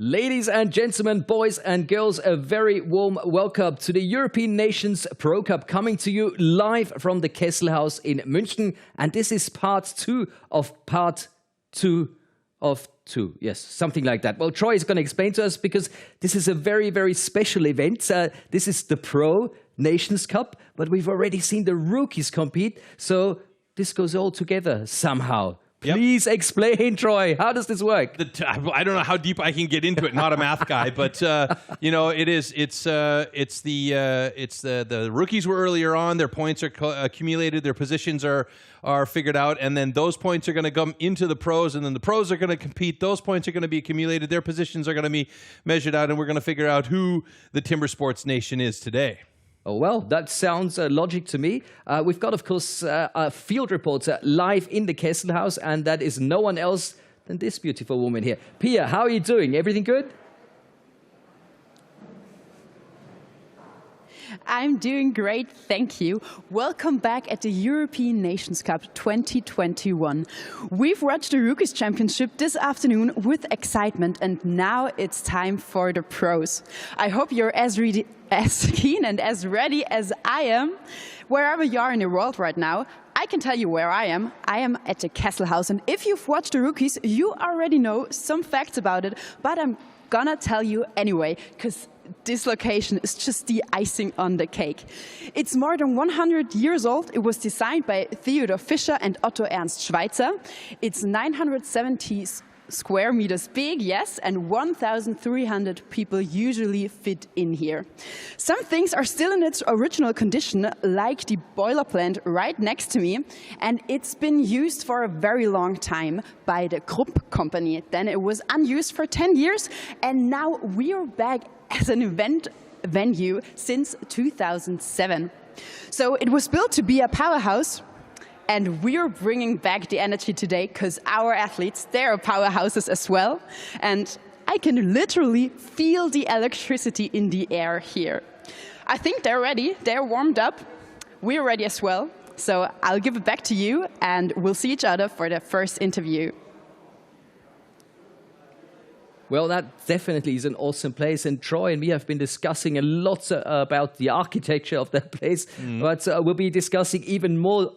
Ladies and gentlemen, boys and girls, a very warm welcome to the European Nations Pro Cup, coming to you live from the Kesselhaus in München. And this is part two of two. Yes, something like that. Well, Troy is going to explain to us because this is a very, very special event. This is the Pro Nations Cup, but we've already seen the rookies compete. So this goes all together somehow. Please explain, Troy. How does this work? I don't know how deep I can get into it. Not a math guy, but you know, it's the rookies were earlier on. Their points are accumulated. Their positions are figured out, and then those points are going to come into the pros, and then the pros are going to compete. Those points are going to be accumulated. Their positions are going to be measured out, and we're going to figure out who the Timber Sports Nation is today. Oh, well, that sounds logic to me. We've got, of course, a field reporter live in the Kesselhaus, and that is no one else than this beautiful woman here. Pia, how are you doing? Everything good? I'm doing great, thank you. Welcome back at the European Nations Cup 2021. We've watched the Rookies Championship this afternoon with excitement, and now it's time for the pros. I hope you're as keen and as ready as I am. Wherever you are in the world right now, I can tell you where I am. I am at the Kesselhaus, and if you've watched the Rookies, you already know some facts about it, but I'm gonna tell you anyway, because this location is just the icing on the cake. It's more than 100 years old. It was designed by Theodor Fischer and Otto Ernst Schweitzer. It's 970 square meters big, yes, and 1,300 people usually fit in here. Some things are still in its original condition, like the boiler plant right next to me, and it's been used for a very long time by the Krupp company. Then it was unused for 10 years, and now we are back as an event venue since 2007. So it was built to be a powerhouse, and we're bringing back the energy today because our athletes, they're powerhouses as well. And I can literally feel the electricity in the air here. I think they're ready. They're warmed up. We're ready as well. So I'll give it back to you, and we'll see each other for the first interview. Well, that definitely is an awesome place. And Troy and me have been discussing a lot about the architecture of that place. But we'll be discussing even more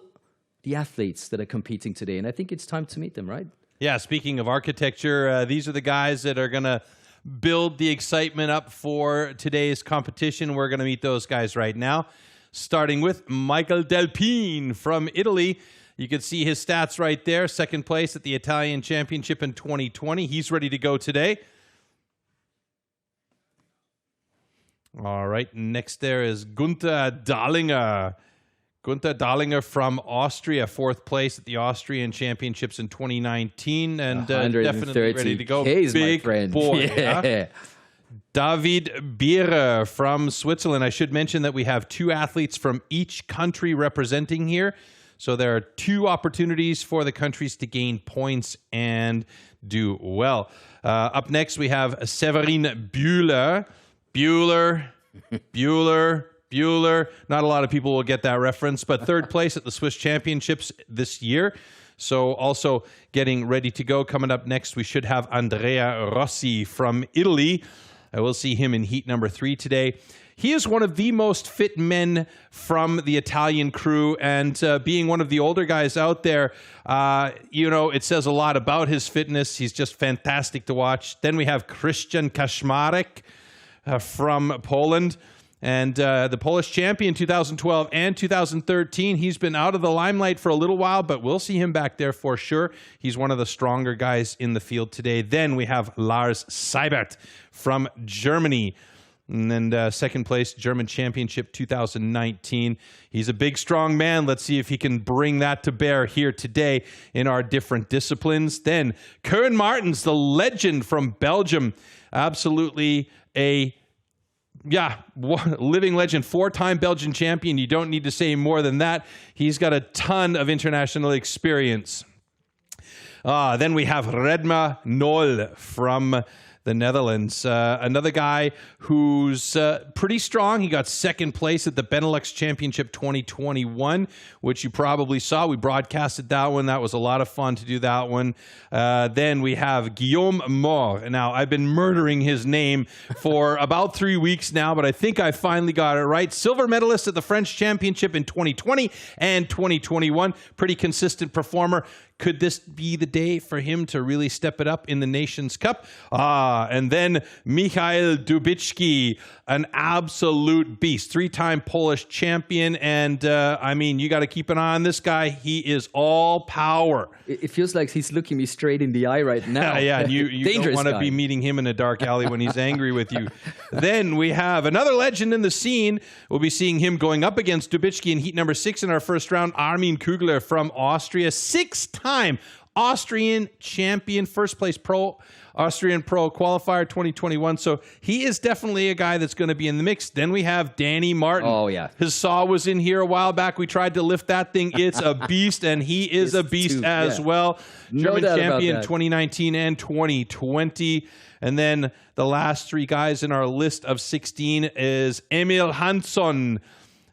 the athletes that are competing today. And I think it's time to meet them, right? Yeah, speaking of architecture, these are the guys that are going to build the excitement up for today's competition. We're going to meet those guys right now, starting with Michael Delpine from Italy. You can see his stats right there. Second place at the Italian Championship in 2020. He's ready to go today. All right, next there is Gunther Dahlinger. Gunther Dahlinger from Austria, fourth place at the Austrian Championships in 2019, and definitely ready to go. Big boy. Yeah. Huh? David Bierer from Switzerland. I should mention that we have two athletes from each country representing here. So there are two opportunities for the countries to gain points and do well. Up next, we have Severin Bühler. Bueller. Not a lot of people will get that reference, but third place at the Swiss Championships this year. So also getting ready to go. Coming up next, we should have Andrea Rossi from Italy. I will see him in heat number 3 today. He is one of the most fit men from the Italian crew, and being one of the older guys out there, you know, it says a lot about his fitness. He's just fantastic to watch. Then we have Christian Kaczmarek from Poland. And the Polish champion 2012 and 2013, he's been out of the limelight for a little while, but we'll see him back there for sure. He's one of the stronger guys in the field today. Then we have Lars Seibert from Germany. And then second place, German Championship 2019. He's a big, strong man. Let's see if he can bring that to bear here today in our different disciplines. Then Koen Martens, the legend from Belgium. Absolutely a living legend, 4-time Belgian champion. You don't need to say more than that. He's got a ton of international experience. Then we have Redma Nol from the Netherlands. Another guy who's pretty strong. He got second place at the Benelux Championship 2021, which you probably saw. We broadcasted that one. That was a lot of fun to do that one. Then we have Guillaume Moore. Now, I've been murdering his name for about 3 weeks now, but I think I finally got it right. Silver medalist at the French Championship in 2020 and 2021. Pretty consistent performer. Could this be the day for him to really step it up in the Nations Cup? And then Michael Dubicki, an absolute beast, 3-time Polish champion. And I mean, you got to keep an eye on this guy. He is all power. It feels like he's looking me straight in the eye right now. Yeah, and you don't want to be meeting him in a dark alley when he's angry with you. Then we have another legend in the scene. We'll be seeing him going up against Dubicki in heat number 6 in our first round. Armin Kugler from Austria, 6-time Austrian champion, first place Austrian Pro qualifier 2021. So he is definitely a guy that's going to be in the mix. Then we have Danny Martin. Oh, yeah. His saw was in here a while back. We tried to lift that thing. It's a beast, and he is a beast as well. German champion 2019 and 2020. And then the last 3 guys in our list of 16 is Emil Hansson.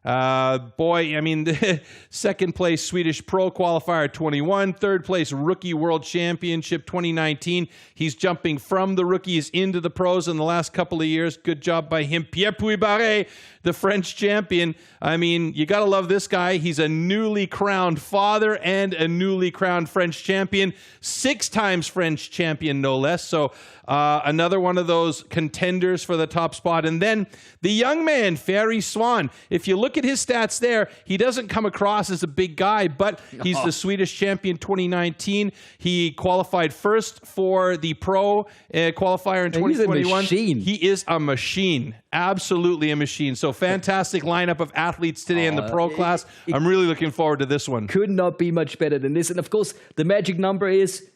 Boy, I mean, second place Swedish Pro Qualifier 21, third place Rookie World Championship 2019. He's jumping from the rookies into the pros in the last couple of years. Good job by him. Pierre Puy-Barret, the French champion. I mean, you got to love this guy. He's a newly crowned father and a newly crowned French champion. 6 times French champion, no less. So another one of those contenders for the top spot. And then the young man, Ferry Swan. If you look at his stats there, he doesn't come across as a big guy, but he's the Swedish champion 2019. He qualified first for the pro qualifier in 2021. He's a machine. He is a machine. Absolutely a machine. So fantastic lineup of athletes today in the pro class. I'm really looking forward to this one. Could not be much better than this. And of course, the magic number is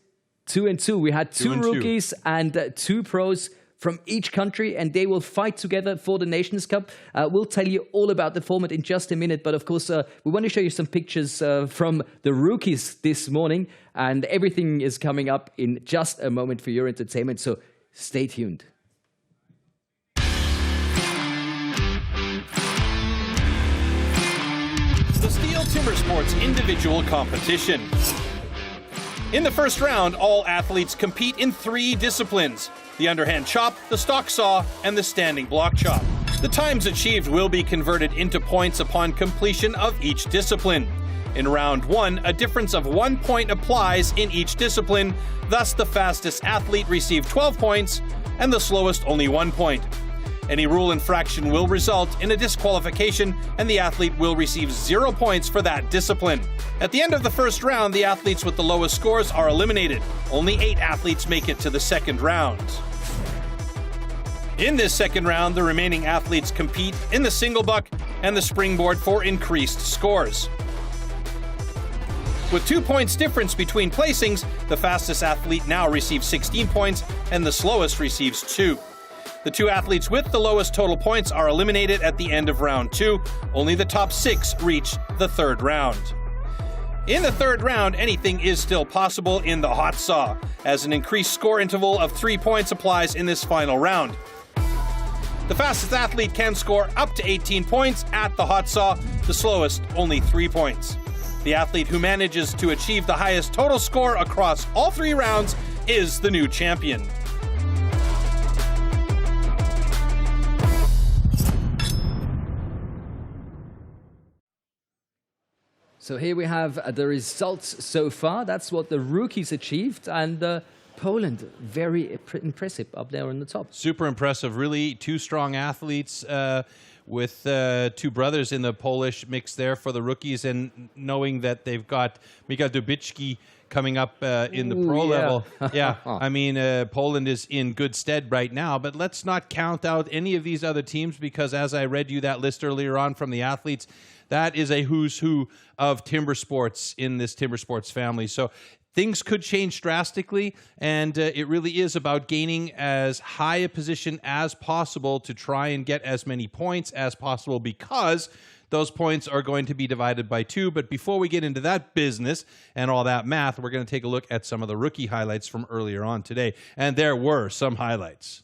2 and 2. We had 2 rookies and 2 pros from each country, and they will fight together for the Nations Cup. We'll tell you all about the format in just a minute, but of course, we want to show you some pictures from the rookies this morning, and everything is coming up in just a moment for your entertainment, so stay tuned. The STIHL Timbersports individual competition. In the first round, all athletes compete in 3 disciplines: the underhand chop, the stock saw, and the standing block chop. The times achieved will be converted into points upon completion of each discipline. In round 1, a difference of 1 point applies in each discipline, thus the fastest athlete received 12 points and the slowest only 1 point. Any rule infraction will result in a disqualification, and the athlete will receive 0 points for that discipline. At the end of the first round, the athletes with the lowest scores are eliminated. Only 8 athletes make it to the second round. In this second round, the remaining athletes compete in the single buck and the springboard for increased scores. With 2 points difference between placings, the fastest athlete now receives 16 points and the slowest receives 2. The 2 athletes with the lowest total points are eliminated at the end of round 2. Only the top 6 reach the third round. In the third round, anything is still possible in the hot saw, as an increased score interval of 3 points applies in this final round. The fastest athlete can score up to 18 points at the hot saw, the slowest only 3 points. The athlete who manages to achieve the highest total score across all 3 rounds is the new champion. So here we have the results so far. That's what the rookies achieved, and Poland, very impressive up there on the top. Super impressive. Really 2 strong athletes with 2 brothers in the Polish mix there for the rookies, and knowing that they've got Michael Dubicki coming up in the pro level. Yeah, I mean, Poland is in good stead right now, but let's not count out any of these other teams, because as I read you that list earlier on from the athletes, that is a who's who of timber sports in this timber sports family. So things could change drastically, and it really is about gaining as high a position as possible to try and get as many points as possible, because those points are going to be divided by 2. But before we get into that business and all that math, we're going to take a look at some of the rookie highlights from earlier on today. And there were some highlights.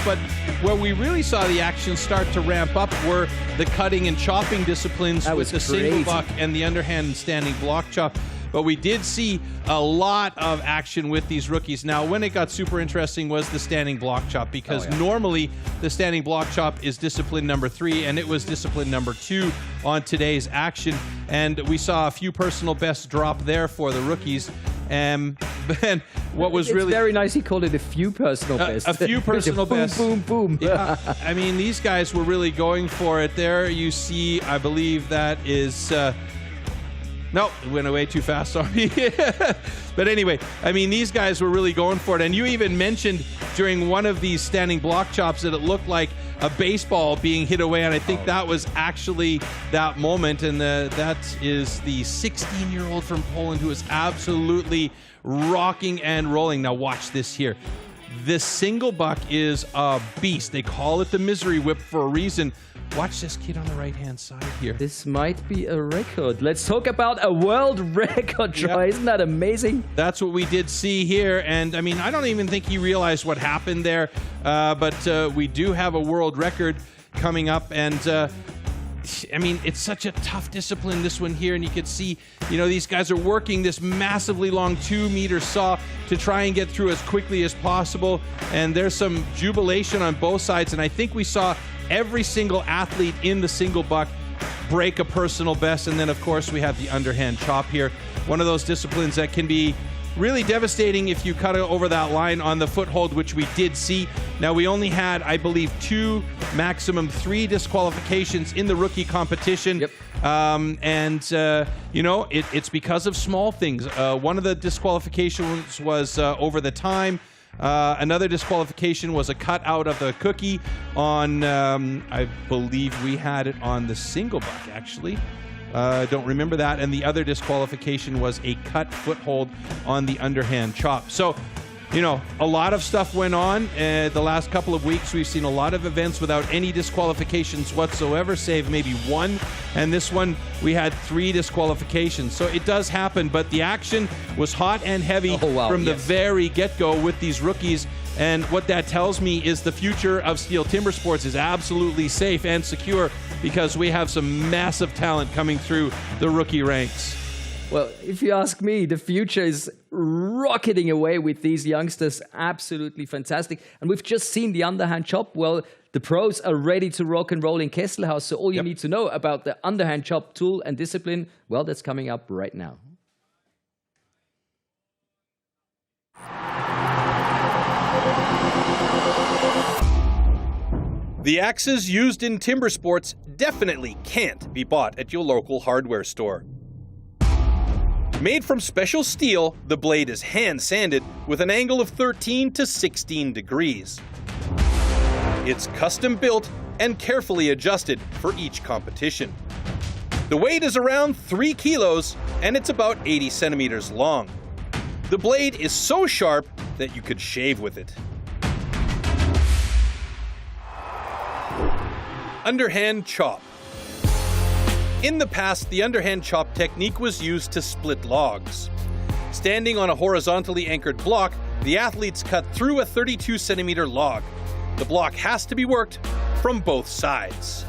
But where we really saw the action start to ramp up were the cutting and chopping disciplines with the single buck and the underhand and standing block chop. But we did see a lot of action with these rookies. Now, when it got super interesting was the standing block chop, because normally the standing block chop is discipline number 3, and it was discipline number 2 on today's action. And we saw a few personal bests drop there for the rookies. And what was really very nice, he called it a few personal bests. A few personal bests. Boom, boom, boom. Yeah, I mean, these guys were really going for it. There you see, I believe that is... no, it went away too fast, sorry. But anyway, I mean, these guys were really going for it. And you even mentioned during one of these standing block chops that it looked like a baseball being hit away. And I think that was actually that moment. And that is the 16-year-old from Poland who is absolutely rocking and rolling. Now watch this here. This single buck is a beast. They call it the misery whip for a reason. Watch this kid on the right-hand side here. This might be a record. Let's talk about a world record, Troy. Isn't that amazing? That's what we did see here. And, I mean, I don't even think he realized what happened there. But we do have a world record coming up. And, I mean, it's such a tough discipline, this one here. And you can see, you know, these guys are working this massively long 2-meter saw to try and get through as quickly as possible. And there's some jubilation on both sides. And I think we saw every single athlete in the single buck break a personal best. And then, of course, we have the underhand chop here. One of those disciplines that can be really devastating if you cut over that line on the foothold, which we did see. Now, we only had, I believe, 2, maximum 3 disqualifications in the rookie competition. Yep. You know, it's because of small things. One of the disqualifications was over the time. Another disqualification was a cut out of the cookie on, I believe we had it on the single buck, actually. Don't remember that. And the other disqualification was a cut foothold on the underhand chop. So, you know, a lot of stuff went on. The last couple of weeks, we've seen a lot of events without any disqualifications whatsoever, save maybe 1. And this one, we had 3 disqualifications. So it does happen, but the action was hot and heavy from the very get-go with these rookies. And what that tells me is the future of STIHL Timbersports is absolutely safe and secure, because we have some massive talent coming through the rookie ranks. Well, if you ask me, the future is rocketing away with these youngsters. Absolutely fantastic. And we've just seen the underhand chop. Well, the pros are ready to rock and roll in Kesselhaus. So all you need to know about the underhand chop tool and discipline, well, that's coming up right now. The axes used in timber sports definitely can't be bought at your local hardware store. Made from special steel, the blade is hand-sanded with an angle of 13 to 16 degrees. It's custom-built and carefully adjusted for each competition. The weight is around 3 kilos, and it's about 80 centimeters long. The blade is so sharp that you could shave with it. Underhand chop. In the past, the underhand chop technique was used to split logs. Standing on a horizontally anchored block, the athletes cut through a 32-centimeter log. The block has to be worked from both sides.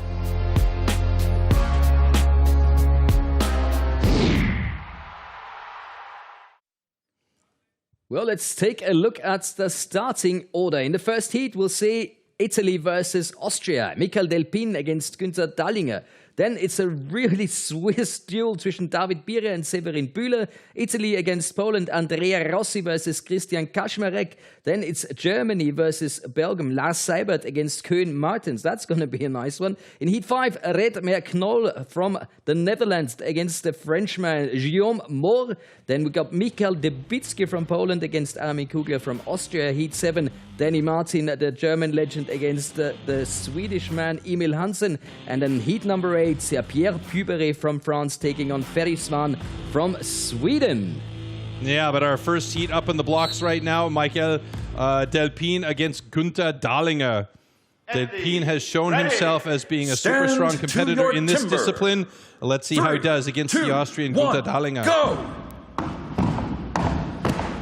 Well, let's take a look at the starting order. In the first heat, we'll see Italy versus Austria. Michael Delpin against Günther Dallinger. Then it's a really Swiss duel zwischen David Bierer and Severin Bühler. Italy against Poland, Andrea Rossi versus Christian Kaczmarek. Then it's Germany versus Belgium, Lars Seibert against Koen Martens. That's going to be a nice one. In Heat 5, Redmer Knoll from the Netherlands against the Frenchman Guillaume Moore. Then we got Michael Debicki from Poland against Armin Kugler from Austria. Heat 7, Danny Martin, the German legend, against the Swedish man Emil Hansen. And then heat number 8, Pierre Puberet from France taking on Ferry Svan from Sweden. Yeah, but our first heat up in the blocks right now, Michael Delpine against Günther Dahlinger. Delpine has shown himself as being a super strong competitor in this discipline. Let's see how he does against the Austrian Günther Dahlinger. Go!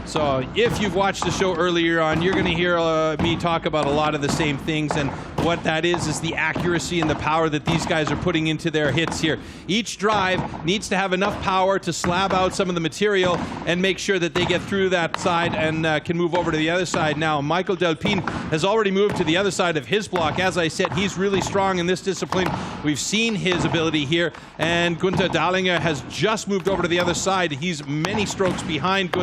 So if you've watched the show earlier on, you're going to hear me talk about a lot of the same things, and what that is the accuracy and the power that these guys are putting into their hits here. Each drive needs to have enough power to slab out some of the material and make sure that they get through that side and can move over to the other side. Now, Michael Delpine has already moved to the other side of his block. As I said, he's really strong in this discipline. We've seen his ability here, and Günther Dahlinger has just moved over to the other side. He's many strokes behind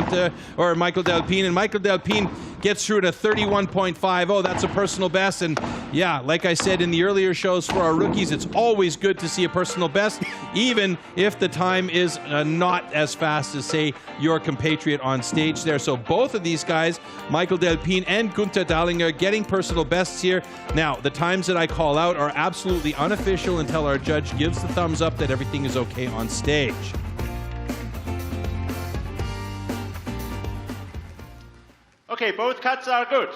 Michael Delpine, and Michael Delpine gets through at a 31.50. That's a personal best, and yeah, like I said in the earlier shows for our rookies, it's always good to see a personal best, even if the time is not as fast as, say, your compatriot on stage there. So both of these guys, Michael Delpine and Günther Dahlinger, getting personal bests here. Now, the times that I call out are absolutely unofficial until our judge gives the thumbs up that everything is okay on stage. Okay, both cuts are good.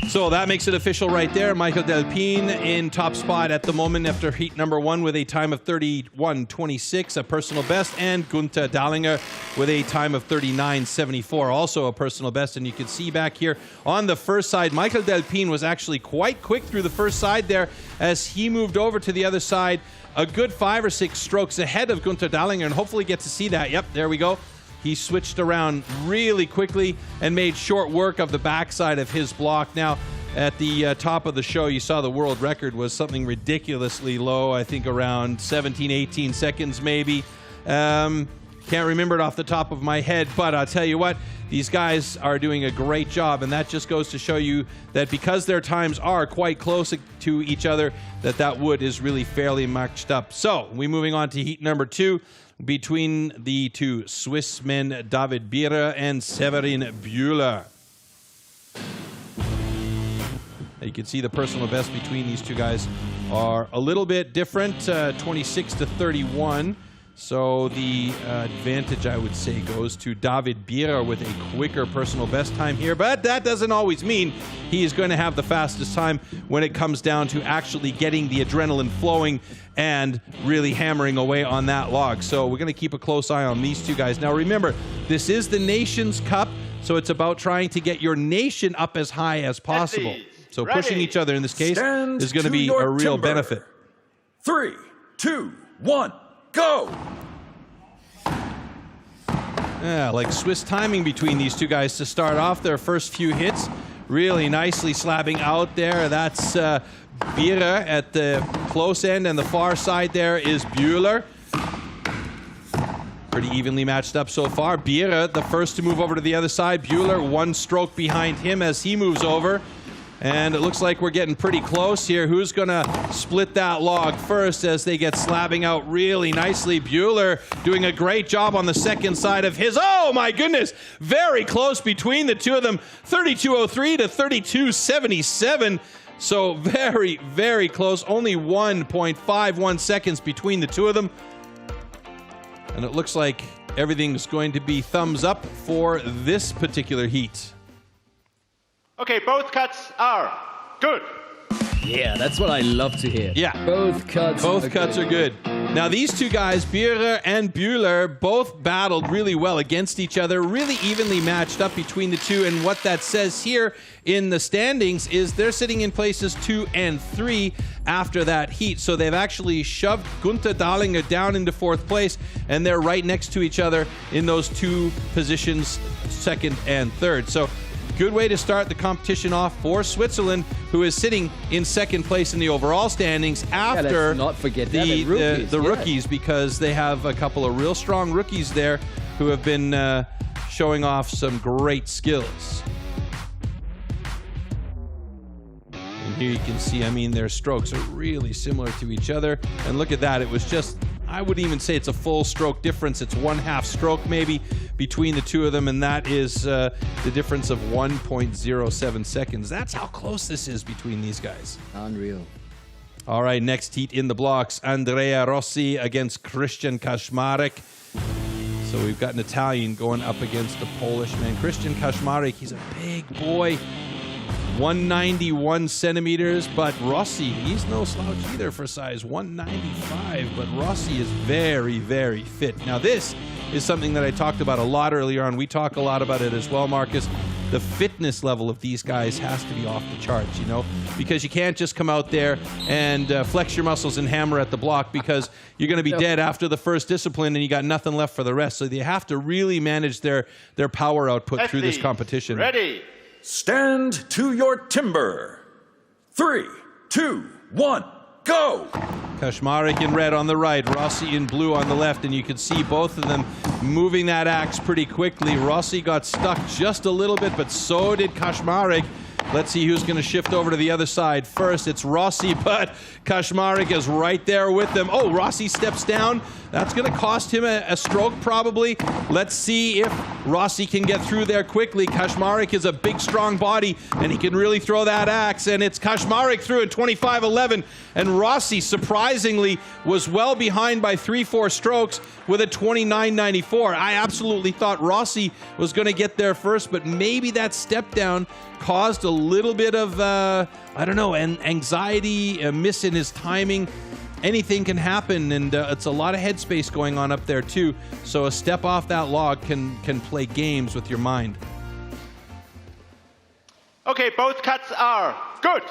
So that makes it official right there. Michael Delpine in top spot at the moment after heat number 1 with a time of 31.26, a personal best, and Günther Dahlinger with a time of 39.74, also a personal best. And you can see back here on the first side, Michael Delpine was actually quite quick through the first side there as he moved over to the other side, a good 5 or 6 strokes ahead of Günther Dahlinger, and hopefully get to see that. Yep, there we go. He switched around really quickly and made short work of the backside of his block. Now, at the top of the show, you saw the world record was something ridiculously low, I think around 17, 18 seconds maybe. Can't remember it off the top of my head, but I'll tell you what, these guys are doing a great job, and that just goes to show you that because their times are quite close to each other, that wood is really fairly matched up. So, we're moving on to heat number 2. Between the two Swiss men, David Bierer and Severin Bühler. You can see the personal best between these two guys are a little bit different, 26 to 31. So the advantage, I would say, goes to David Bierer with a quicker personal best time here. But that doesn't always mean he is going to have the fastest time when it comes down to actually getting the adrenaline flowing and really hammering away on that log. So we're going to keep a close eye on these two guys. Now remember, this is the Nations Cup, so it's about trying to get your nation up as high as possible. So pushing each other in this case is going to be a real benefit. 3, 2, 1. Go! Yeah, like Swiss timing between these two guys to start off their first few hits. Really nicely slabbing out there. That's Bierer at the close end, and the far side there is Bühler. Pretty evenly matched up so far. Bierer, the first to move over to the other side. Bühler, 1 stroke behind him as he moves over. And it looks like we're getting pretty close here. Who's going to split that log first as they get slabbing out really nicely? Bühler doing a great job on the second side of his. Oh, my goodness. Very close between the two of them. 32.03 to 32.77. So very, very close. Only 1.51 seconds between the two of them. And it looks like everything's going to be thumbs up for this particular heat. Okay, both cuts are good. Yeah, that's what I love to hear. Yeah. Both cuts are good. Now, these two guys, Bierer and Bühler, both battled really well against each other, really evenly matched up between the two. And what that says here in the standings is they're sitting in places 2 and 3 after that heat. So they've actually shoved Günther Dahlinger down into 4th place, and they're right next to each other in those 2 positions, 2nd and 3rd. So good way to start the competition off for Switzerland, who is sitting in second place in the overall standings after let's not forget the rookies, rookies, because they have a couple of real strong rookies there who have been showing off some great skills. And here you can see, I mean, their strokes are really similar to each other. And look at that. It was just, I wouldn't even say it's a full stroke difference. It's 1/2 stroke maybe between the two of them. And that is the difference of 1.07 seconds. That's how close this is between these guys. Unreal. All right, next heat in the blocks. Andrea Rossi against Christian Kaczmarek. So we've got an Italian going up against a Polish man. Christian Kaczmarek, he's a big boy. 191 centimeters, but Rossi, he's no slouch either for size, 195, but Rossi is very, very fit. Now this is something that I talked about a lot earlier on. We talk a lot about it as well, Marcus. The fitness level of these guys has to be off the charts, you know, because you can't just come out there and flex your muscles and hammer at the block, because you're going to be dead after the first discipline and you got nothing left for the rest. So they have to really manage their power output through this competition. Ready. Stand to your timber. 3, 2, 1, go! Kaczmarek in red on the right, Rossi in blue on the left, and you can see both of them moving that axe pretty quickly. Rossi got stuck just a little bit, but so did Kaczmarek. Let's see who's going to shift over to the other side. First, it's Rossi, but Kaczmarek is right there with them. Oh, Rossi steps down. That's going to cost him a stroke, probably. Let's see if Rossi can get through there quickly. Kaczmarek is a big, strong body, and he can really throw that axe. And it's Kaczmarek through at 25.11. And Rossi, surprisingly, was well behind by 3-4 strokes with a 29.94. I absolutely thought Rossi was going to get there first, but maybe that step down caused a little bit of, I don't know, anxiety, a miss in his timing. Anything can happen, and it's a lot of headspace going on up there too. So a step off that log can play games with your mind. Okay, both cuts are good.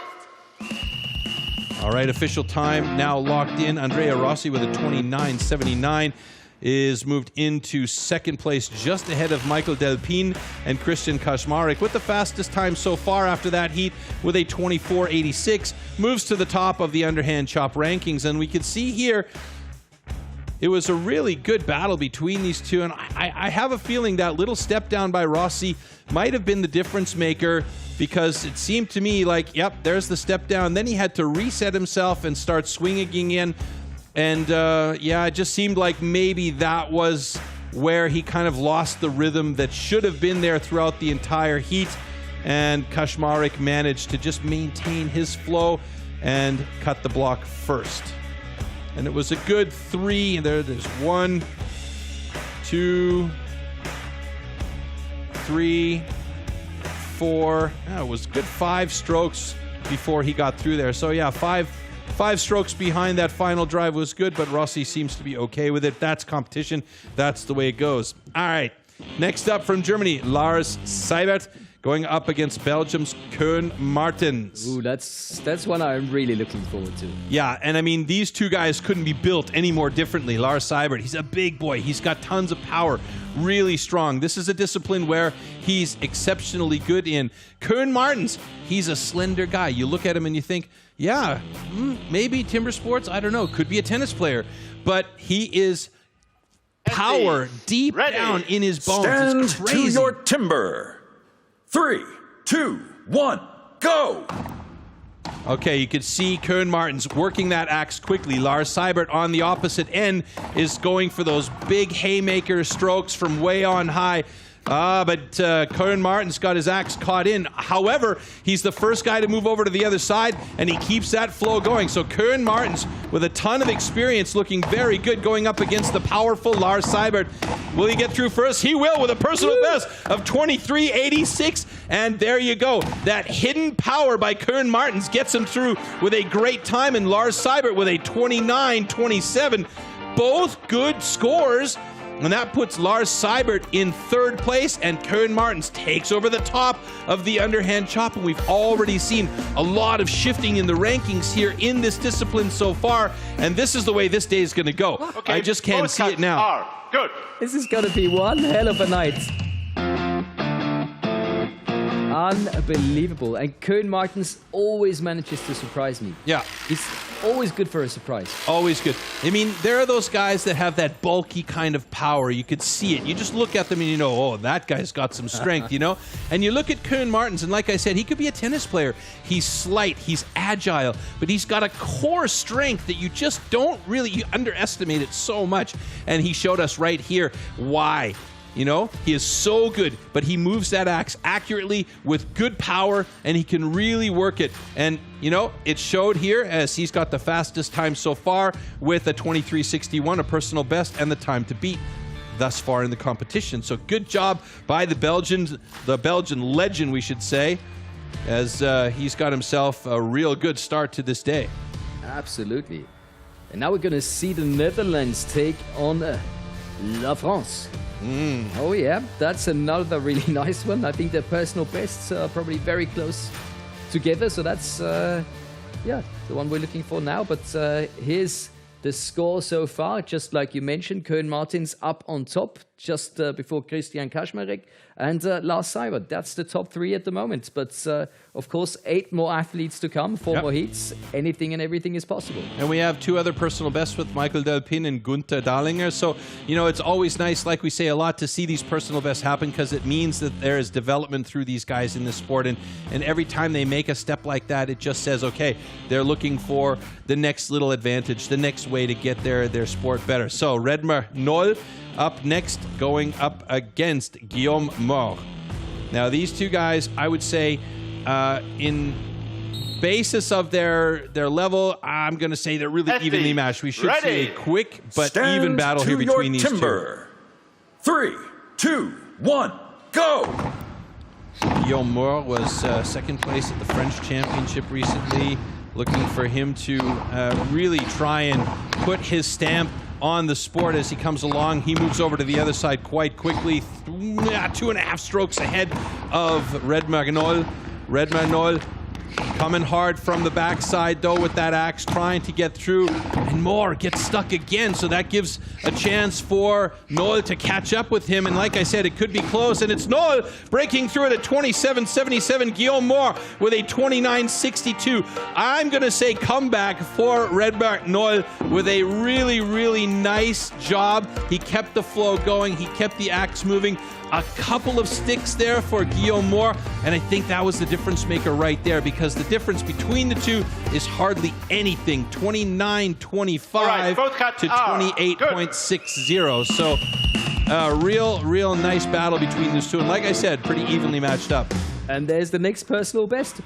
All right, official time now locked in. Andrea Rossi with a 29.79 is moved into second place, just ahead of Michael Delpine and Christian Kaczmarek with the fastest time so far after that heat with a 24.86. Moves to the top of the underhand chop rankings, and we can see here it was a really good battle between these two, and I have a feeling that little step down by Rossi might have been the difference maker, because it seemed to me like, yep, there's the step down. Then he had to reset himself and start swinging in. And yeah, it just seemed like maybe that was where he kind of lost the rhythm that should have been there throughout the entire heat. And Kaczmarek managed to just maintain his flow and cut the block first. And it was a good 3. There's 1, 2, 3, 4. It was good 5 strokes before he got through there. So yeah, 5 strokes behind that final drive was good, but Rossi seems to be okay with it. That's competition. That's the way it goes. All right. Next up from Germany, Lars Seibert going up against Belgium's Koen Martens. Ooh, that's one I'm really looking forward to. Yeah, and I mean, these two guys couldn't be built any more differently. Lars Seibert, he's a big boy. He's got tons of power, really strong. This is a discipline where he's exceptionally good in. Koen Martens, he's a slender guy. You look at him and you think, yeah, maybe timber sports, I don't know, could be a tennis player. But he is power deep down in his bones. Stand it's crazy. to your timber. 3, 2, 1, go! Okay, you can see Koen Martens working that axe quickly. Lars Seibert on the opposite end is going for those big haymaker strokes from way on high. But Koen Martens got his axe caught in. However, he's the first guy to move over to the other side, and he keeps that flow going. So Koen Martens, with a ton of experience, looking very good going up against the powerful Lars Seibert. Will he get through first? He will, with a personal best of 23.86. And there you go. That hidden power by Koen Martens gets him through with a great time, and Lars Seibert with a 29.27. Both good scores. And that puts Lars Seibert in third place, and Koen Martens takes over the top of the underhand chop. And we've already seen a lot of shifting in the rankings here in this discipline so far, and this is the way this day is going to go. Okay, I just can't see it now. Are good. This is going to be one hell of a night. Unbelievable. And Koen Martens always manages to surprise me. Yeah. He's always good for a surprise. Always good. I mean, there are those guys that have that bulky kind of power. You could see it. You just look at them and you know, oh, that guy's got some strength, you know? And you look at Koen Martens, and like I said, he could be a tennis player. He's slight, he's agile, but he's got a core strength that you just don't really, you underestimate it so much. And he showed us right here why. You know, he is so good, but he moves that axe accurately with good power, and he can really work it. And, you know, it showed here as he's got the fastest time so far with a 23.61, a personal best, and the time to beat thus far in the competition. So good job by the Belgian legend, we should say, as he's got himself a real good start to this day. Absolutely. And now we're going to see the Netherlands take on La France. Oh yeah, that's another really nice one. I think their personal bests are probably very close together. So that's, yeah, the one we're looking for now. But here's the score so far. Just like you mentioned, Koen Martens up on top just before Christian Kaczmarek and Lars Seibert. That's the top three at the moment. But of course, 8 more athletes to come, 4 more heats. Anything and everything is possible. And we have 2 other personal bests with Michael Delpin and Gunther Dahlinger. So, you know, it's always nice, like we say a lot, to see these personal bests happen because it means that there is development through these guys in this sport. And every time they make a step like that, it just says, okay, they're looking for the next little advantage, the next way to get their sport better. So, Redmer Noll up next, going up against Guillaume Moore. Now, these two guys, I would say, in basis of their level, I'm going to say they're really evenly matched. We should see a quick but even battle here between these two. 3, 2, 1, go! Guillaume Moore was second place at the French Championship recently. Looking for him to really try and put his stamp on the sport as he comes along. He moves over to the other side quite quickly, 2.5 strokes ahead of Redmer Noll. Redmer Noll coming hard from the backside though with that axe, trying to get through, and Moore gets stuck again, so that gives a chance for Noll to catch up with him, and like I said, it could be close, and it's Noll breaking through it at 27.77, Guillaume Moore with a 29.62. I'm going to say comeback for Redmer Noll with a really, really nice job. He kept the flow going, he kept the axe moving. A couple of sticks there for Guillaume Moore, and I think that was the difference maker right there, because the difference between the two is hardly anything, 29.25 to 28.60. So real nice battle between those two, and like I said, pretty evenly matched up. And there's the next personal best.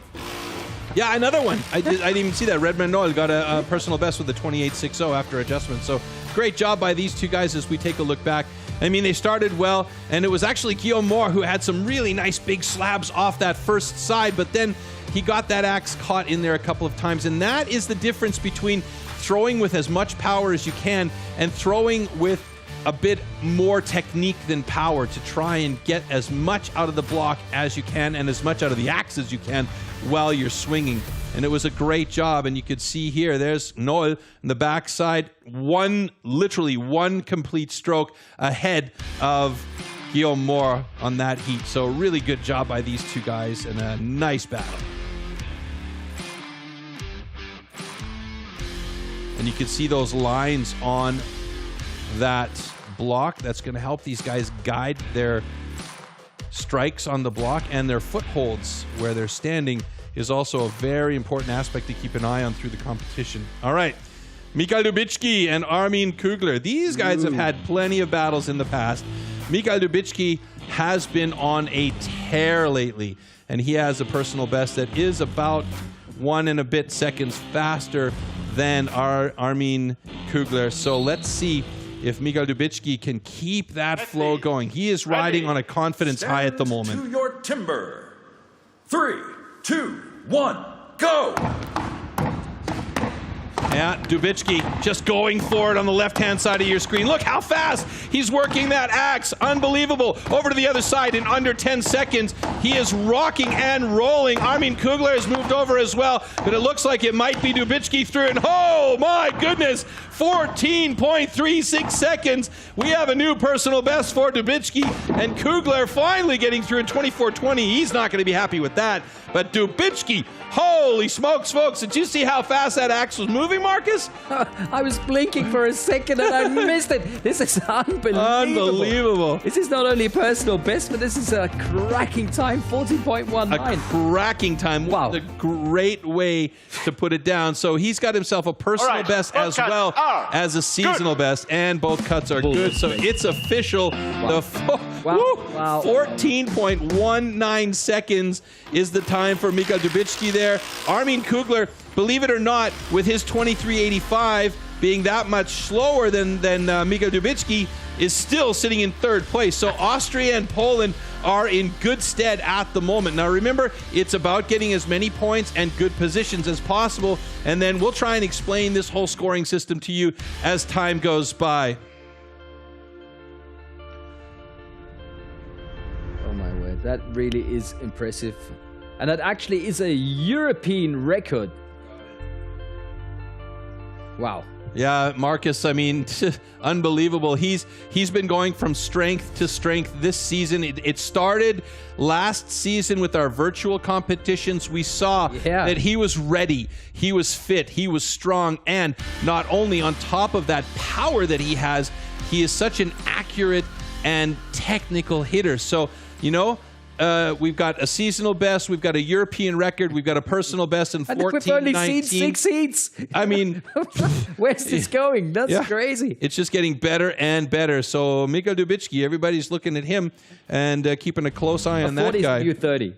Yeah, another one. I didn't even see that. Redmer Noll got a personal best with a 28.60 after adjustment. So great job by these two guys as we take a look back. I mean, they started well, and it was actually Guillaume Moore who had some really nice big slabs off that first side, but then he got that axe caught in there a couple of times, and that is the difference between throwing with as much power as you can and throwing with a bit more technique than power to try and get as much out of the block as you can and as much out of the axe as you can while you're swinging. And it was a great job, and you could see here, there's Noll in the backside, literally one complete stroke ahead of Guillaume Moore on that heat. So really good job by these two guys, and a nice battle. And you can see those lines on that block. That's going to help these guys guide their strikes on the block, and their footholds where they're standing is also a very important aspect to keep an eye on through the competition. All right, Michael Dubicki and Armin Kugler. These guys have had plenty of battles in the past. Michael Dubicki has been on a tear lately, and he has a personal best that is about 1 and a bit seconds faster than Armin Kugler. So let's see if Michael Dubicki can keep that flow going. He is riding on a confidence high at the moment. To your timber. 3, 2, 1, go! Yeah, Dubicki just going for it on the left-hand side of your screen. Look how fast he's working that axe. Unbelievable. Over to the other side in under 10 seconds. He is rocking and rolling. Armin Kugler has moved over as well, but it looks like it might be Dubicki through it. Oh, my goodness. 14.36 seconds. We have a new personal best for Dubicki, and Kugler finally getting through in 24:20. He's not going to be happy with that. But Dubicki, holy smokes, folks. Did you see how fast that axe was moving, Marcus? I was blinking for a second and I missed it. This is unbelievable. Unbelievable. This is not only personal best, but this is a cracking time, 14.19. A cracking time. Wow. What a great way to put it down. So he's got himself a personal best as well as a seasonal best, and both cuts are good. So it's official. Wow. Wow. 14.19 seconds is the time for Mikael Dubicki there. Armin Kugler, believe it or not, with his 23.85 being that much slower than Mikael Dubicki, is still sitting in third place. So Austria and Poland are in good stead at the moment. Now remember, it's about getting as many points and good positions as possible, and then we'll try and explain this whole scoring system to you as time goes by. Oh my word, that really is impressive. And that actually is a European record. Wow. Yeah, Marcus, I mean, unbelievable. He's been going from strength to strength this season. It started last season with our virtual competitions. We saw that he was ready, he was fit, he was strong, and not only on top of that power that he has, he is such an accurate and technical hitter. So, you know, we've got a seasonal best, we've got a European record, we've got a personal best in 14.19. We've only seen 6 heats. I mean, where's this going? That's crazy. It's just getting better and better. So Mikael Dubicki, everybody's looking at him and keeping a close eye on that guy. 40 is U30.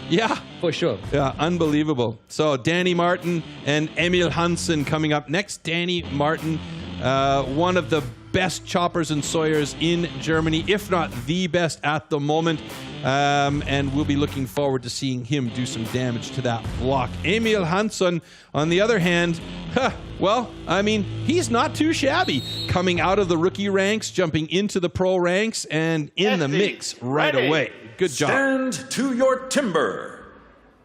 Yeah. For sure. Yeah, unbelievable. So Danny Martin and Emil Hansen coming up next. Danny Martin, one of the best choppers and sawyers in Germany, if not the best at the moment. And we'll be looking forward to seeing him do some damage to that block. Emil Hansen, on the other hand, well, I mean, he's not too shabby. Coming out of the rookie ranks, jumping into the pro ranks, and in the mix right away. Good job. Stand to your timber.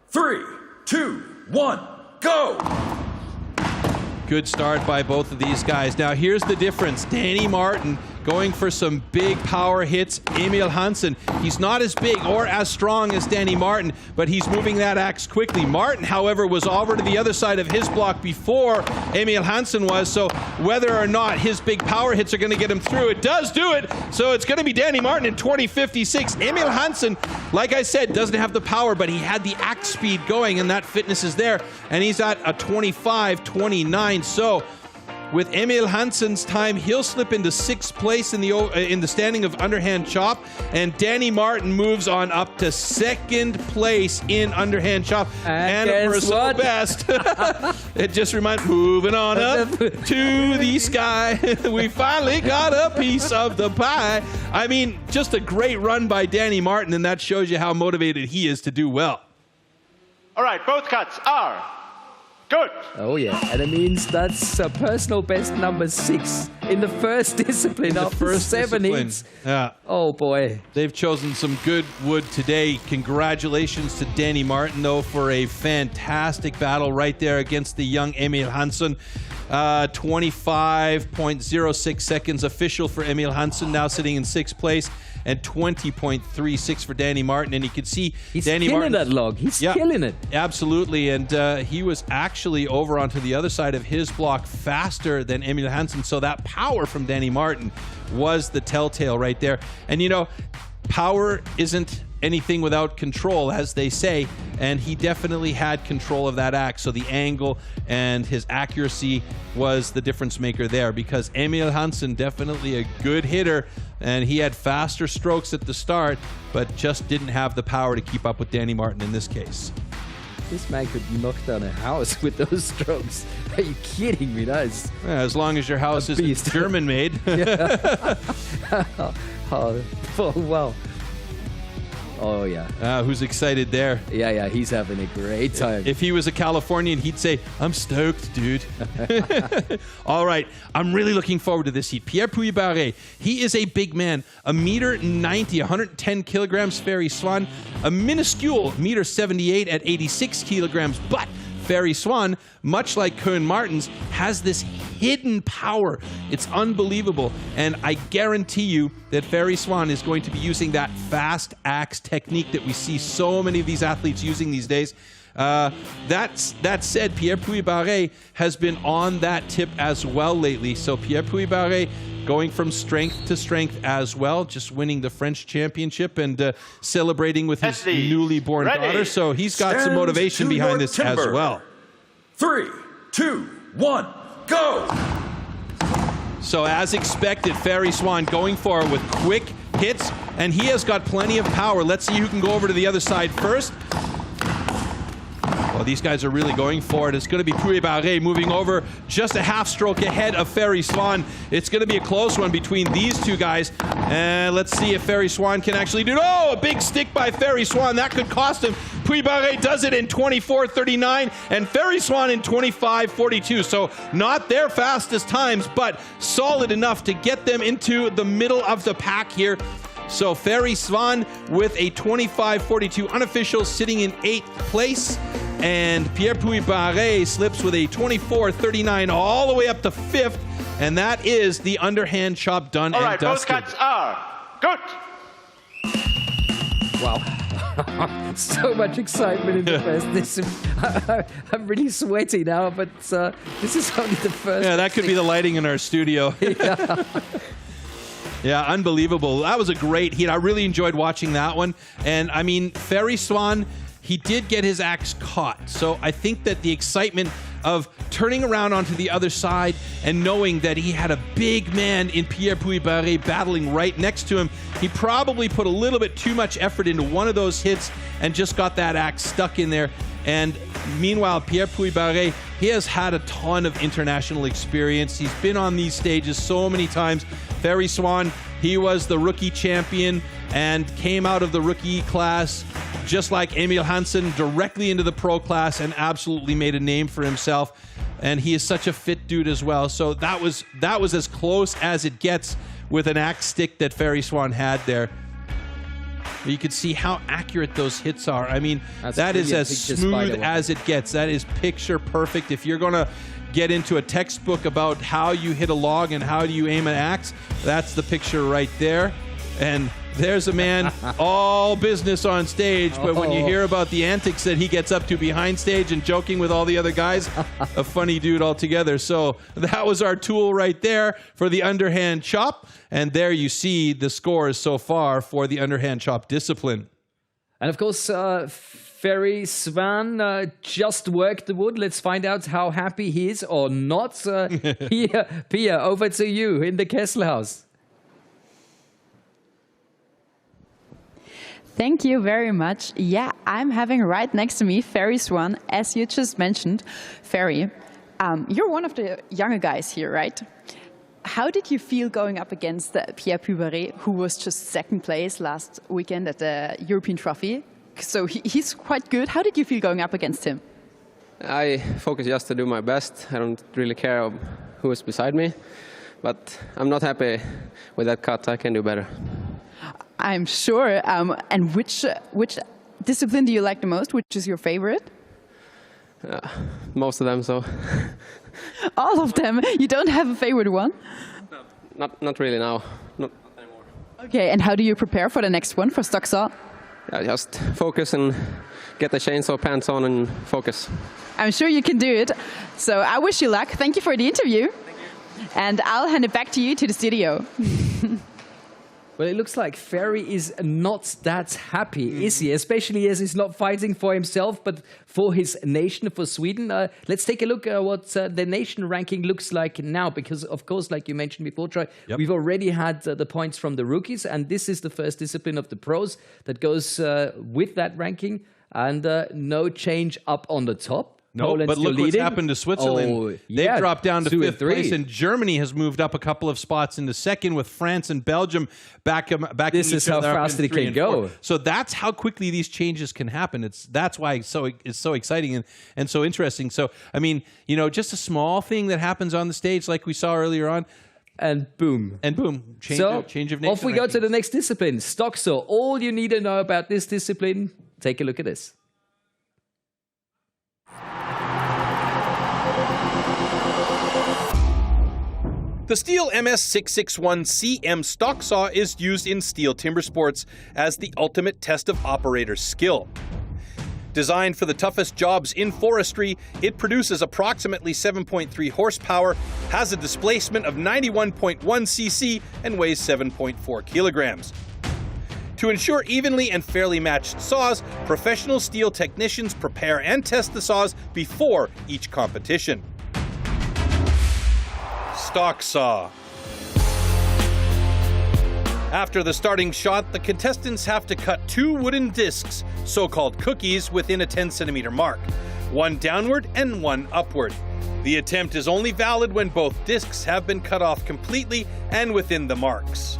3, 2, 1, go! Good start by both of these guys. Now here's the difference. Danny Martin going for some big power hits. Emil Hansen, he's not as big or as strong as Danny Martin, but he's moving that axe quickly. Martin, however, was over to the other side of his block before Emil Hansen was, so whether or not his big power hits are going to get him through, it does do it. So it's going to be Danny Martin in 20.56. Emil Hansen, like I said, doesn't have the power, but he had the axe speed going, and that fitness is there, and he's at a 25.29. So with Emil Hansen's time, he'll slip into 6th place in the standing of underhand chop, and Danny Martin moves on up to 2nd place in underhand chop and a personal best. It just reminds, moving on up to the sky, we finally got a piece of the pie. I mean, just a great run by Danny Martin, and that shows you how motivated he is to do well. All right, both cuts are good. Oh yeah, and it means that's a personal best number 6 in the first discipline after 7 heats. Yeah. Oh boy. They've chosen some good wood today. Congratulations to Danny Martin, though, for a fantastic battle right there against the young Emil Hansen. 25.06 seconds official for Emil Hansen, now sitting in 6th place, and 20.36 for Danny Martin. And you can see he's Danny killing Martin, that log. He's killing it. Absolutely. And he was actually over onto the other side of his block faster than Emil Hansen. So that power from Danny Martin was the telltale right there. And, you know, power isn't anything without control, as they say, and he definitely had control of that axe. So the angle and his accuracy was the difference maker there, because Emil Hansen, definitely a good hitter, and he had faster strokes at the start, but just didn't have the power to keep up with Danny Martin in this case. This man could knock down a house with those strokes. Are you kidding me? That is as long as your house is German made. Oh, wow. Oh, yeah. Who's excited there? Yeah, he's having a great time. If he was a Californian, he'd say, I'm stoked, dude. All right. I'm really looking forward to this heat. Pierre Puy-Barré, he is a big man. 1.90 m, 110 kilograms. Ferry Swan, a minuscule 1.78 m at 86 kilograms. But Ferry Swan, much like Koen Martens, has this hidden power. It's unbelievable. And I guarantee you that Ferry Swan is going to be using that fast axe technique that we see so many of these athletes using these days. That said, Pierre Puy-Barré has been on that tip as well lately. So Pierre Puy-Barré going from strength to strength as well, just winning the French championship and celebrating with his newly born daughter. So he's got some motivation behind this as well. 3, 2, 1, go! So as expected, Ferry Swan going for it with quick hits, and he has got plenty of power. Let's see who can go over to the other side first. Well, these guys are really going for it. It's going to be Puy-Barré moving over just a half stroke ahead of Ferry Swan. It's going to be a close one between these two guys. And let's see if Ferry Swan can actually do it. Oh, a big stick by Ferry Swan. That could cost him. Puy-Barré does it in 24:39 and Ferry Swan in 25:42. So not their fastest times, but solid enough to get them into the middle of the pack here. So Ferry Swan with a 25:42 unofficial, sitting in 8th place. And Pierre Puy-Barré slips with a 24:39 all the way up to 5th. And that is the underhand chop done All and right, both dusted. cuts are good. Wow. So much excitement in the first discipline. I'm really sweaty now, but this is only the first. Yeah, that could be the lighting in our studio. Yeah, unbelievable. That was a great heat. I really enjoyed watching that one. And, I mean, Ferry Swan, he did get his axe caught. So I think that the excitement of turning around onto the other side and knowing that he had a big man in Pierre Puy-Barré battling right next to him, he probably put a little bit too much effort into one of those hits and just got that axe stuck in there. And meanwhile, Pierre Puy-Barré, he has had a ton of international experience. He's been on these stages so many times. Ferry Swan, he was the rookie champion and came out of the rookie class just like Emil Hansen directly into the pro class and absolutely made a name for himself. And he is such a fit dude as well. So that was as close as it gets with an axe stick that Ferry Swan had there. You can see how accurate those hits are. I mean, that is as smooth as it gets. That is picture perfect. If you're going to get into a textbook about how you hit a log and how do you aim an axe, that's the picture right there. And there's a man all business on stage, but when you hear about the antics that he gets up to behind stage and joking with all the other guys, a funny dude altogether. So that was our tool right there for the underhand chop. And there you see the scores so far for the underhand chop discipline. And of course, Ferry Swan just worked the wood. Let's find out how happy he is or not. Pia, over to you in the Kessel House. Thank you very much. Yeah, I'm having right next to me Ferry Swan, as you just mentioned. Ferry, you're one of the younger guys here, right? How did you feel going up against Pierre Puy-Barré, who was just 2nd place last weekend at the European Trophy? So he's quite good. How did you feel going up against him? I focus just to do my best. I don't really care who is beside me, but I'm not happy with that cut. I can do better. I'm sure. And which discipline do you like the most? Which is your favorite? Most of them, so. All of them? You don't have a favorite one? No, not really now. Not anymore. Okay, and how do you prepare for the next one, for stock saw? Just focus and get the chainsaw pants on and focus. I'm sure you can do it. So I wish you luck. Thank you for the interview. Thank you. And I'll hand it back to you to the studio. Well, it looks like Ferry is not that happy, is he? Especially as he's not fighting for himself, but for his nation, for Sweden. Let's take a look at what the nation ranking looks like now, because, of course, like you mentioned before, Troy, we've already had the points from the rookies, and this is the first discipline of the pros that goes with that ranking, and no change up on the top. No, Poland's but still look what's leading. happened to Switzerland. Oh, They've yeah, dropped down to 2 and 5th place, 3. and Germany has moved up a couple of spots into 2nd, with France and Belgium back. This is how fast it can go. So that's how quickly these changes can happen. That's why it's so exciting and so interesting. So I mean, you know, just a small thing that happens on the stage, like we saw earlier on, And boom. change of nation. Off we go to the next discipline, stock saw. All you need to know about this discipline, take a look at this. The STIHL MS661CM stock saw is used in STIHL Timbersports as the ultimate test of operator skill. Designed for the toughest jobs in forestry, it produces approximately 7.3 horsepower, has a displacement of 91.1 cc, and weighs 7.4 kilograms. To ensure evenly and fairly matched saws, professional STIHL technicians prepare and test the saws before each competition. Stock saw. After the starting shot, the contestants have to cut 2 wooden discs, so-called cookies, within a 10-centimeter mark, one downward and one upward. The attempt is only valid when both discs have been cut off completely and within the marks.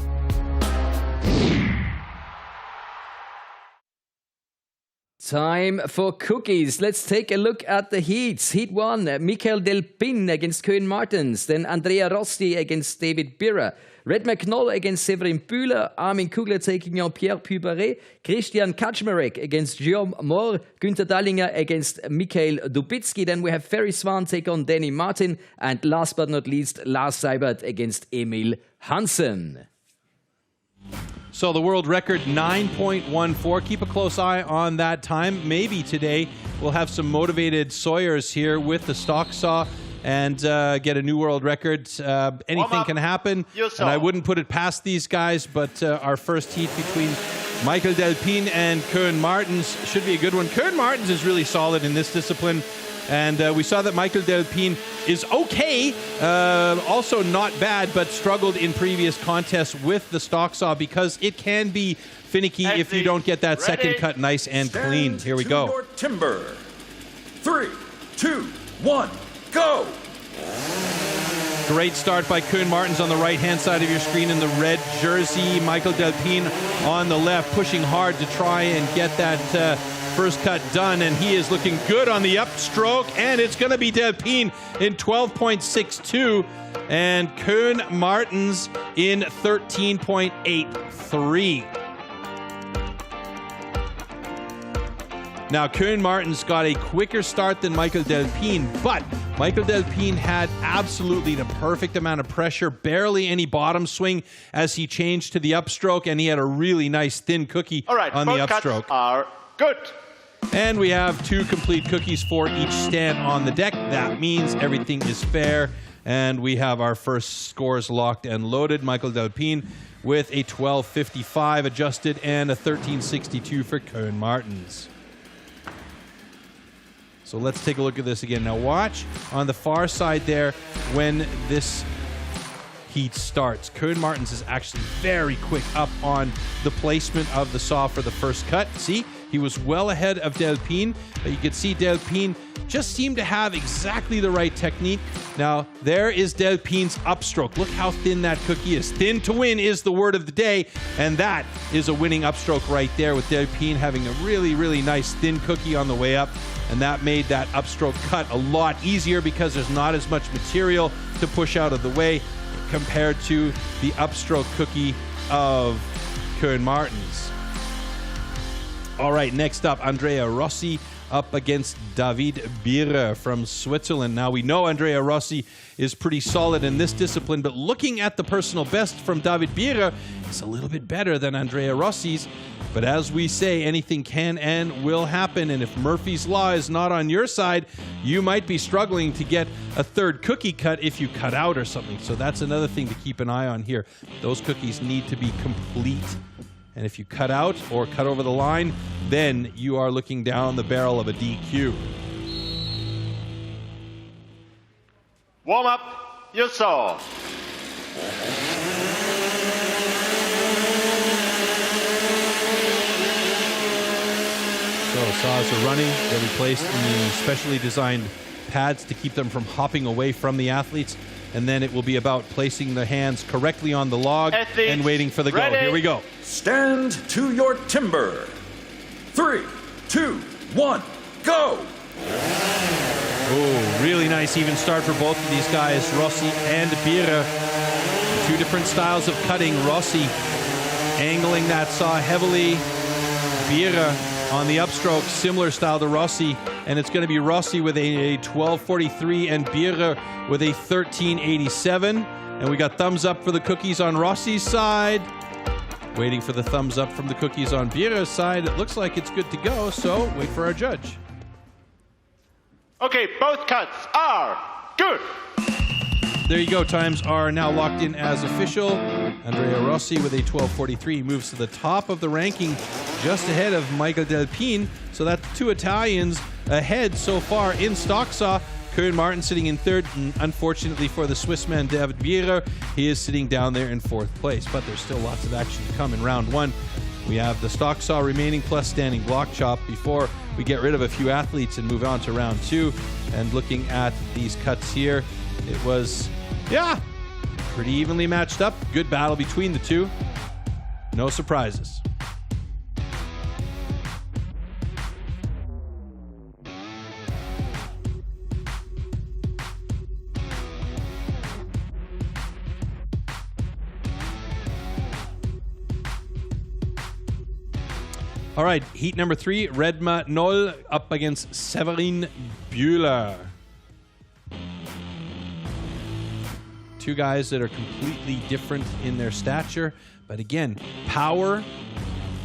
Time for cookies. Let's take a look at the heats. Heat 1, Michael Delpin against Koen Martens. Then Andrea Rossi against David Birra. Red McNoll against Severin Bühler. Armin Kugler taking on Pierre Puberet. Christian Kaczmarek against Guillaume Moore. Günther Dallinger against Mikhail Dubitsky. Then we have Ferry Swan take on Danny Martin. And last but not least, Lars Seibert against Emil Hansen. So the world record 9.14. Keep a close eye on that time. Maybe today we'll have some motivated sawyers here with the stock saw and get a new world record. Anything can happen, and I wouldn't put it past these guys, but our first heat between Michael Delpin and Koen Martens should be a good one. Koen Martens is really solid in this discipline, and we saw that Michael Delpin is okay, also not bad, but struggled in previous contests with the stock saw because it can be finicky if you don't get that second cut nice and clean. Here we go. Your timber. 3, 2, 1, go! Great start by Koen Martens on the right-hand side of your screen in the red jersey. Michael Delpin on the left, pushing hard to try and get that first cut done, and he is looking good on the upstroke, and it's going to be Delpin in 12.62 and Koen Martens in 13.83. Now, Koen Martens got a quicker start than Michael Delpin, but Michael Delpin had absolutely the perfect amount of pressure, barely any bottom swing as he changed to the upstroke, and he had a really nice thin cookie on the upstroke. Are good. And we have 2 complete cookies for each stand on the deck. That means everything is fair, and we have our first scores locked and loaded. Michael Delpin with a 12.55 adjusted and a 13.62 for Koen Martens. So let's take a look at this again. Now watch on the far side there when this heat starts. Koen Martens is actually very quick up on the placement of the saw for the first cut. See, he was well ahead of Delpin, but you can see Delpin just seemed to have exactly the right technique. Now, there is Delpin's upstroke. Look how thin that cookie is. Thin to win is the word of the day, and that is a winning upstroke right there with Delpin having a really, really nice thin cookie on the way up, and that made that upstroke cut a lot easier because there's not as much material to push out of the way compared to the upstroke cookie of Koen Martens. All right, next up, Andrea Rossi up against David Birra from Switzerland. Now, we know Andrea Rossi is pretty solid in this discipline, but looking at the personal best from David Birra, it's a little bit better than Andrea Rossi's. But as we say, anything can and will happen, and if Murphy's Law is not on your side, you might be struggling to get a third cookie cut if you cut out or something. So that's another thing to keep an eye on here. Those cookies need to be complete. And if you cut out or cut over the line, then you are looking down the barrel of a DQ. Warm up your saw. So saws are running. They'll be placed in the specially designed pads to keep them from hopping away from the athletes. And then it will be about placing the hands correctly on the log and waiting for the go. Here we go. Stand to your timber. 3, 2, 1, go! Oh, really nice even start for both of these guys, Rossi and Bira. Two different styles of cutting. Rossi angling that saw heavily. Bira on the upstroke, similar style to Rossi. And it's going to be Rossi with a 1243 and Bira with a 1387. And we got thumbs up for the cookies on Rossi's side. Waiting for the thumbs up from the cookies on Bira's side. It looks like it's good to go, so wait for our judge. Okay, both cuts are good. There you go. Times are now locked in as official. Andrea Rossi with a 1243 moves to the top of the ranking, just ahead of Michael Delpine. So that's two Italians ahead so far in stock saw. Koen Martin sitting in third, and unfortunately for the Swiss man David Bierer, he is sitting down there in fourth place. But there's still lots of action to come in round one. We have the stock saw remaining plus standing block chop before we get rid of a few athletes and move on to round two. And looking at these cuts here, it was, yeah, pretty evenly matched up. Good battle between the two. No surprises. All right, heat number 3, Redma Noll up against Severin Bühler. Two guys that are completely different in their stature, but again, power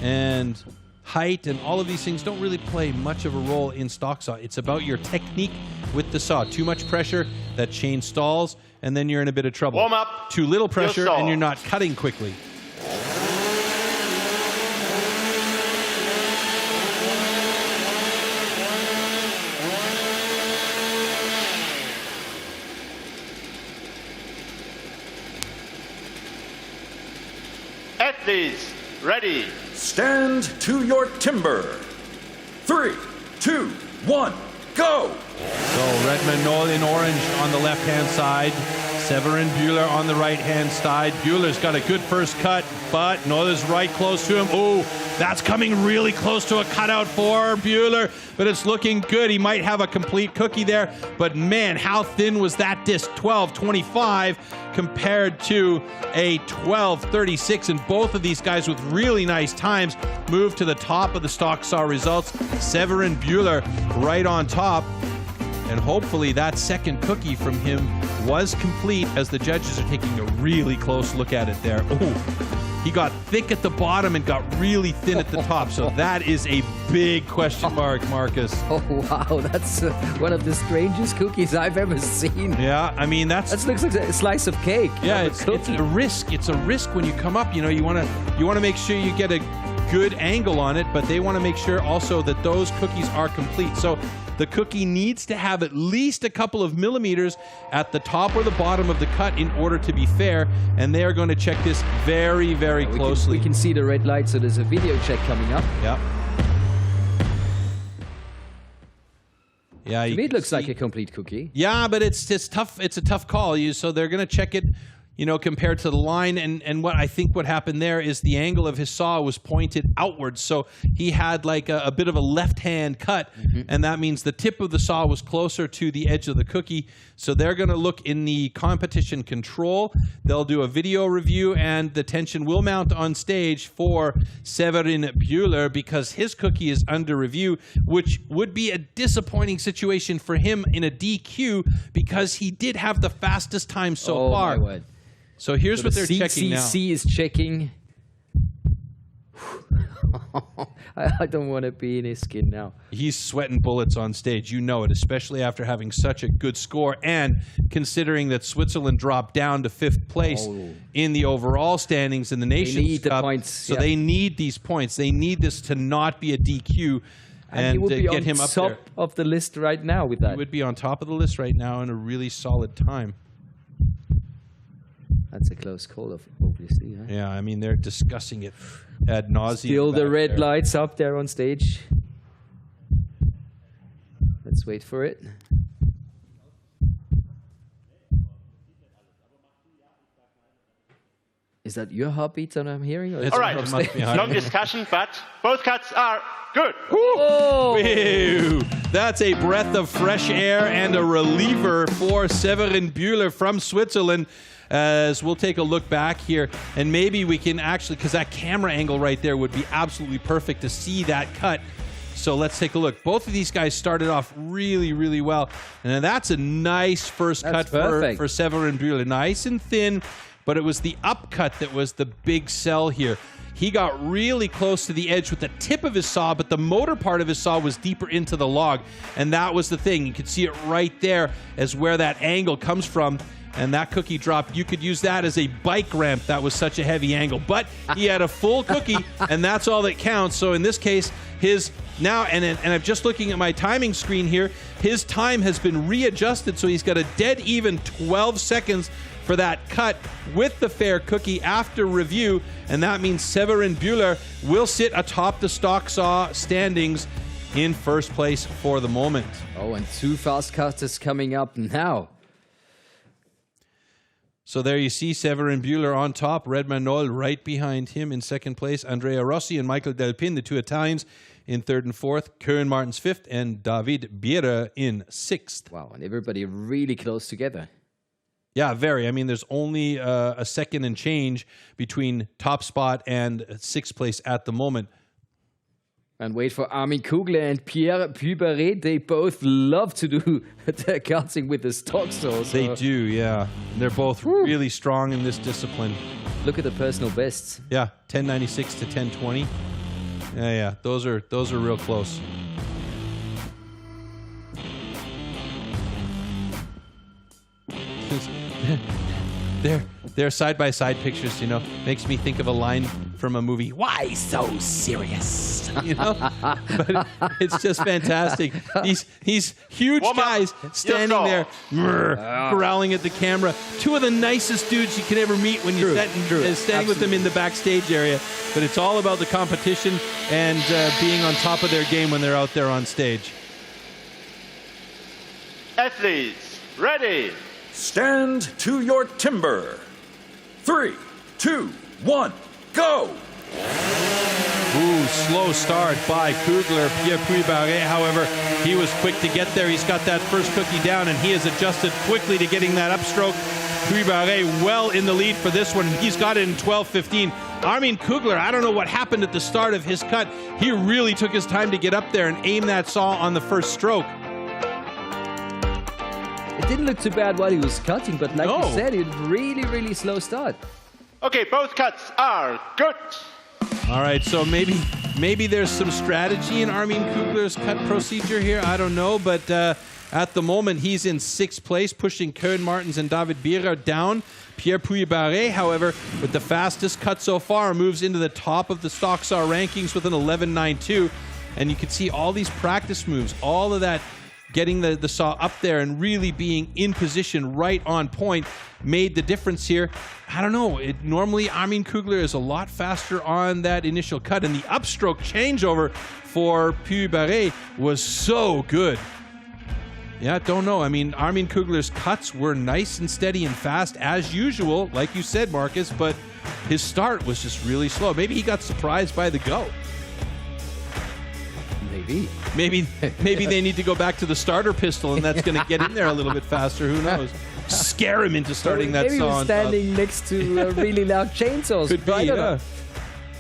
and height and all of these things don't really play much of a role in stock saw. It's about your technique with the saw. Too much pressure, that chain stalls, and then you're in a bit of trouble. Warm up. Too little pressure, and you're not cutting quickly. Athletes, ready. Stand to your timber. 3, 2, 1, go! So Redma Noll in orange on the left-hand side. Severin Bühler on the right-hand side. Bühler's got a good first cut, but Noll is right close to him. Oh, that's coming really close to a cutout for Bühler, but it's looking good. He might have a complete cookie there, but man, how thin was that disc? 12.25 compared to a 12.36, and both of these guys with really nice times move to the top of the stock saw results. Severin Bühler right on top. And hopefully that second cookie from him was complete, as the judges are taking a really close look at it there. Oh, he got thick at the bottom and got really thin at the top. So that is a big question mark, Marcus. Oh, wow. That's one of the strangest cookies I've ever seen. Yeah, I mean, that looks like a slice of cake. Yeah, it's a risk. It's a risk when you come up. You know, you want to make sure you get a good angle on it, but they want to make sure also that those cookies are complete. So the cookie needs to have at least a couple of millimeters at the top or the bottom of the cut in order to be fair, and they are going to check this very, very closely. We can see the red light, so there's a video check coming up. Yeah. Yeah, to me it looks like a complete cookie. Yeah, but it's tough. It's a tough call. So they're going to check it, you know, compared to the line. And what I think what happened there is the angle of his saw was pointed outwards. So he had like a bit of a left-hand cut, and that means the tip of the saw was closer to the edge of the cookie. So they're going to look in the competition control. They'll do a video review, and the tension will mount on stage for Severin Bühler because his cookie is under review, which would be a disappointing situation for him in a DQ because he did have the fastest time so far. My word. So here's what they're checking now. CCC is checking. I don't want to be in his skin now. He's sweating bullets on stage. You know it, especially after having such a good score and considering that Switzerland dropped down to 5th place in the overall standings in the Nations Cup. The points, so they need these points. They need this to not be a DQ and he would be get him up there. on top of the list right now with that. He would be on top of the list right now in a really solid time. That's a close call, obviously. Huh? Yeah, I mean, they're discussing it ad nauseum. Still the red lights up there on stage. Let's wait for it. Is that your heartbeat that I'm hearing? Or All right, no discussion, but both cuts are good. Woo! That's a breath of fresh air and a reliever for Severin Bühler from Switzerland. As we'll take a look back here, and maybe we can actually, because that camera angle right there would be absolutely perfect to see that cut. So let's take a look. Both of these guys started off really, really well. And that's a nice first cut for Severin Bühler. Nice and thin, but it was the upcut that was the big sell here. He got really close to the edge with the tip of his saw, but the motor part of his saw was deeper into the log. And that was the thing. You could see it right there as where that angle comes from. And that cookie drop, you could use that as a bike ramp. That was such a heavy angle. But he had a full cookie, and that's all that counts. So in this case, his now, and I'm just looking at my timing screen here, his time has been readjusted, so he's got a dead even 12 seconds for that cut with the fair cookie after review. And that means Severin Bühler will sit atop the stock saw standings in first place for the moment. Oh, and two fast cutters coming up now. So there you see Severin Bühler on top, Red Manol right behind him in second place, Andrea Rossi and Michael Delpin, the two Italians, in third and fourth, Koen Martens fifth, and David Bierre in sixth. Wow, and everybody really close together. Yeah, very. I mean, there's only a second and change between top spot and sixth place at the moment. And wait for Armin Kugler and Pierre Puberet. They both love to do the karting with the stock saw. So. They do, yeah. They're both really strong in this discipline. Look at the personal bests. Yeah, 1096 to 1020. Yeah, those are real close. They're side-by-side pictures, you know. Makes me think of a line from a movie. Why so serious? You know? But it's just fantastic. These huge guys standing there, growling at the camera. Two of the nicest dudes you can ever meet when you're standing with them in the backstage area. But it's all about the competition and being on top of their game when they're out there on stage. Athletes, ready. Stand to your timber. 3, 2, 1, go! Ooh, slow start by Kugler. Pierre Puybarret, however, he was quick to get there. He's got that first cookie down, and he has adjusted quickly to getting that upstroke. Puybarret well in the lead for this one. He's got it in 12:15. Armin Kugler, I don't know what happened at the start of his cut. He really took his time to get up there and aim that saw on the first stroke. It didn't look too bad while he was cutting, but like you said, it really, really slow start. Okay, both cuts are good. All right, so maybe there's some strategy in Armin Kugler's cut procedure here. I don't know, but at the moment, he's in sixth place, pushing Koen Martens and David Bierre down. Pierre Puybarret, however, with the fastest cut so far, moves into the top of the stock saw rankings with an 11.92. And you can see all these practice moves, all of that, getting the saw up there and really being in position right on point made the difference here. I don't know. Normally, Armin Kugler is a lot faster on that initial cut, and the upstroke changeover for Puybarret was so good. Yeah, don't know. I mean, Armin Kugler's cuts were nice and steady and fast as usual, like you said, Marcus, but his start was just really slow. Maybe he got surprised by the go. Maybe they need to go back to the starter pistol, and that's going to get in there a little bit faster. Who knows? Scare him into starting that saw. Maybe we're standing next to really loud chainsaws. Could be, yeah.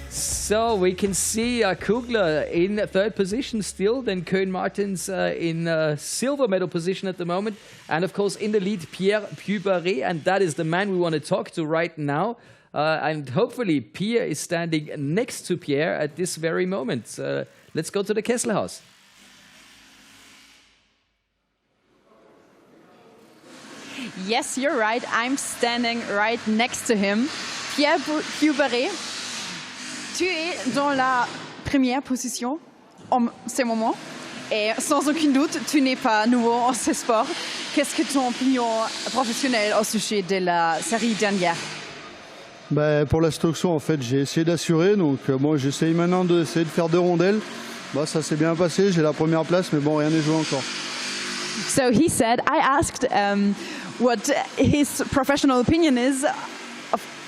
So we can see Kugler in third position still, then Koen Martens in silver medal position at the moment. And of course in the lead, Pierre Puybarret, and that is the man we want to talk to right now. And hopefully Pierre is standing next to Pierre at this very moment. Let's go to the Kesselhaus. Yes, you're right. I'm standing right next to him. Pierre Puybarret, tu es dans la première position en ce moment. Et sans aucun doute, tu n'es pas nouveau en ce sport. Qu'est-ce que ton opinion professionnelle au sujet de la série dernière? Pour la stock saw, en fait, j'ai essayé d'assurer. Donc, moi, j'essaye maintenant d'essayer de faire 2 rondelles. Ça s'est bien passé. J'ai la première place, mais bon, rien n'est joué encore. So he said, I asked what his professional opinion is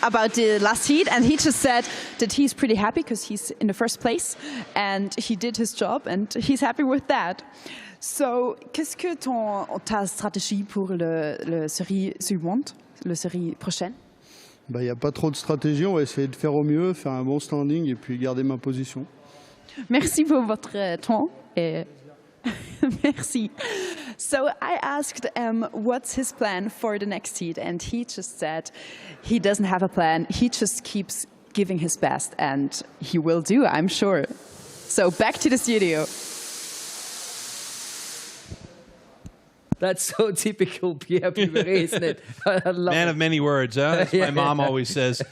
about the last heat, and he just said that he's pretty happy because he's in the first place and he did his job and he's happy with that. So, qu'est-ce que ta stratégie pour le série suivante, la série prochaine? Il n'y a pas trop de stratégie, on va essayer de faire au mieux, faire un bon standing et puis garder ma position. Merci pour votre temps. Et merci. So I asked what's his plan for the next heat, and he just said he doesn't have a plan. He just keeps giving his best, and he will do, I'm sure. So back to the studio. That's so typical Pierre Puyberret, isn't it? I love Man it. of many words, huh? As my mom always says.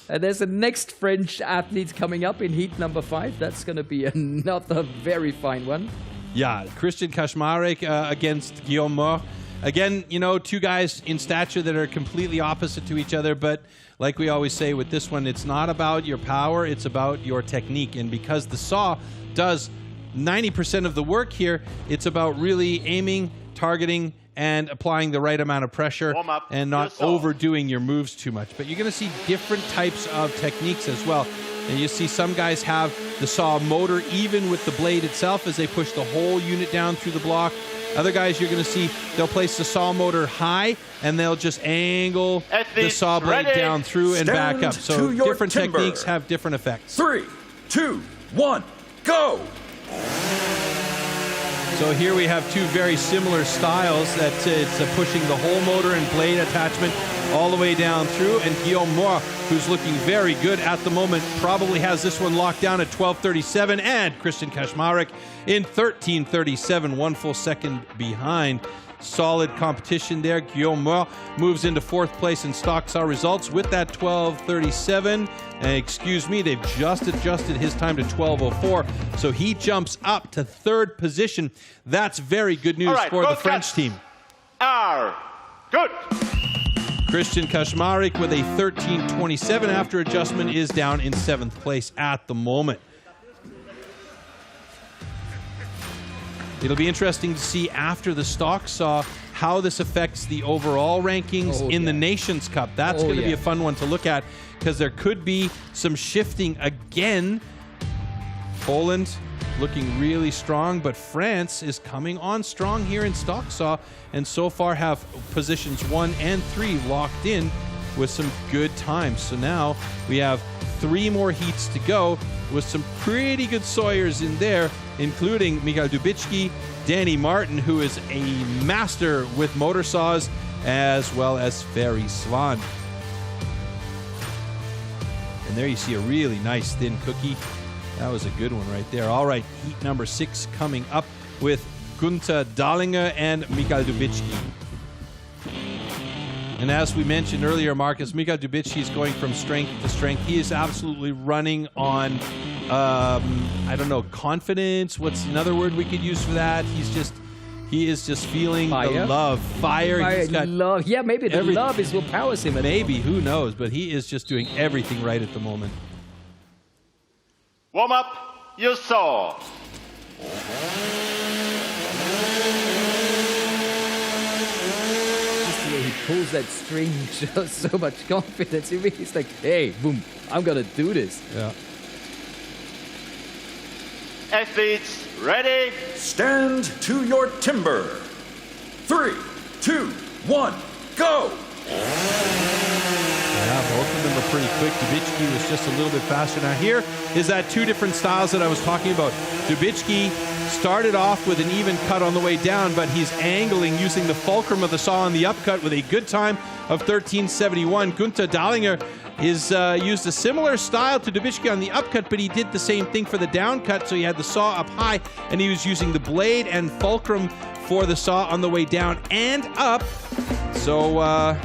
And there's a next French athlete coming up in heat number 5. That's going to be another very fine one. Yeah, Christian Kaczmarek against Guillaume Moore. Again, you know, two guys in stature that are completely opposite to each other, but like we always say with this one, it's not about your power, it's about your technique. And because the saw does 90% of the work here, it's about really aiming, targeting, and applying the right amount of pressure and not overdoing your moves too much. But you're going to see different types of techniques as well. And you see some guys have the saw motor even with the blade itself as they push the whole unit down through the block. Other guys you're going to see, they'll place the saw motor high and they'll just angle the saw blade down through and back up. So different techniques have different effects. 3, 2, 1, go! So here we have two very similar styles that it's pushing the whole motor and blade attachment all the way down through. And Guillaume Moore, who's looking very good at the moment, probably has this one locked down at 12:37. And Christian Kaczmarek in 13:37, 1 full second behind. Solid competition there. Guillaume Moore moves into 4th place in stock saw results with that 12:37. Excuse me, they've just adjusted his time to 12:04, so he jumps up to 3rd position. That's very good news for the French team. Are good. Christian Kaczmarek with a 13:27 after adjustment is down in 7th place at the moment. It'll be interesting to see after the stock saw how this affects the overall rankings in the Nations Cup. That's going to be a fun one to look at because there could be some shifting again. Poland looking really strong, but France is coming on strong here in stock saw and so far have positions 1 and 3 locked in with some good times. So now we have 3 more heats to go with some pretty good sawyers in there, including Michael Dubicki, Danny Martin, who is a master with motor saws, as well as Ferry Svan. And there you see a really nice thin cookie. That was a good one right there. All right, heat number 6 coming up with Gunther Dahlinger and Michael Dubicki. And as we mentioned earlier, Marcus, Michael Dubicki is going from strength to strength. He is absolutely running on, I don't know, confidence. What's another word we could use for that? He is just feeling the love. Fire. He's got love. Yeah, maybe the love is what powers him. Maybe, who knows? But he is just doing everything right at the moment. Warm up your saw. He pulls that string, shows so much confidence. He's like, hey, boom, I'm going to do this. Yeah. Athletes, ready? Stand to your timber. 3, 2, 1, go! Yeah, both of them are pretty quick. Dubicki was just a little bit faster. Now here is that 2 different styles that I was talking about. Dubicki started off with an even cut on the way down, but he's angling using the fulcrum of the saw on the upcut with a good time of 13:71. Gunther Dahlinger is used a similar style to Dubicki on the upcut, but he did the same thing for the downcut. So he had the saw up high, and he was using the blade and fulcrum for the saw on the way down and up. So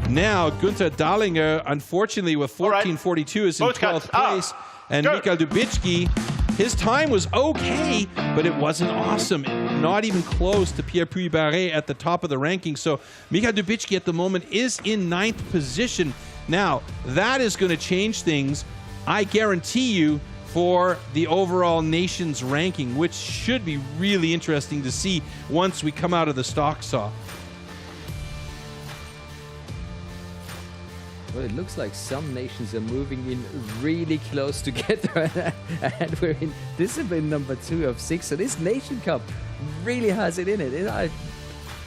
now Gunther Dahlinger, unfortunately, with 14:42 is in 12th place, and Michael Dubicki, his time was okay, but it wasn't awesome. Not even close to Pierre Puyberret at the top of the ranking. So Michael Dubicki at the moment is in 9th position. Now, that is going to change things, I guarantee you, for the overall nations ranking, which should be really interesting to see once we come out of the stock saw. Well, it looks like some nations are moving in really close together, and we're in discipline number 2 of 6. So this Nation Cup really has it in it.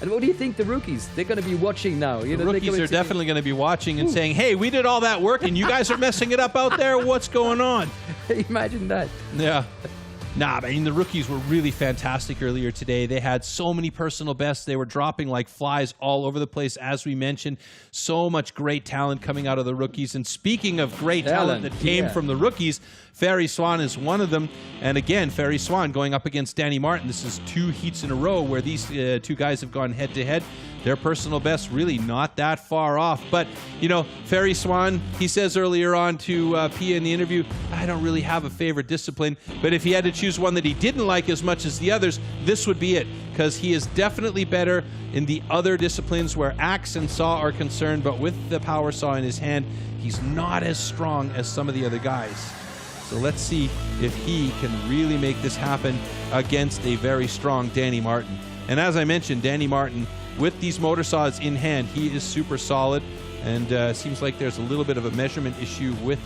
And what do you think the rookies? They're going to be watching now. The rookies are definitely going to be watching and saying, "Hey, we did all that work, and you guys are messing it up out there. What's going on?" Imagine that. Yeah. Nah, I mean, the rookies were really fantastic earlier today. They had so many personal bests. They were dropping like flies all over the place, as we mentioned. So much great talent coming out of the rookies. And speaking of great talent that came from the rookies, Ferry Swan is one of them. And again, Ferry Swan going up against Danny Martin. This is 2 heats in a row where these 2 guys have gone head-to-head. Their personal best really not that far off. But, you know, Ferry Swan, he says earlier on to Pia in the interview, I don't really have a favorite discipline. But if he had to choose one that he didn't like as much as the others, this would be it. Because he is definitely better in the other disciplines where axe and saw are concerned. But with the power saw in his hand, he's not as strong as some of the other guys. So let's see if he can really make this happen against a very strong Danny Martin. And as I mentioned, Danny Martin, with these motor saws in hand, he is super solid. And seems like there's a little bit of a measurement issue with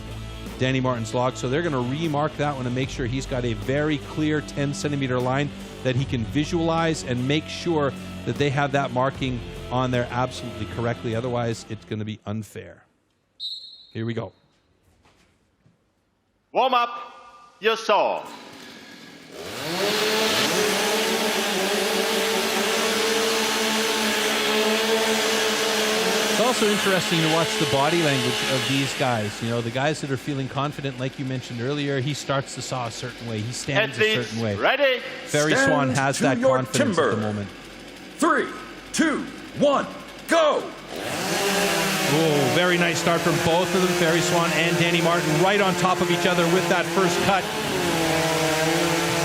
Danny Martin's log. So they're going to remark that one and make sure he's got a very clear 10-centimeter line that he can visualize and make sure that they have that marking on there absolutely correctly. Otherwise, it's going to be unfair. Here we go. Warm up your saw. It's also interesting to watch the body language of these guys. You know, the guys that are feeling confident, like you mentioned earlier, he starts the saw a certain way. He stands a certain way. Ready? Ferry Swan has that confidence at the moment. 3, 2, 1, go! Oh, very nice start from both of them, Ferry Swan and Danny Martin, right on top of each other with that first cut.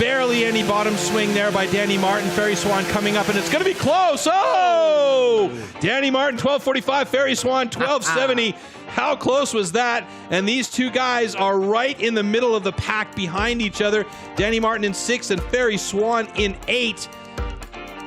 Barely any bottom swing there by Danny Martin. Ferry Swan coming up, and it's going to be close. Oh! Danny Martin, 12:45. Ferry Swan, 12:70. How close was that? And these 2 guys are right in the middle of the pack behind each other. Danny Martin in 6 and Ferry Swan in 8.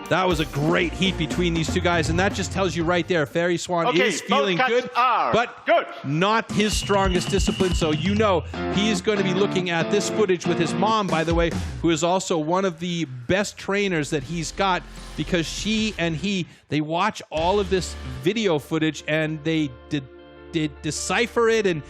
That was a great heat between these 2 guys, and that just tells you right there, Ferry Swan is feeling good, but not his strongest discipline, so you know he is going to be looking at this footage with his mom, by the way, who is also one of the best trainers that he's got, because she and they watch all of this video footage, and they decipher it and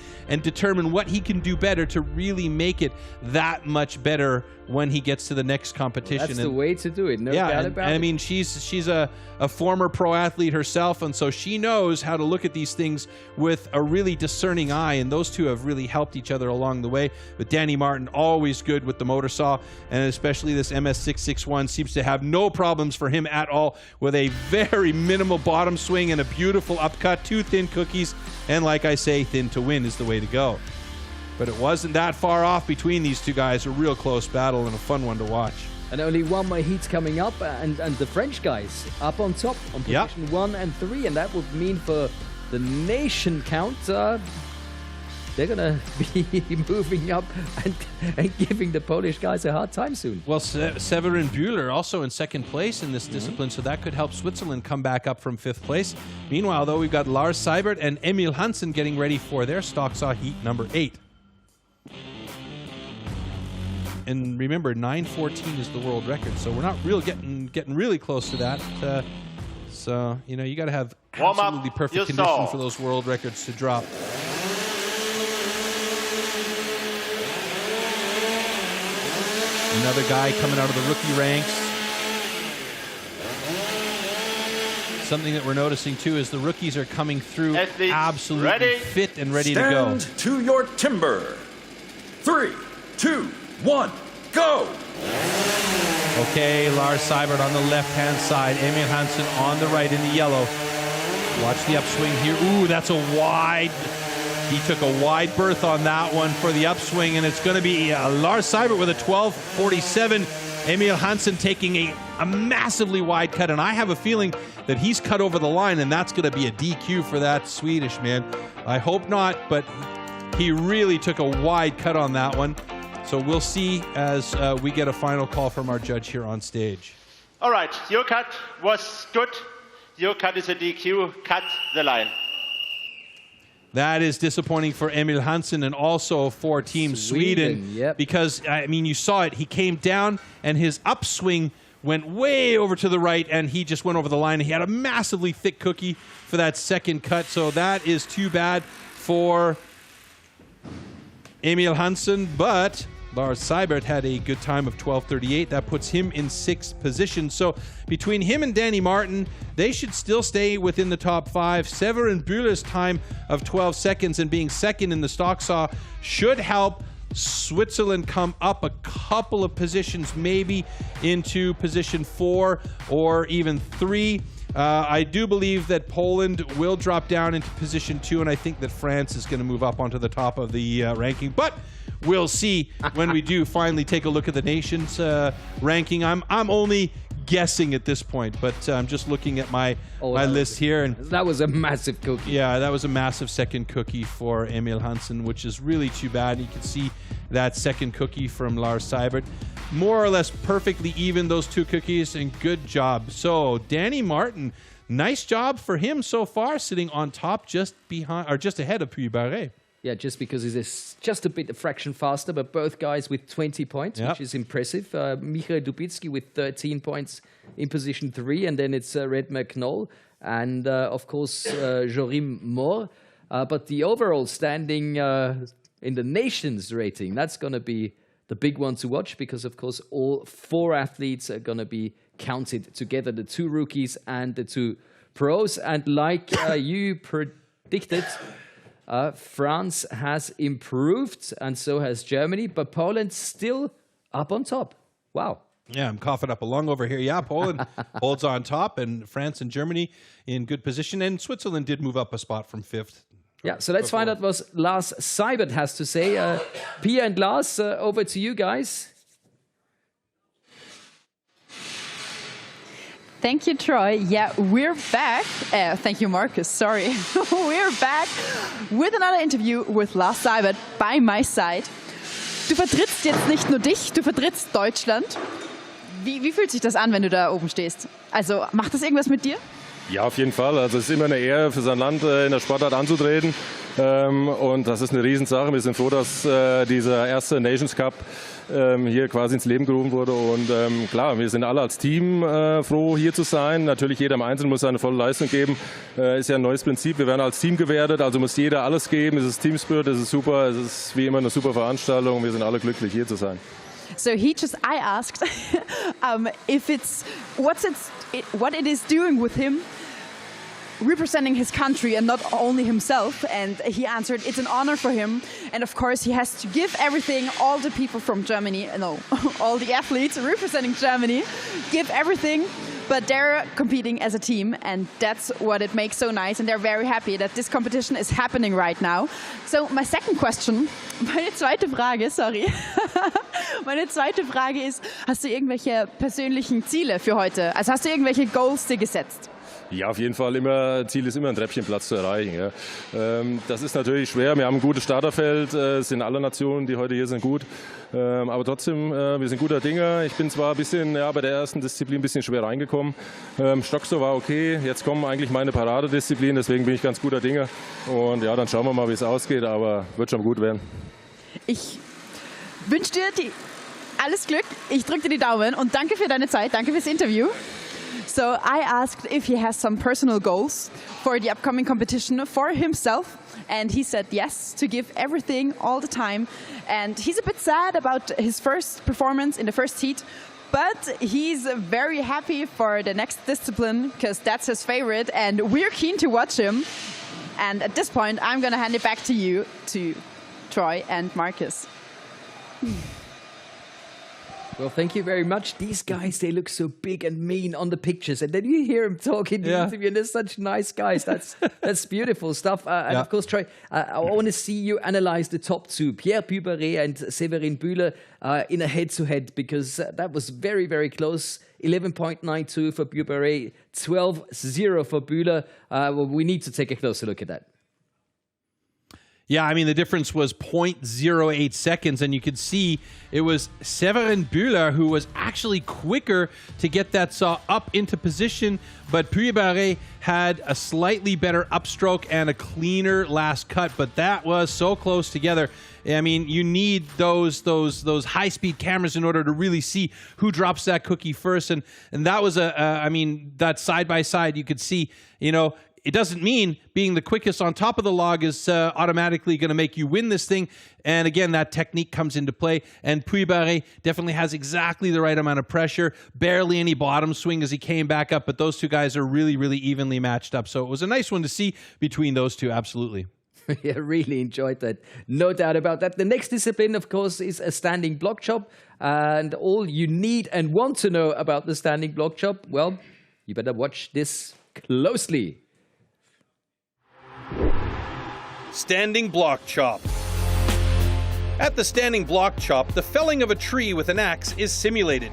determine what he can do better to really make it that much better when he gets to the next competition. That's the way to do it. No doubt about it. I mean, she's a former pro athlete herself, and so she knows how to look at these things with a really discerning eye, and those 2 have really helped each other along the way. But Danny Martin, always good with the motor saw, and especially this MS661 seems to have no problems for him at all, with a very minimal bottom swing and a beautiful upcut, 2 thin cookies, and like I say, thin to win is the way to go. But it wasn't that far off between these 2 guys. A real close battle and a fun one to watch. And only one more heat's coming up, and the French guys up on top on position 1 and 3, and that would mean for the nation count, they're going to be moving up and giving the Polish guys a hard time soon. Well, Severin Bühler also in 2nd place in this discipline, so that could help Switzerland come back up from 5th place. Meanwhile, though, we've got Lars Seibert and Emil Hansen getting ready for their stock saw heat number 8. And remember, 9:14 is the world record, so we're not real getting really close to that. So, you know, you got to have absolutely perfect conditions for those world records to drop. Another guy coming out of the rookie ranks. Something that we're noticing, too, is the rookies are coming through absolutely fit and ready to go. Stand to your timber. 3, 2, 1, go! Okay, Lars Seibert on the left-hand side. Emil Hansen on the right in the yellow. Watch the upswing here. Ooh, that's a wide... He took a wide berth on that one for the upswing, and it's going to be Lars Seibert with a 12:47. Emil Hansen taking a massively wide cut, and I have a feeling that he's cut over the line, and that's going to be a DQ for that Swedish man. I hope not, but he really took a wide cut on that one. So we'll see as we get a final call from our judge here on stage. All right, your cut was good. Your cut is a DQ. Cut the line. That is disappointing for Emil Hansen and also for Team Sweden. Yep. Because, I mean, you saw it. He came down and his upswing went way over to the right and he just went over the line. He had a massively thick cookie for that second cut. So that is too bad for Emil Hansen. But Lars Seibert had a good time of 12:38. That puts him in 6th position. So between him and Danny Martin, they should still stay within the top 5. Severin Büller's time of 12 seconds and being second in the stock saw should help Switzerland come up a couple of positions, maybe into position 4 or even 3. I do believe that Poland will drop down into position 2, and I think that France is going to move up onto the top of the ranking. But we'll see when we do finally take a look at the nations ranking. I'm only guessing at this point, but I'm just looking at my list here. And that was a massive cookie. Yeah, that was a massive second cookie for Emil Hansen, which is really too bad. You can see that second cookie from Lars Seibert. More or less perfectly even, those two cookies, and good job. So Danny Martin, nice job for him so far, sitting on top just behind or just ahead of Puy-Barré. Yeah, just because he's just a fraction faster, but both guys with 20 points, which is impressive. Michael Dubitsky with 13 points in position 3, and then it's Red McNoll and, of course, Jorim Moore. But the overall standing in the nations rating, that's going to be the big one to watch because, of course, all 4 athletes are going to be counted together, the 2 rookies and the 2 pros. And like you predicted, France has improved, and so has Germany, but Poland still up on top. Wow. Yeah, I'm coughing up a lung over here. Yeah, Poland holds on top, and France and Germany in good position, and Switzerland did move up a spot from 5th. Yeah, so let's find out what Lars Seibert has to say. Pia and Lars, over to you guys. Thank you, Troy. Yeah, we're back. Thank you, Marcus. Sorry. We're back with another interview with Lars Seibert by my side. Du vertrittst jetzt nicht nur dich, du vertrittst Deutschland. Wie fühlt sich das an, wenn du da oben stehst? Also, macht das irgendwas mit dir? Ja, auf jeden Fall. Also es ist immer eine Ehre, für sein Land in der Sportart anzutreten. Und das ist eine Riesensache. Wir sind froh, dass dieser erste Nations Cup hier quasi ins Leben gerufen wurde. Und klar, wir sind alle als Team froh, hier zu sein. Natürlich jeder im Einzelnen muss seine volle Leistung geben. Ist ja ein neues Prinzip. Wir werden als Team gewertet, also muss jeder alles geben. Es ist Team Spirit, es ist super. Es ist wie immer eine super Veranstaltung. Wir sind alle glücklich, hier zu sein. So I asked if it's what it is doing with him representing his country and not only himself, and he answered it's an honor for him, and of course he has to give everything. All the people from Germany, no, all the athletes representing Germany give everything, but they're competing as a team, and that's what it makes so nice, and they're very happy that this competition is happening right now. So my second question, meine zweite Frage, sorry. Meine zweite Frage ist, hast du irgendwelche persönlichen Ziele für heute? Also hast du irgendwelche Goals dir gesetzt? Ja, auf jeden Fall. Ziel ist immer, einen Treppchenplatz zu erreichen. Ja. Das ist natürlich schwer. Wir haben ein gutes Starterfeld. Es sind alle Nationen, die heute hier sind, gut. Aber trotzdem, wir sind guter Dinge. Ich bin zwar ein bisschen bei der ersten Disziplin ein bisschen schwer reingekommen. Stockstow war okay. Jetzt kommen eigentlich meine Paradedisziplinen. Deswegen bin ich ganz guter Dinge. Und ja, dann schauen wir mal, wie es ausgeht. Aber wird schon gut werden. Ich wünsche dir alles Glück. Ich drücke dir die Daumen und danke für deine Zeit. Danke fürs Interview. So I asked if he has some personal goals for the upcoming competition for himself, and he said yes, to give everything all the time. And he's a bit sad about his first performance in the first heat, but he's very happy for the next discipline because that's his favorite, and we're keen to watch him. And at this point, I'm going to hand it back to you, to Troy and Marcus. Well, thank you very much. These guys, they look so big and mean on the pictures. And then you hear them talking in the interview, and they're such nice guys. That's beautiful stuff. And of course, Troy, I want to see you analyze the top 2, Pierre Puy-Barré and Severin Bühler, in a head-to-head, because that was very, very close. 11.92 for Puy-Barré, 12.0 for Bühler. Well, we need to take a closer look at that. Yeah, I mean, the difference was 0.08 seconds, and you could see it was Severin Bühler who was actually quicker to get that saw up into position, but Puy-Barré had a slightly better upstroke and a cleaner last cut, but that was so close together. I mean, you need those high-speed cameras in order to really see who drops that cookie first, and that was I mean, that side-by-side, you could see, you know, it doesn't mean being the quickest on top of the log is automatically going to make you win this thing. And again, that technique comes into play. And Puy-Barré definitely has exactly the right amount of pressure. Barely any bottom swing as he came back up. But those two guys are really, really evenly matched up. So it was a nice one to see between those two, absolutely. Yeah, really enjoyed that. No doubt about that. The next discipline, of course, is a standing block chop. And all you need and want to know about the standing block chop, well, you better watch this closely. Standing block chop. At the standing block chop, the felling of a tree with an axe is simulated.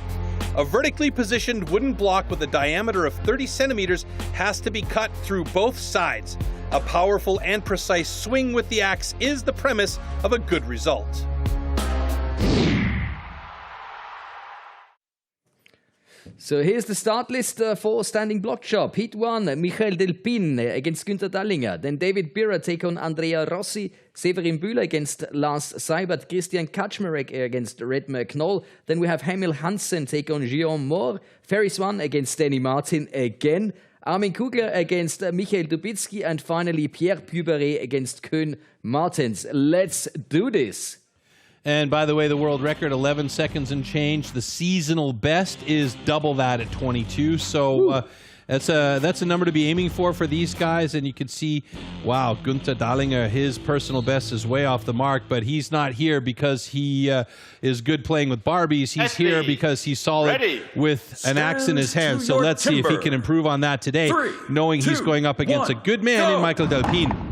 A vertically positioned wooden block with a diameter of 30 centimeters has to be cut through both sides. A powerful and precise swing with the axe is the premise of a good result. So here's the start list for standing block chop. Heat 1, Michael Delpin against Günther Dallinger. Then David Birra take on Andrea Rossi. Severin Bühler against Lars Seibert. Christian Kaczmarek against Redmer Knoll. Then we have Hamil Hansen take on Guillaume Moore. Ferry Swan against Danny Martin again. Armin Kugler against Michael Dubitsky. And finally Pierre Puy-Barré against Koen Martens. Let's do this. And by the way, the world record, 11 seconds and change. The seasonal best is double that at 22. So that's a number to be aiming for these guys. And you can see, wow, Günther Dallinger, his personal best is way off the mark. But he's not here because he is good playing with Barbies. He's here because he's solid with an axe in his hand. So let's see if he can improve on that today, knowing he's going up against a good man in Michael Delpin.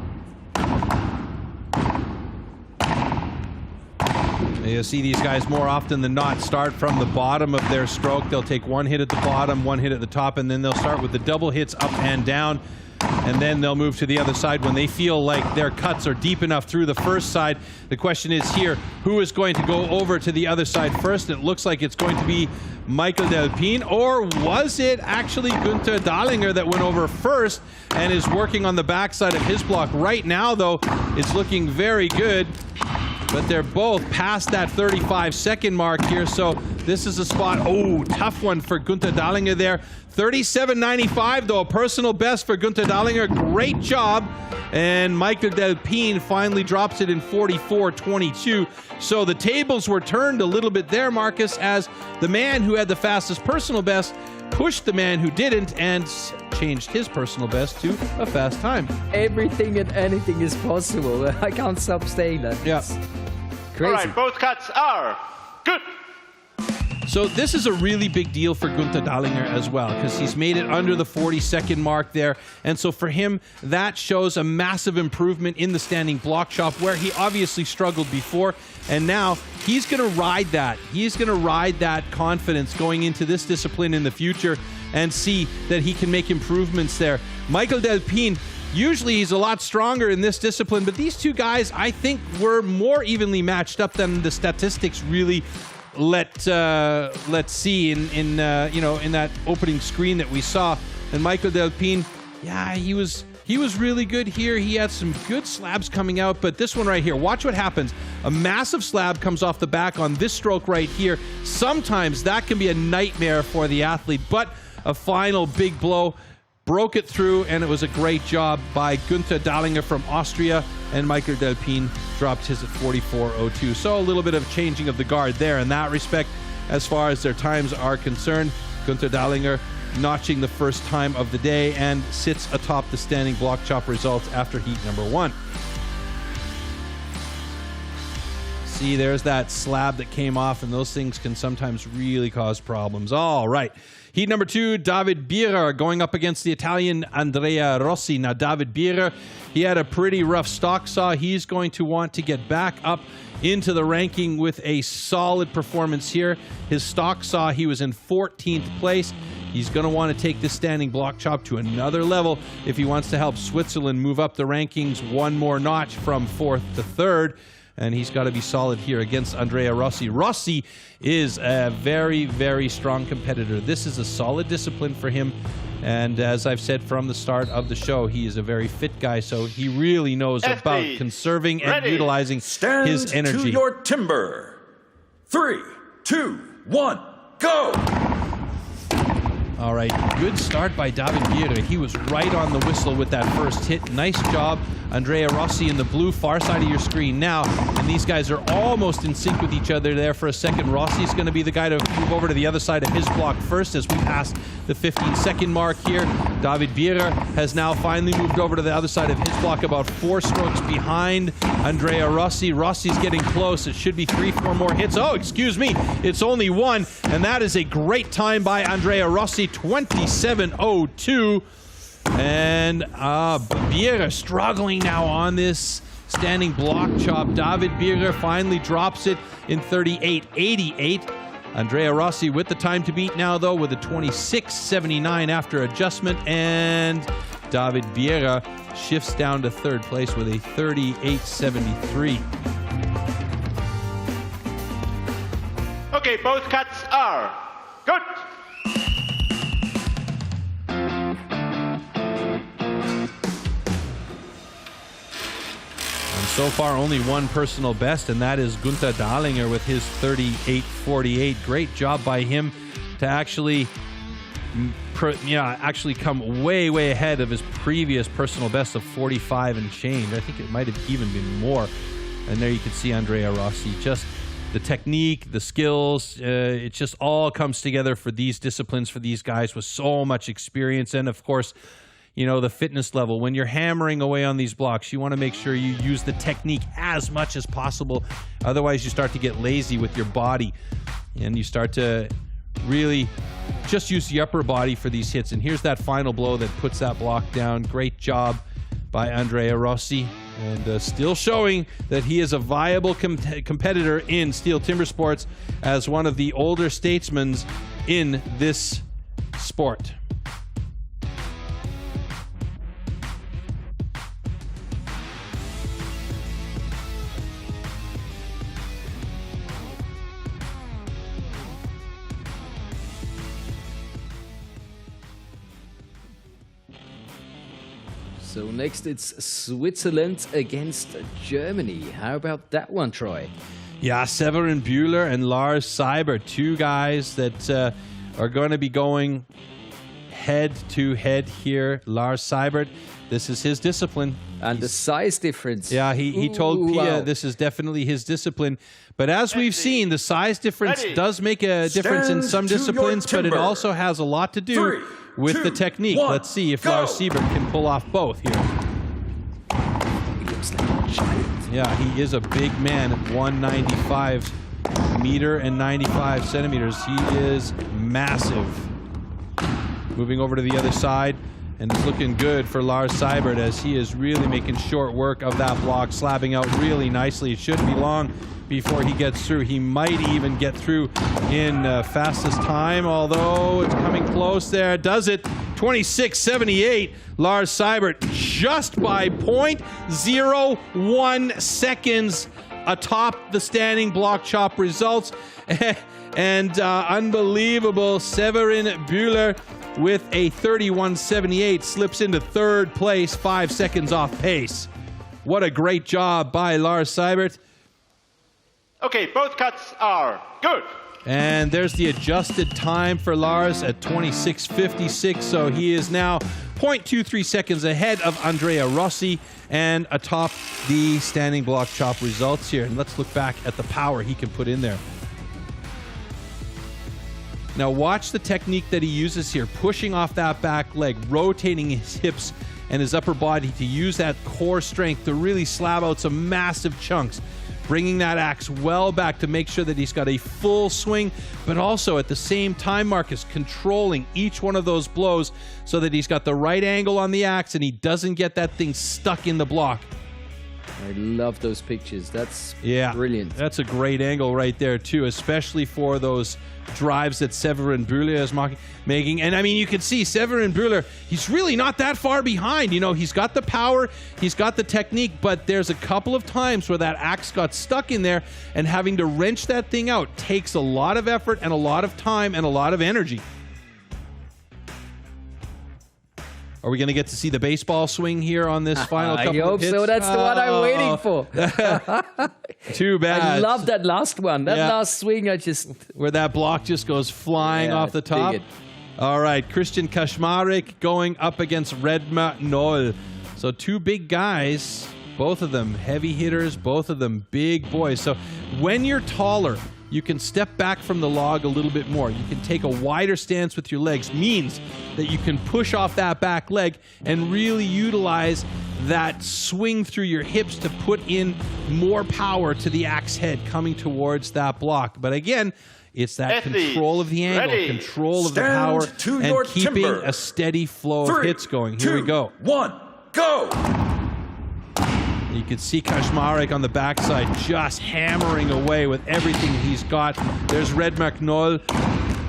You'll see these guys more often than not start from the bottom of their stroke. They'll take one hit at the bottom, one hit at the top, and then they'll start with the double hits up and down. And then they'll move to the other side when they feel like their cuts are deep enough through the first side. The question is here, who is going to go over to the other side first? It looks like it's going to be Michael Delpin, or was it actually Günther Dallinger that went over first and is working on the backside of his block? Right now, though, it's looking very good. But they're both past that 35-second mark here, so this is a spot. Oh, tough one for Günther Dallinger there. 37.95, though, a personal best for Günther Dallinger. Great job. And Michael Delpin finally drops it in 44.22. So the tables were turned a little bit there, Marcus, as the man who had the fastest personal best pushed the man who didn't and changed his personal best to a fast time. Everything and anything is possible. I can't stop saying that. Yeah. Crazy. All right, both cuts are good. So this is a really big deal for Günther Dallinger as well, because he's made it under the 40-second mark there. And so for him, that shows a massive improvement in the standing block chop, where he obviously struggled before. And now he's going to ride that. He's going to ride that confidence going into this discipline in the future and see that he can make improvements there. Michael Delpin, usually he's a lot stronger in this discipline, but these two guys, I think, were more evenly matched up than the statistics really let's see in that opening screen that we saw. And Michael Delpin, yeah, he was really good here. He had some good slabs coming out, but this one right here, watch what happens. A massive slab comes off the back on this stroke right here. Sometimes that can be a nightmare for the athlete, but a final big blow broke it through, and it was a great job by Günther Dallinger from Austria, and Michael Delpin dropped his at 44.02. So a little bit of changing of the guard there in that respect. As far as their times are concerned, Günther Dallinger notching the first time of the day and sits atop the standing block chop results after heat number 1. See, there's that slab that came off, and those things can sometimes really cause problems. All right. Heat number 2, David Birra going up against the Italian Andrea Rossi. Now, David Birra, he had a pretty rough stock saw. He's going to want to get back up into the ranking with a solid performance here. His stock saw, he was in 14th place. He's going to want to take this standing block chop to another level if he wants to help Switzerland move up the rankings one more notch from 4th to 3rd. And he's got to be solid here against Andrea Rossi. Rossi is a very, very strong competitor. This is a solid discipline for him. And as I've said from the start of the show, he is a very fit guy, so he really knows about conserving and utilizing his energy. Stand to your timber. 3, 2, 1, go! All right, good start by David Vieira. He was right on the whistle with that first hit. Nice job, Andrea Rossi in the blue, far side of your screen now. And these guys are almost in sync with each other there for a second. Rossi's going to be the guy to move over to the other side of his block first as we pass the 15-second mark here. David Vieira has now finally moved over to the other side of his block, about 4 strokes behind Andrea Rossi. Rossi's getting close. It should be 3-4 more hits. Oh, excuse me. It's only 1, and that is a great time by Andrea Rossi. 27:02, and Vieira struggling now on this standing block chop. David Vieira finally drops it in 38:88. Andrea Rossi with the time to beat now, though, with a 26:79 after adjustment, and David Vieira shifts down to 3rd place with a 38:73. Okay, both cuts are good. So far, only one personal best, and that is Gunther Dahlinger with his 38:48. Great job by him to actually come way, way ahead of his previous personal best of 45 and change. I think it might have even been more. And there you can see Andrea Rossi. Just the technique, the skills, it just all comes together for these disciplines, for these guys with so much experience. And, of course, you know, the fitness level. When you're hammering away on these blocks, you want to make sure you use the technique as much as possible. Otherwise, you start to get lazy with your body, and you start to really just use the upper body for these hits. And here's that final blow that puts that block down. Great job by Andrea Rossi, and still showing that he is a viable competitor in STIHL Timbersports as one of the older statesmen in this sport. So next it's Switzerland against Germany. How about that one, Troy? Yeah, Severin Bühler and Lars Seibert, 2 guys that are going to be going head to head here. Lars Seibert, this is his discipline. And the size difference. Yeah, he told Pia this is definitely his discipline. But as we've seen, the size difference does make a difference in some disciplines, but it also has a lot to do with the technique. Let's see if Lars Seibert can pull off both here. He looks like a giant. Yeah, he is a big man at 195 meter and 95 centimeters. He is massive. Moving over to the other side, and it's looking good for Lars Seibert as he is really making short work of that block, slabbing out really nicely. It shouldn't be long before he gets through. He might even get through in fastest time, although it's coming close there. Does it? 26:78. Lars Seibert just by 0.01 seconds atop the standing block chop results. And unbelievable, Severin Bühler with a 31:78 slips into 3rd place, 5 seconds off pace. What a great job by Lars Seibert. Okay, both cuts are good. And there's the adjusted time for Lars at 26:56, so he is now 0.23 seconds ahead of Andrea Rossi and atop the standing block chop results here. And let's look back at the power he can put in there. Now watch the technique that he uses here, pushing off that back leg, rotating his hips and his upper body to use that core strength to really slab out some massive chunks, bringing that axe well back to make sure that he's got a full swing, but also at the same time, Marcus, controlling each one of those blows so that he's got the right angle on the axe and he doesn't get that thing stuck in the block. I love those pictures. That's brilliant. That's a great angle right there, too, especially for those drives that Severin Bühler is making. And, I mean, you can see Severin Bühler, he's really not that far behind. You know, he's got the power, he's got the technique, but there's a couple of times where that axe got stuck in there, and having to wrench that thing out takes a lot of effort and a lot of time and a lot of energy. Are we going to get to see the baseball swing here on this final couple of hits? I hope so. That's the one I'm waiting for. Too bad. I love that last one. That last swing, where that block just goes flying off the top. All right, Christian Kaczmarek going up against Redmar Knoll. So two big guys, both of them heavy hitters, both of them big boys. So when you're taller, you can step back from the log a little bit more. You can take a wider stance with your legs, means that you can push off that back leg and really utilize that swing through your hips to put in more power to the axe head coming towards that block. But again, it's that control of the angle, control of the power, and keeping a steady flow of hits going. Here we go. 1, go! You can see Kaczmarek on the backside just hammering away with everything he's got. There's Redmar Knoll.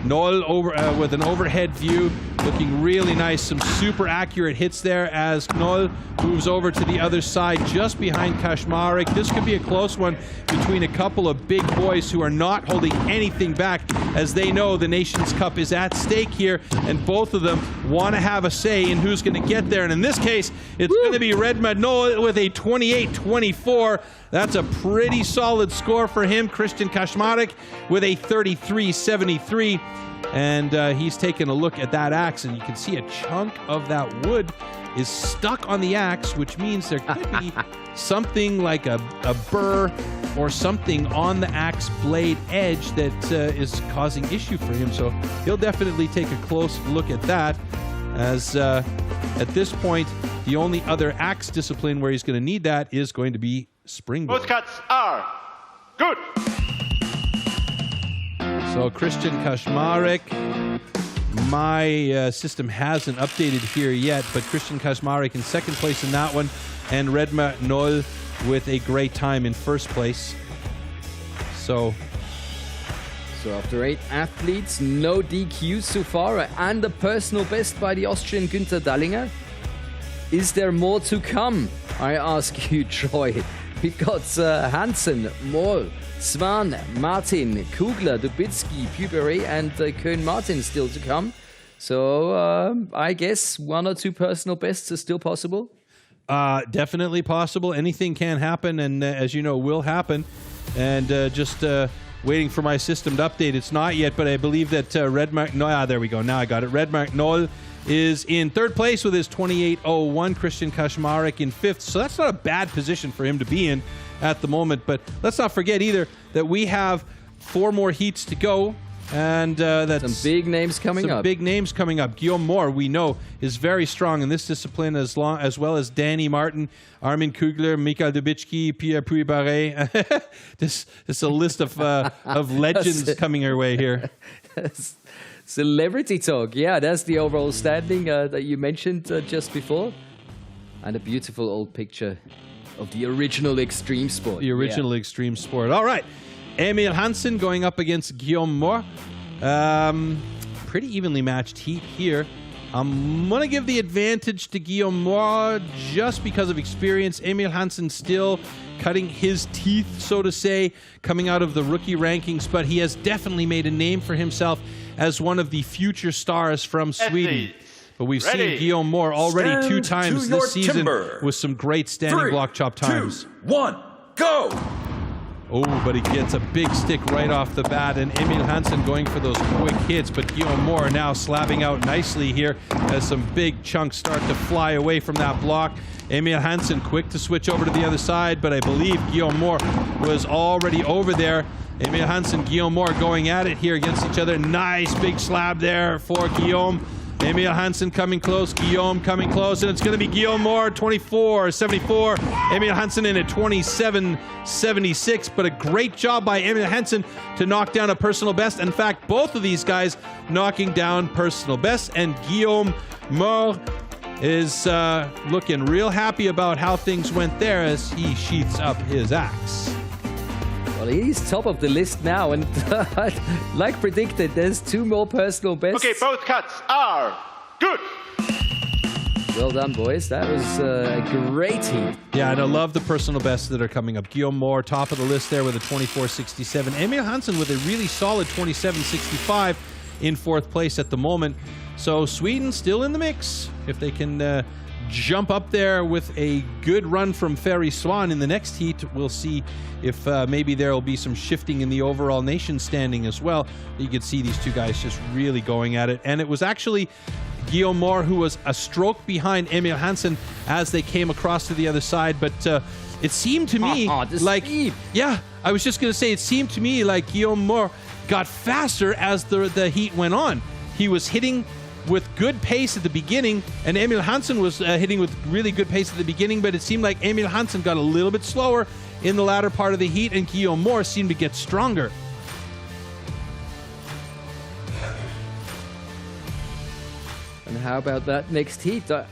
Knoll over, with an overhead view, looking really nice. Some super accurate hits there as Knoll moves over to the other side just behind Kaczmarek. This could be a close one between a couple of big boys who are not holding anything back, as they know the Nations Cup is at stake here, and both of them want to have a say in who's going to get there. And in this case, it's going to be Redmar Knoll with a 28-24. That's a pretty solid score for him. Christian Kaczmarek with a 33-73. And he's taking a look at that axe, and you can see a chunk of that wood is stuck on the axe, which means there could be something like a burr or something on the axe blade edge that is causing issue for him. So he'll definitely take a close look at that, as at this point, the only other axe discipline where he's going to need that is going to be Springboard. Both cuts are good. So Christian Kaczmarek, my system hasn't updated here yet, but Christian Kaczmarek in second place in that one, and Redmar Knoll with a great time in first place. So after 8 athletes, no DQs so far, and a personal best by the Austrian Günther Dallinger. Is there more to come? I ask you, Troy. We've got Hansen, Moll, Swan, Martin, Kugler, Dubitsky, Pubere, and Köhn-Martin still to come. So I guess 1 or 2 personal bests are still possible. Definitely possible. Anything can happen, and as you know, will happen. And just waiting for my system to update. It's not yet, but I believe that Redmar... No, there we go. Now I got it. Redmar Knoll is in third place with his 28.01. Christian Kaczmarek in fifth. So that's not a bad position for him to be in at the moment. But let's not forget either that we have 4 more heats to go. And that's some big names coming up. Big names coming up. Guillaume Moore, we know, is very strong in this discipline, as well as Danny Martin, Armin Kugler, Michael Dubitsky, Pierre Puy-Barret. This is a list of legends coming our way here. Celebrity talk. Yeah, that's the overall standing that you mentioned just before. And a beautiful old picture of the original extreme sport. The original extreme sport. All right. Emil Hansen going up against Guillaume Moore. Pretty evenly matched heat here. I'm going to give the advantage to Guillaume Moore just because of experience. Emil Hansen still cutting his teeth, so to say, coming out of the rookie rankings, but he has definitely made a name for himself as one of the future stars from Sweden. But we've seen Guillaume Moore already 2 times this season with some great standing block chop times. 3, 2, 1, go! Oh, but he gets a big stick right off the bat, and Emil Hansen going for those quick hits, but Guillaume Moore now slapping out nicely here as some big chunks start to fly away from that block. Emil Hansen quick to switch over to the other side, but I believe Guillaume Moore was already over there. Emil Hansen, Guillaume Moore going at it here against each other. Nice big slab there for Guillaume. Emil Hansen coming close, Guillaume coming close, and it's going to be Guillaume Moore, 24-74. Emil Hansen in at 27-76, but a great job by Emil Hansen to knock down a personal best. In fact, both of these guys knocking down personal bests, and Guillaume Moore is looking real happy about how things went there as he sheaths up his axe. Well, he's top of the list now, and like predicted, there's 2 more personal bests. Okay, both cuts are good. Well done, boys. That was a great heat. Yeah, and I love the personal bests that are coming up. Guillaume Moore, top of the list there with a 24.67. Emil Hansen with a really solid 27.65 in 4th place at the moment. So Sweden still in the mix. If they can jump up there with a good run from Ferry Swan in the next heat, we'll see if maybe there will be some shifting in the overall nation standing as well. You could see these 2 guys just really going at it. And it was actually Guillaume Moore who was a stroke behind Emil Hansen as they came across to the other side. But it seemed to me like... speed. Yeah, I was just going to say, it seemed to me like Guillaume Moore got faster as the heat went on. He was hitting with good pace at the beginning, and Emil Hansen was hitting with really good pace at the beginning, but it seemed like Emil Hansen got a little bit slower in the latter part of the heat, and Guillaume Moore seemed to get stronger. And how about that next heat? I'm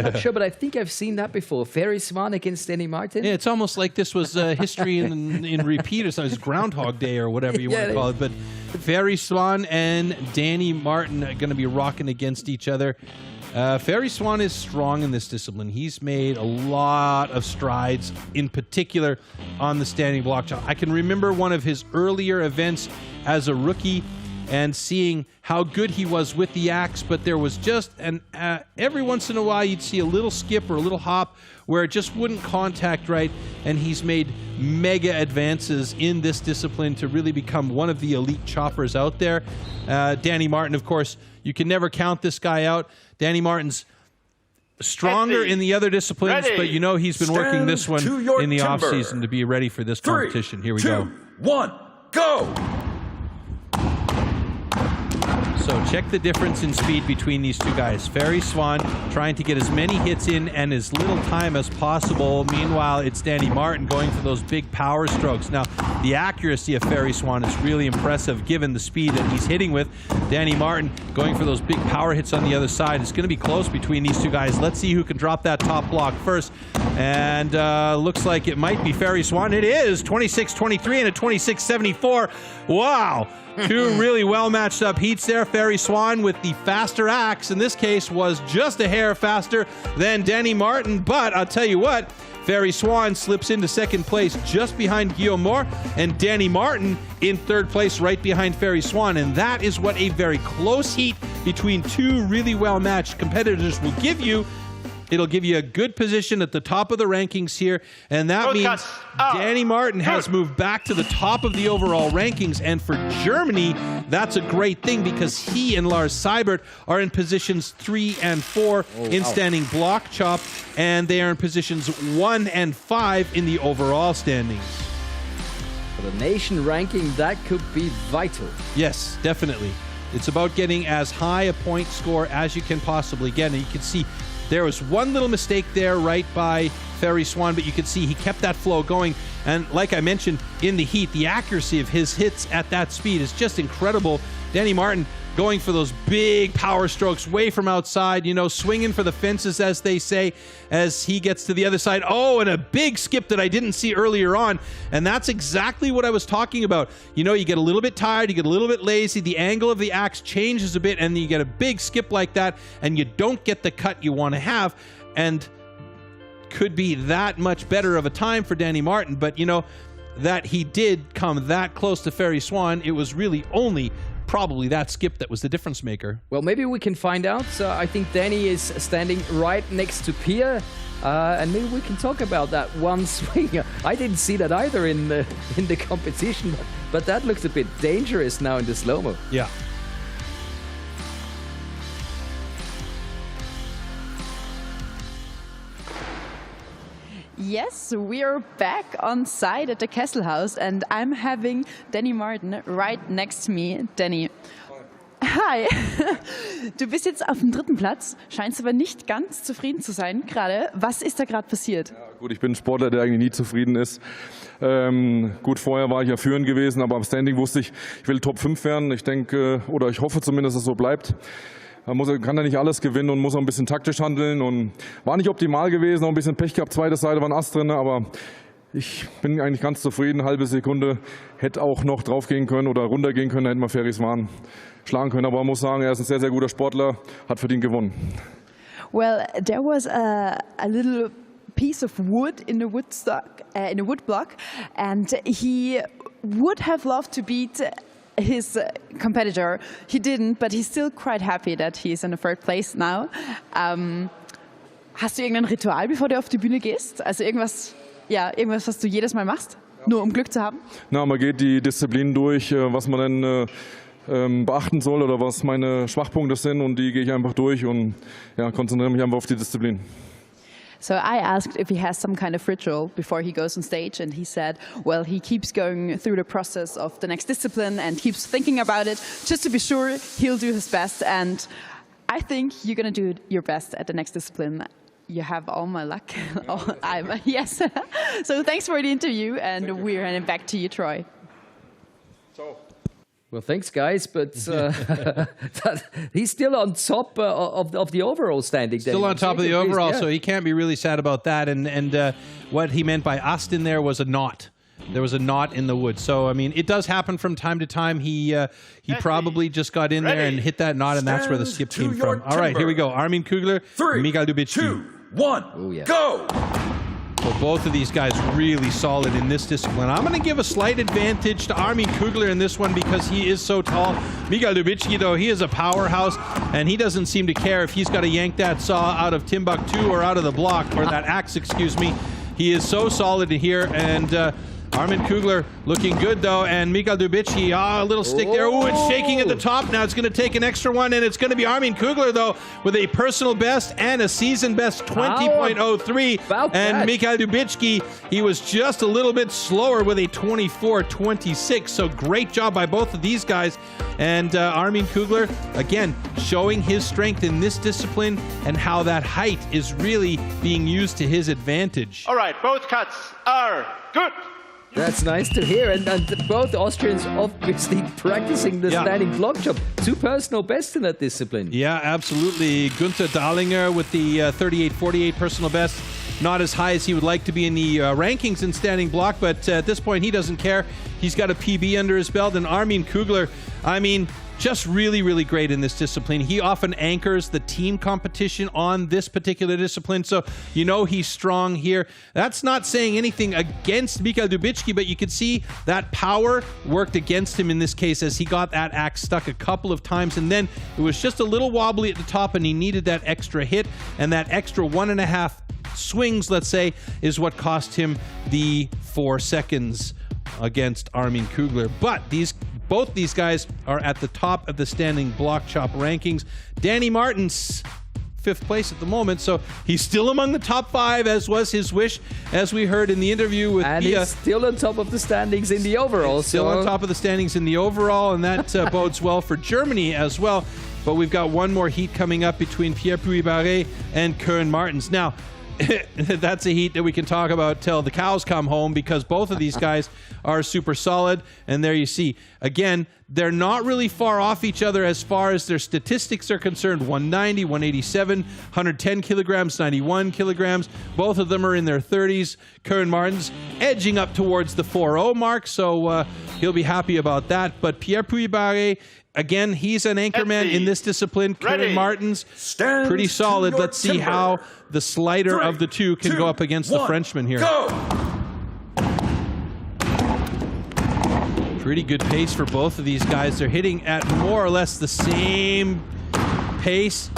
not sure, but I think I've seen that before. Ferry Swan against Danny Martin. Yeah, it's almost like this was history in repeat, or something. It's Groundhog Day or whatever you want to call it. But Ferry Swan and Danny Martin are going to be rocking against each other. Ferry Swan is strong in this discipline. He's made a lot of strides, in particular on the standing block chop. I can remember one of his earlier events as a rookie and seeing how good he was with the axe, but there was just every once in a while you'd see a little skip or a little hop where it just wouldn't contact right, and he's made mega advances in this discipline to really become one of the elite choppers out there. Danny Martin, of course, you can never count this guy out. Danny Martin's stronger in the other disciplines, but you know he's been working this one in the off-season to be ready for this competition. Here we go. 3, 2, 1, go! So check the difference in speed between these 2 guys. Ferry Swan trying to get as many hits in and as little time as possible. Meanwhile, it's Danny Martin going for those big power strokes. Now, the accuracy of Ferry Swan is really impressive given the speed that he's hitting with. Danny Martin going for those big power hits on the other side. It's going to be close between these 2 guys. Let's see who can drop that top block first. And looks like it might be Ferry Swan. It is 26.23 and a 26.74. Wow. 2 really well matched up heats there. Ferry Swan with the faster axe in this case was just a hair faster than Danny Martin, but I'll tell you what, Ferry Swan slips into 2nd place just behind Guillaume Moore, and Danny Martin in 3rd place right behind Ferry Swan, and that is what a very close heat between 2 really well matched competitors will give you. It'll give you a good position at the top of the rankings here, and that means Danny Martin has moved back to the top of the overall rankings, and for Germany, that's a great thing because he and Lars Seibert are in positions 3 and 4 in standing block chop, and they are in positions 1 and 5 in the overall standings. For the nation ranking, that could be vital. Yes, definitely. It's about getting as high a point score as you can possibly get, and you can see there was one little mistake there right by Ferry Swan, but you could see he kept that flow going. And like I mentioned in the heat, the accuracy of his hits at that speed is just incredible. Danny Martin going for those big power strokes way from outside, you know, swinging for the fences, as they say, as he gets to the other side. Oh, and a big skip that I didn't see earlier on. And that's exactly what I was talking about. You know, you get a little bit tired, you get a little bit lazy, the angle of the axe changes a bit, and you get a big skip like that, and you don't get the cut you want to have. And could be that much better of a time for Danny Martin, but you know, that he did come that close to Ferry Swan, it was really only probably that skip that was the difference maker. Well, maybe we can find out. I think Danny is standing right next to Pia, and maybe we can talk about that one swing. I didn't see that either in the competition, but that looked a bit dangerous now in the slow-mo. Yeah. Yes, we are back on site at the Kesselhaus, and I'm having Danny Martin right next to me. Danny, hi. Du bist jetzt auf dem 3. Platz, scheinst aber nicht ganz zufrieden zu sein gerade. Was ist da gerade passiert? Ja, gut, ich bin ein Sportler, der eigentlich nie zufrieden ist. Gut, vorher war ich ja führend gewesen, aber am Standing wusste ich, ich will Top 5 werden. Ich denke, oder ich hoffe zumindest, dass es so bleibt. kann er nicht alles gewinnen und muss auch ein bisschen taktisch handeln. Und war nicht optimal gewesen, auch ein bisschen Pech gehabt. Zweite Seite war ein Ass drin, aber ich bin eigentlich ganz zufrieden. Halbe Sekunde hätte auch noch drauf gehen können oder runter gehen können, da hätten wir Ferris Wahn schlagen können. Aber man muss sagen, er ist ein sehr, sehr guter Sportler, hat verdient gewonnen. Well, there was a little piece of wood in the wood block, and he would have loved to beat his competitor. He didn't, but he's still quite happy that he's in the third place now. Hast du irgendein Ritual, bevor du auf die Bühne gehst? Also irgendwas, was du jedes Mal machst, nur um Glück zu haben? Na, man geht die Disziplinen durch, was man denn beachten soll oder was meine Schwachpunkte sind, und die gehe ich einfach durch und konzentriere mich einfach auf die Disziplin. So I asked if he has some kind of ritual before he goes on stage, and he said, well, he keeps going through the process of the next discipline and keeps thinking about it just to be sure he'll do his best. And I think you're going to do your best at the next discipline. You have all my luck. Yes. So thanks for the interview, and we're heading back to you, Troy. Well, thanks, guys, but he's still on top of the overall standing. Still on top of the overall, so he can't be really sad about that. And what he meant by Austin there was a knot. There was a knot in the wood. So, I mean, it does happen from time to time. He probably just got in there and hit that knot, and that's where the skip came from. All right, here we go. Armin Kugler, 3, Mikael Dubicki. 2, 1, go! So both of these guys really solid in this discipline. I'm going to give a slight advantage to Armin Kugler in this one because he is so tall. Mikael Dubicki, though, he is a powerhouse, and he doesn't seem to care if he's got to yank that saw out of Timbuktu or out of the block, or that axe, excuse me. He is so solid in here, and Armin Kugler looking good, though, and Mikael Dubicki, a little stick there. Ooh, it's shaking at the top. Now it's going to take an extra one, and it's going to be Armin Kugler, though, with a personal best and a season best 20.03. And Mikael Dubicki, he was just a little bit slower with a 24.26. So great job by both of these guys. And Armin Kugler, again, showing his strength in this discipline and how that height is really being used to his advantage. All right, both cuts are good. That's nice to hear, and both Austrians obviously practicing the standing block job. Two personal bests in that discipline. Yeah, absolutely. Gunther Dahlinger with the 38.48 personal best. Not as high as he would like to be in the rankings in standing block, but at this point he doesn't care. He's got a PB under his belt, and Armin Kugler, I mean, just really, really great in this discipline. He often anchors the team competition on this particular discipline, so you know he's strong here. That's not saying anything against Mikael Dubicki, but you could see that power worked against him in this case as he got that axe stuck a couple of times, and then it was just a little wobbly at the top, and he needed that extra hit, and that extra 1.5 swings, let's say, is what cost him the 4 seconds against Armin Kugler. But both these guys are at the top of the standing block chop rankings. Danny Martins, 5th place at the moment, so he's still among the top 5, as was his wish, as we heard in the interview with and Pia. he's still on top of the standings in the overall. Still on top of the standings in the overall, and that bodes well for Germany as well. But we've got one more heat coming up between Pierre Puy-Barré and Koen Martens. Now, that's a heat that we can talk about till the cows come home, because both of these guys are super solid. And there you see, again, they're not really far off each other as far as their statistics are concerned. 190, 187, 110 kilograms, 91 kilograms. Both of them are in their 30s. Koen Martens edging up towards the 4.0 mark, so he'll be happy about that. But Pierre Puy-Barré, again, he's an anchorman in this discipline. Koen Martens, pretty solid. Let's see how the slider of the two can go up against the Frenchman here. Pretty good pace for both of these guys. They're hitting at more or less the same pace,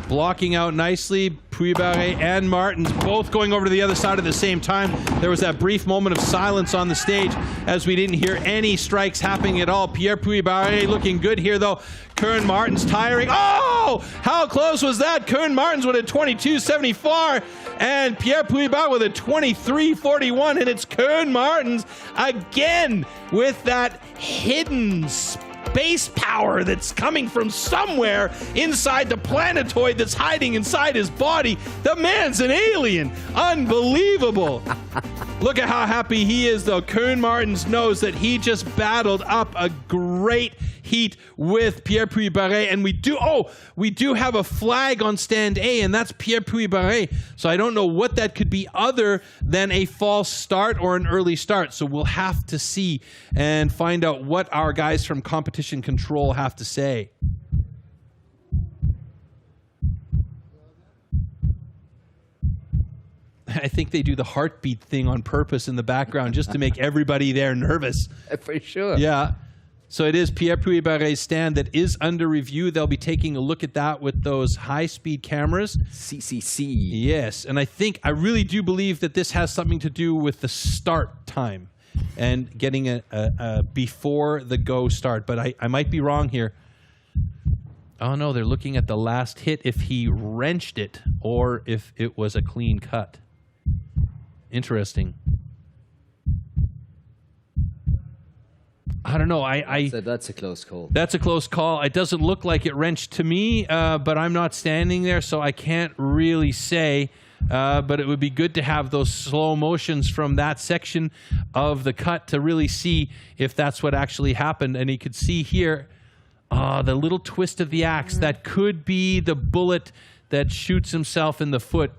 blocking out nicely. Puy-Barré and Martens both going over to the other side at the same time. There was that brief moment of silence on the stage as we didn't hear any strikes happening at all. Pierre Puy-Barré looking good here, though. Koen Martens tiring. Oh, how close was that? Koen Martens with a 22.74 and Pierre Puy-Barré with a 23.41, and it's Koen Martens again with that hidden space power that's coming from somewhere inside the planetoid that's hiding inside his body. The man's an alien. Unbelievable. Look at how happy he is, though. Koen Martens knows that he just battled up a great heat with Pierre Puy-Barré, and we do have a flag on stand A, and that's Pierre Puy-Barré. So I don't know what that could be other than a false start or an early start. So we'll have to see and find out what our guys from competition control have to say. I think they do the heartbeat thing on purpose in the background just to make everybody there nervous. For sure. Yeah. So it is Pierre Puy-Barré's stand that is under review. They'll be taking a look at that with those high-speed cameras. CCC. Yes. And I really do believe that this has something to do with the start time and getting a before the go start. But I might be wrong here. Oh, no, they're looking at the last hit, if he wrenched it or if it was a clean cut. Interesting. I don't know. That's a close call. That's a close call. It doesn't look like it wrenched to me, but I'm not standing there, so I can't really say. But it would be good to have those slow motions from that section of the cut to really see if that's what actually happened. And you could see here the little twist of the axe. That could be the bullet that shoots himself in the foot.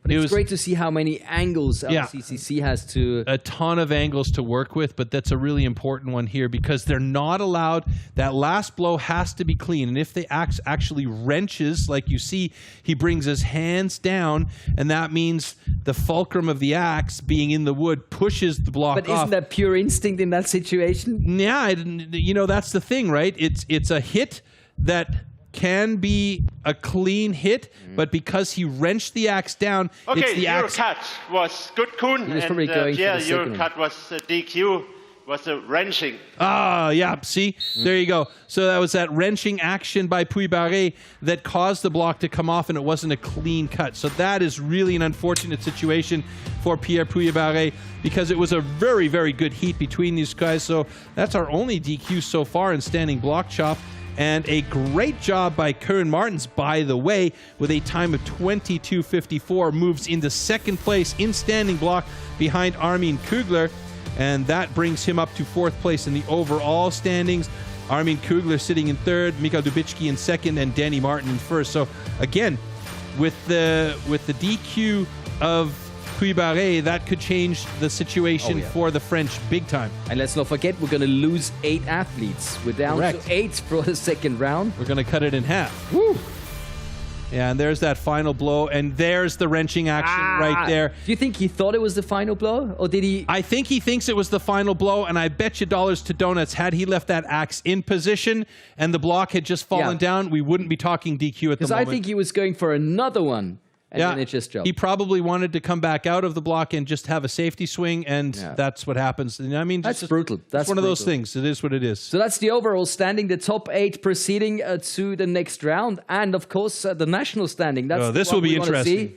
It's great to see how many angles CCC has to... A ton of angles to work with, but that's a really important one here because they're not allowed... That last blow has to be clean, and if the axe actually wrenches, like you see, he brings his hands down, and that means the fulcrum of the axe being in the wood pushes the block off. But isn't that pure instinct in that situation? Yeah, that's the thing, right? It's a hit that... can be a clean hit, but because he wrenched the axe down, it's the axe. Your cut was good, Koen, and your cut was DQ, was a wrenching. Yeah, see? There you go. So that was that wrenching action by Puy-Barré that caused the block to come off, and it wasn't a clean cut. So that is really an unfortunate situation for Pierre Puy-Barré because it was a very, very good heat between these guys. So that's our only DQ so far in standing block chop. And a great job by Koen Martens, by the way, with a time of 22:54, moves into second place in standing block behind Armin Kugler. And that brings him up to fourth place in the overall standings. Armin Kugler sitting in third, Mikael Dubicki in second, and Danny Martin in first. So again, with the DQ of Puy-Barré, that could change the situation for the French big time. And let's not forget, we're going to lose 8 athletes. We're down to 8 for the second round. We're going to cut it in half. Woo! Yeah, and there's that final blow, and there's the wrenching action right there. Do you think he thought it was the final blow, or did he... I think he thinks it was the final blow, and I bet you dollars to donuts, had he left that axe in position and the block had just fallen down, we wouldn't be talking DQ at the moment. Because I think he was going for another one. And then it just dropped. He probably wanted to come back out of the block and just have a safety swing, and that's what happens. And I mean, that's brutal. That's one of those things. It is what it is. So that's the overall standing, the top 8 proceeding to the next round, and of course the national standing. That's this will be interesting.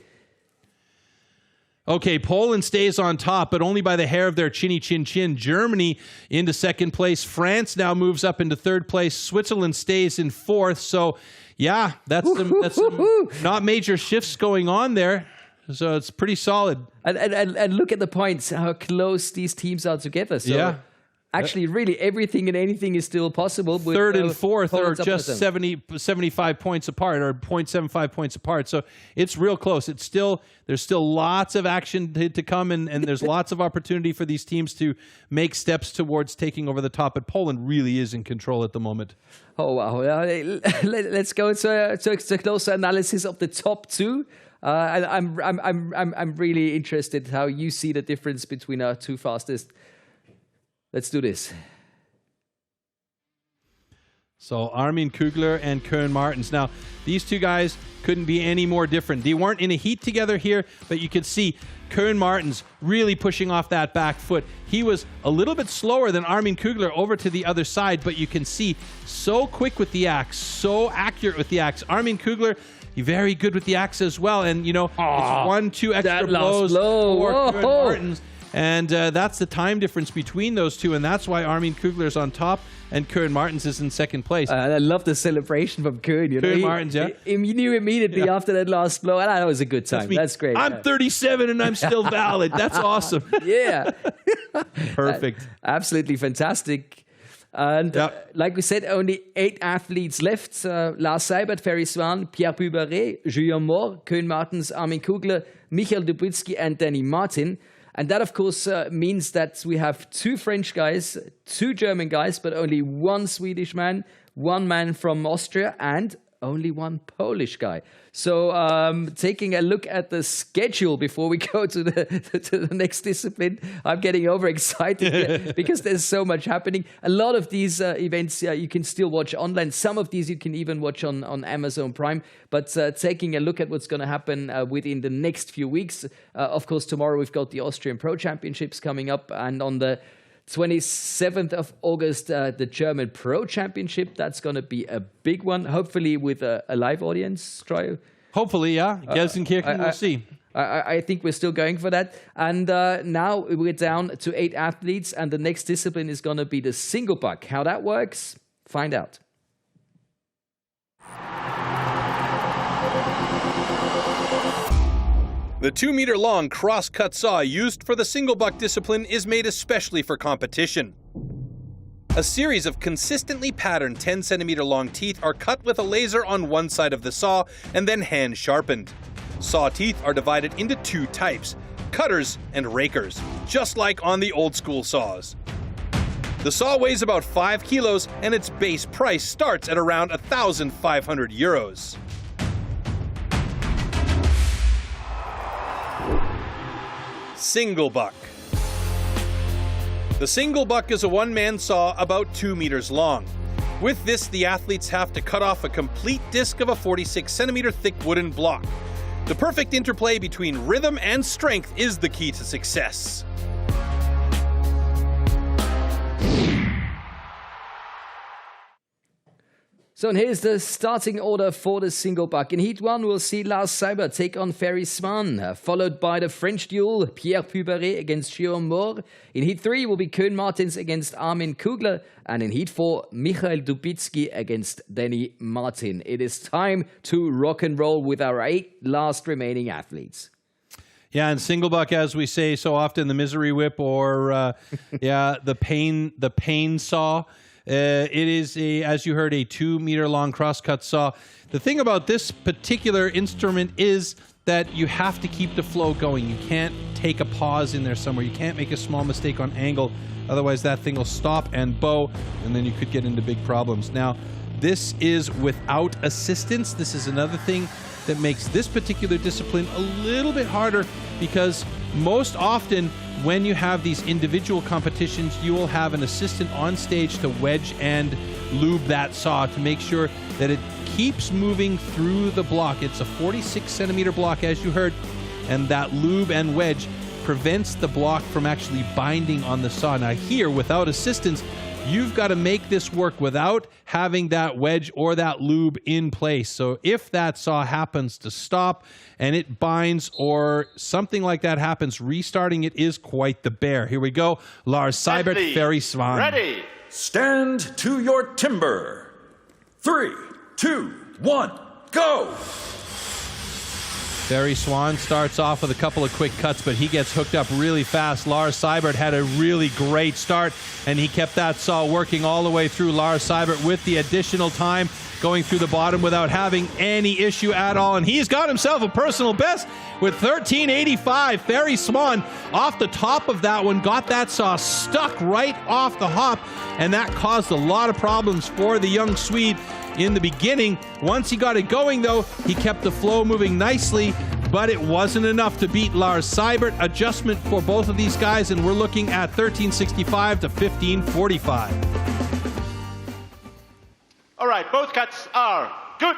Okay, Poland stays on top, but only by the hair of their chinny chin chin. Germany into second place. France now moves up into third place. Switzerland stays in fourth. So, yeah, that's some not major shifts going on there. So it's pretty solid. And look at the points, how close these teams are together. So actually, really, everything and anything is still possible. With, third and fourth are just 75 points apart, or 0.75 points apart. So it's real close. There's still lots of action to come, and there's lots of opportunity for these teams to make steps towards taking over the top. But Poland really is in control at the moment. Oh, wow. Let's go to a closer analysis of the top 2. I'm really interested how you see the difference between our 2 fastest. Let's do this. So Armin Kugler and Koen Martens. Now, these 2 guys couldn't be any more different. They weren't in a heat together here, but you can see Koen Martens really pushing off that back foot. He was a little bit slower than Armin Kugler over to the other side, but you can see so quick with the axe, so accurate with the axe. Armin Kugler, very good with the axe as well. And, it's 1-2 extra blows for Koen Martens. And that's the time difference between those two. And that's why Armin Kugler's on top and Koen Martens is in second place. I love the celebration from Koen. You know, Koen Martens, yeah. He knew immediately after that last blow. And that was a good time. That's great. I'm 37 and I'm still valid. That's awesome. Yeah. Perfect. Absolutely fantastic. And like we said, only 8 athletes left. Lars Seibert, Ferry Swan, Pierre Puberet, Julien Moore, Koen Martens, Armin Kugler, Michael Dubitsky and Danny Martin. And that, of course, means that we have 2 French guys, 2 German guys, but only 1 Swedish man, 1 man from Austria, and only 1 Polish guy. So taking a look at the schedule before we go to the next discipline, I'm getting overexcited because there's so much happening. A lot of these events you can still watch online. Some of these you can even watch on Amazon Prime. But taking a look at what's going to happen within the next few weeks, of course, tomorrow we've got the Austrian Pro Championships coming up, and on the 27th of August, the German Pro Championship. That's going to be a big one, hopefully with a live audience, Troy. Hopefully, yeah. Gelsenkirchen, we'll see. I think we're still going for that. And now we're down to 8 athletes, and the next discipline is going to be the single buck. How that works, find out. The 2-meter-long cross-cut saw used for the single buck discipline is made especially for competition. A series of consistently patterned 10-centimeter-long teeth are cut with a laser on one side of the saw and then hand-sharpened. Saw teeth are divided into 2 types, cutters and rakers, just like on the old-school saws. The saw weighs about 5 kilos and its base price starts at around 1,500 euros. Single buck. The single buck is a one-man saw about 2 meters long. With this, the athletes have to cut off a complete disc of a 46-centimeter thick wooden block. The perfect interplay between rhythm and strength is the key to success. So and here's the starting order for the single buck. In Heat 1, we'll see Lars Seibert take on Ferry Swan, followed by the French duel, Pierre Puberet against Julien Moore. In Heat 3 will be Koen Martens against Armin Kugler. And in Heat 4, Michael Dubitsky against Danny Martin. It is time to rock and roll with our 8 last remaining athletes. Yeah, and single buck, as we say so often, the misery whip or the pain saw. It is, as you heard, a 2-meter-long crosscut saw. The thing about this particular instrument is that you have to keep the flow going. You can't take a pause in there somewhere. You can't make a small mistake on angle. Otherwise, that thing will stop and bow, and then you could get into big problems. Now, this is without assistance. This is another thing that makes this particular discipline a little bit harder, because most often when you have these individual competitions, you will have an assistant on stage to wedge and lube that saw to make sure that it keeps moving through the block. It's a 46-centimeter block, as you heard, and that lube and wedge prevents the block from actually binding on the saw. Now here, without assistance, you've got to make this work without having that wedge or that lube in place. So if that saw happens to stop and it binds or something like that happens, restarting it is quite the bear. Here we go. Lars Seibert, Ferry Swan. Ready. Stand to your timber. 3, 2, 1, go! Ferry Swan starts off with a couple of quick cuts, but he gets hooked up really fast. Lars Seibert had a really great start, and he kept that saw working all the way through. Lars Seibert with the additional time going through the bottom without having any issue at all, and he's got himself a personal best with 13.85. Ferry Swan off the top of that one, got that saw stuck right off the hop, and that caused a lot of problems for the young Swede in the beginning. Once he got it going, though, he kept the flow moving nicely, but it wasn't enough to beat Lars Seibert. Adjustment for both of these guys, and we're looking at 13.65 to 15.45. All right, both cuts are good.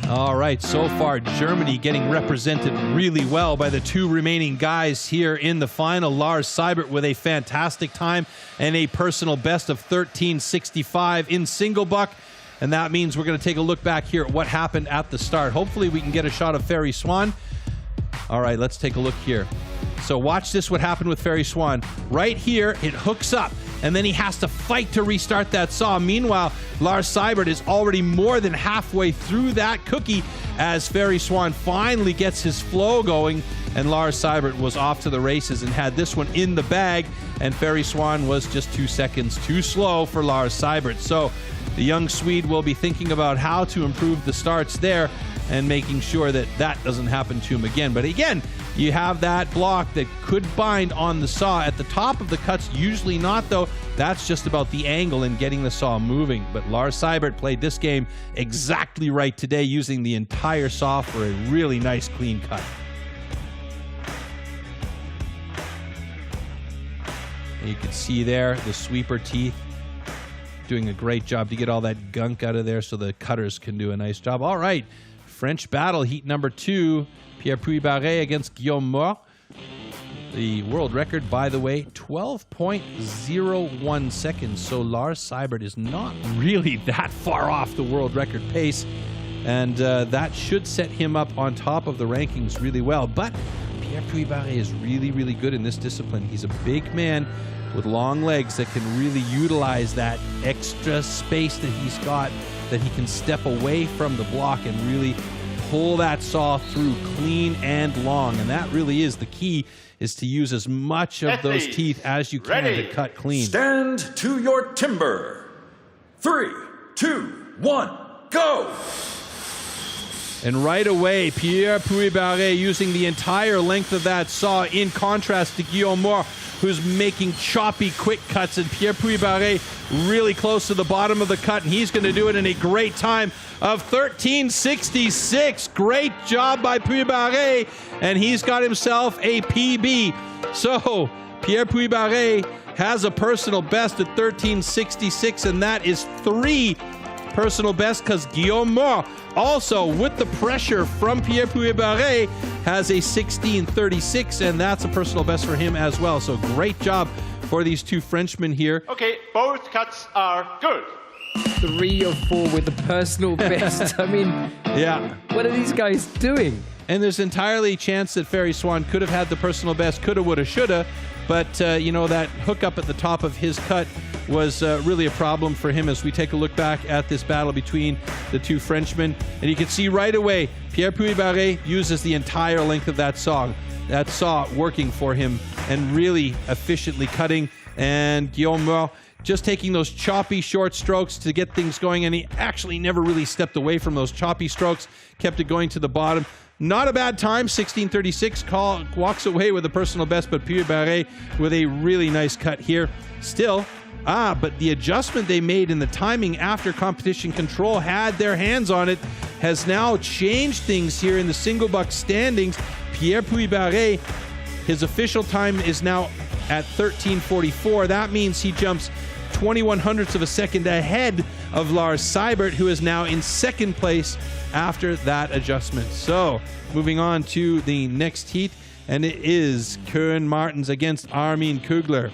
All right, so far Germany getting represented really well by the 2 remaining guys here in the final. Lars Seibert with a fantastic time and a personal best of 13.65 in single buck. And that means we're going to take a look back here at what happened at the start. Hopefully we can get a shot of Ferry Swan. All right, let's take a look here. So watch this, what happened with Ferry Swan. Right here, it hooks up, and then he has to fight to restart that saw. Meanwhile, Lars Seibert is already more than halfway through that cookie as Ferry Swan finally gets his flow going, and Lars Seibert was off to the races and had this one in the bag, and Ferry Swan was just 2 seconds too slow for Lars Seibert. So the young Swede will be thinking about how to improve the starts there and making sure that that doesn't happen to him again. But again, you have that block that could bind on the saw at the top of the cuts, usually not though. That's just about the angle and getting the saw moving. But Lars Seibert played this game exactly right today, using the entire saw for a really nice clean cut. And you can see there the sweeper teeth doing a great job to get all that gunk out of there so the cutters can do a nice job. All right, French battle, heat number 2. Pierre Puy-Barré against Guillaume Moore. The world record, by the way, 12.01 seconds. So Lars Seibert is not really that far off the world record pace. And that should set him up on top of the rankings really well. But Pierre Puy-Barré is really, really good in this discipline. He's a big man with long legs that can really utilize that extra space that he's got, that he can step away from the block and really pull that saw through clean and long. And that really is the key, is to use as much of those teeth as you can to cut clean. Stand to your timber. 3, 2, 1, go! And right away, Pierre Puy-Barré using the entire length of that saw, in contrast to Guillaume Moore, who's making choppy, quick cuts. And Pierre Puy-Barré really close to the bottom of the cut, and he's going to do it in a great time of 13:66. Great job by Puy-Barré, and he's got himself a PB. So Pierre Puy-Barré has a personal best at 13:66, and that is 3 personal best, because Guillaume Moore, also with the pressure from Pierre Puy-Barré, has a 16:36, and that's a personal best for him as well. So great job for these two Frenchmen here. Okay, both cuts are good. 3 or 4 with the personal best. I mean, yeah, what are these guys doing? And there's entirely a chance that Ferry Swan could have had the personal best, coulda, woulda, shoulda, but you know, that hook up at the top of his cut was really a problem for him as we take a look back at this battle between the two Frenchmen. And you can see right away, Pierre Puy-Barré uses the entire length of that saw working for him and really efficiently cutting. And Guillaume Moore just taking those choppy short strokes to get things going, and he actually never really stepped away from those choppy strokes, kept it going to the bottom. Not a bad time, 16:36, walks away with a personal best, but Puy-Barré with a really nice cut here. Still, but the adjustment they made in the timing after competition control had their hands on it has now changed things here in the single buck standings. Pierre Puy-Barré, his official time is now at 13:44. That means he jumps 21 hundredths of a second ahead of Lars Seibert, who is now in second place after that adjustment. So moving on to the next heat, and it is Koen Martens against Armin Kugler.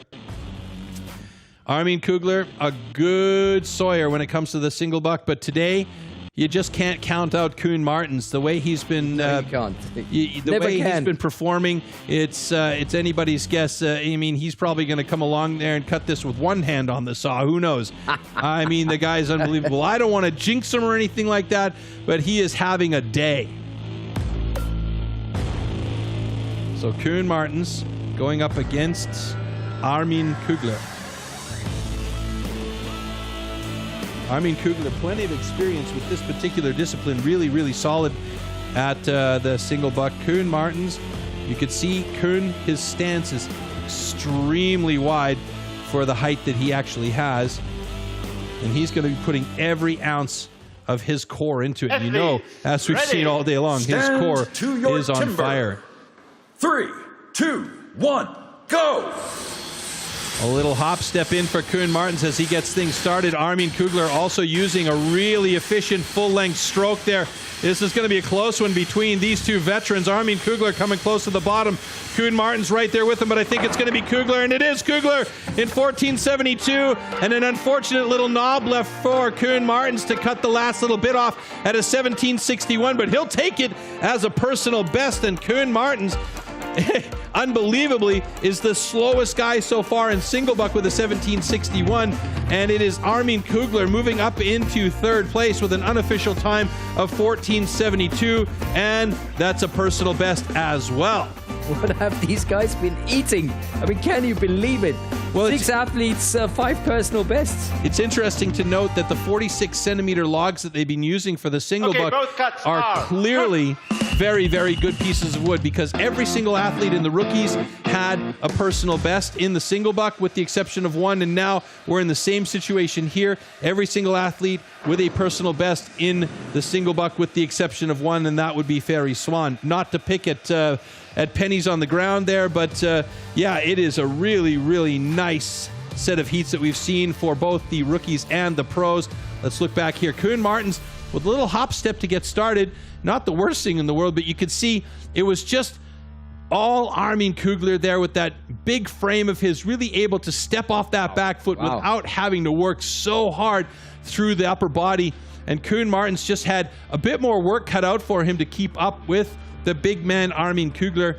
Armin Kugler, a good sawyer when it comes to the single buck, but today you just can't count out Koen Martens. The way he's been, No, you can't. the Never way can. he's been performing, it's anybody's guess. I mean, he's probably going to come along there and cut this with one hand on the saw. Who knows? I mean, the guy's unbelievable. I don't want to jinx him or anything like that, but he is having a day. So Koen Martens going up against Armin Kugler. Armin Kugler, plenty of experience with this particular discipline, really, really solid at the single buck. Koen Martens, you could see Koen, his stance is extremely wide for the height that he actually has. And he's going to be putting every ounce of his core into it. You know, as we've seen all day long, his core is on fire. 3, 2, 1, go! A little hop step in for Koen Martens as he gets things started. Armin Kugler also using a really efficient full-length stroke there. This is going to be a close one between these two veterans. Armin Kugler coming close to the bottom. Koen Martens right there with him, but I think it's going to be Kugler, and it is Kugler in 14.72. And an unfortunate little knob left for Koen Martens to cut the last little bit off at a 17.61, but he'll take it as a personal best. And Koen Martens, unbelievably, is the slowest guy so far in single buck with a 17.61, and it is Armin Kugler moving up into third place with an unofficial time of 14.72, and that's a personal best as well. What have these guys been eating? I mean, can you believe it? Well, 6 athletes, 5 personal bests. It's interesting to note that the 46-centimeter logs that they've been using for the single buck are clearly very, very good pieces of wood, because every single athlete in the rookies had a personal best in the single buck with the exception of one, and now we're in the same situation here. Every single athlete with a personal best in the single buck with the exception of one, and that would be Ferry Swan. Not to pick at pennies on the ground there, but yeah, it is a really, really nice set of heats that we've seen for both the rookies and the pros. Let's look back here. Koen Martens with a little hop step to get started. Not the worst thing in the world, but you could see it was just all Armin Kugler there with that big frame of his, really able to step off that back foot without having to work so hard through the upper body. And Koen Martens just had a bit more work cut out for him to keep up with the big man Armin Kugler.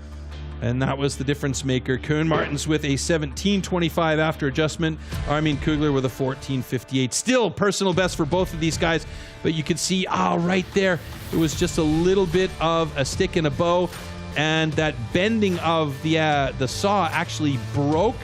And that was the difference maker. Koen Martens with a 17.25 after adjustment. Armin Kugler with a 14.58. Still personal best for both of these guys. But you can see, right there, it was just a little bit of a stick and a bow. And that bending of the saw actually broke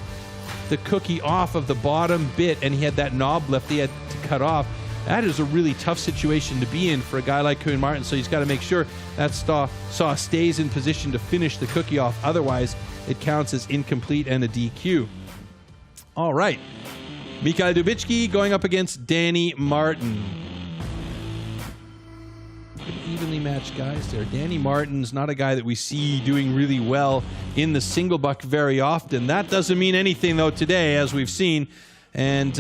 the cookie off of the bottom bit. And he had that knob left he had to cut off. That is a really tough situation to be in for a guy like Koen Martens, so he's got to make sure that saw stays in position to finish the cookie off. Otherwise, it counts as incomplete and a DQ. All right. Michael Dubicki going up against Danny Martin. Evenly matched guys there. Danny Martin's not a guy that we see doing really well in the single buck very often. That doesn't mean anything, though, today, as we've seen. And,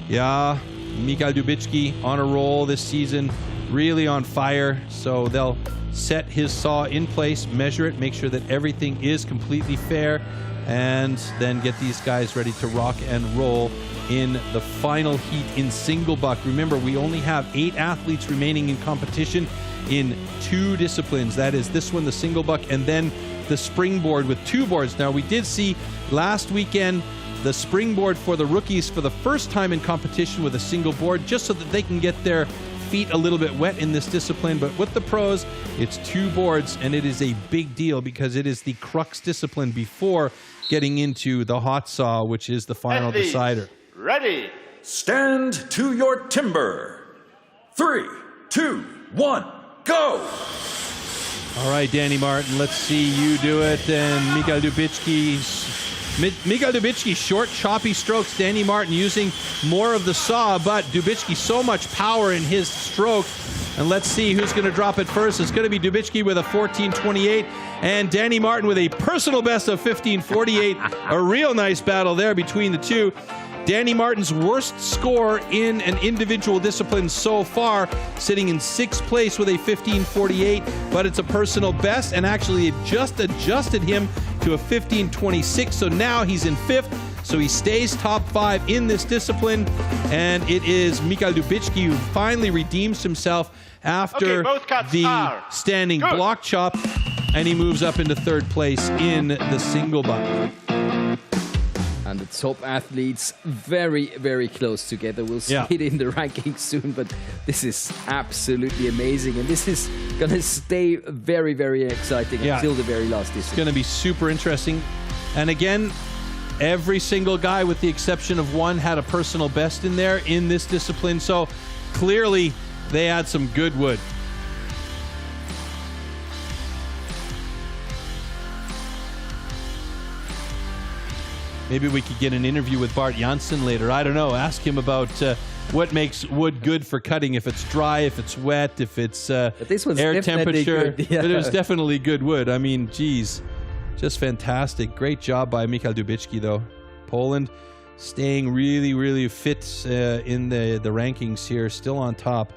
yeah, Michael Dubicki on a roll this season, really on fire. So they'll set his saw in place, measure it, make sure that everything is completely fair, and then get these guys ready to rock and roll in the final heat in single buck. Remember, we only have 8 athletes remaining in competition in 2 disciplines. That is this one, the single buck, and then the springboard with 2 boards. Now, we did see last weekend the springboard for the rookies for the first time in competition with a single board, just so that they can get their feet a little bit wet in this discipline. But with the pros, it's 2 boards, and it is a big deal because it is the crux discipline before getting into the hot saw, which is the final decider. Ready. Stand to your timber. 3, 2, 1, go! All right, Danny Martin, let's see you do it. And Michael Dubicki, short, choppy strokes. Danny Martin using more of the saw, but Dubicki, so much power in his stroke. And let's see who's going to drop it first. It's going to be Dubicki with a 14.28 and Danny Martin with a personal best of 15.48. A real nice battle there between the two. Danny Martin's worst score in an individual discipline so far, sitting in 6th place with a 15.48, but it's a personal best, and actually it just adjusted him to a 15.26, so now he's in 5th, so he stays top 5 in this discipline, and it is Michael Dubicki who finally redeems himself after the standing block chop, and he moves up into 3rd place in the single buck. And the top athletes very, very close together. We'll see it in the rankings soon, but this is absolutely amazing. And this is going to stay very, very exciting until the very last discipline. It's going to be super interesting. And again, every single guy with the exception of one had a personal best in there in this discipline. So clearly they had some good wood. Maybe we could get an interview with Bart Janssen later. I don't know. Ask him about what makes wood good for cutting. If it's dry, if it's wet, if it's air temperature. Good, yeah. But it was definitely good wood. I mean, geez, just fantastic. Great job by Michael Dubicki, though. Poland staying really, really fit in the rankings here, still on top.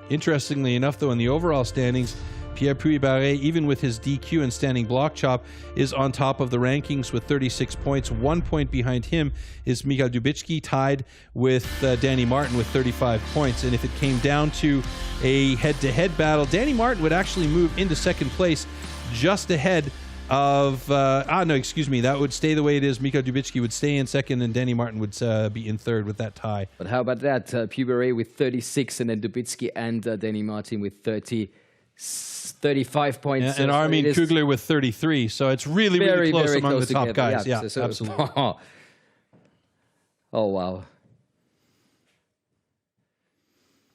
Interestingly enough, though, in the overall standings, Pierre Puy-Barré, even with his DQ and standing block chop, is on top of the rankings with 36 points. 1 point behind him is Michal Dubicki, tied with Danny Martin with 35 points. And if it came down to a head-to-head battle, Danny Martin would actually move into second place just ahead of... no, excuse me. That would stay the way it is. Michal Dubicki would stay in second, and Danny Martin would be in third with that tie. But how about that? Puy-Barré with 36, and then Dubicki and Danny Martin with 35 points. And Armin Kugler with 33. So it's really, really close among close the top together. guys. Yeah, So absolutely. Oh, wow.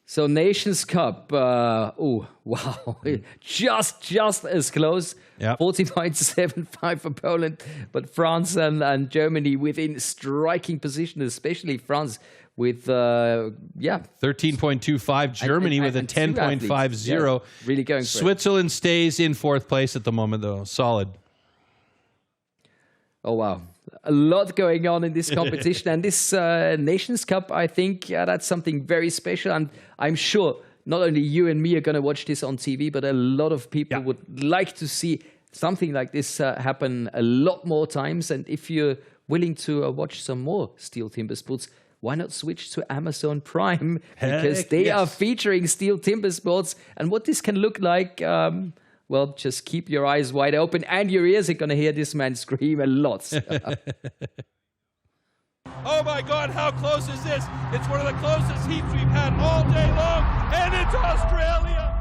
So Nations Cup, oh, wow, just as close. Yep. 40.75 for Poland, but France and Germany within striking position, especially France with, 13.25, Germany with a 10.50. Yeah, really going for it. Switzerland stays in fourth place at the moment, though. Solid. Oh, wow. A lot going on in this competition. And this Nations Cup, I think that's something very special. And I'm sure not only you and me are going to watch this on TV, but a lot of people would like to see something like this happen a lot more times. And if you're willing to watch some more STIHL Timbersports, why not switch to Amazon Prime? Because they are featuring STIHL Timbersports. And what this can look like... well, just keep your eyes wide open, and your ears are going to hear this man scream a lot. Oh my God, how close is this? It's one of the closest heats we've had all day long, and it's Australia!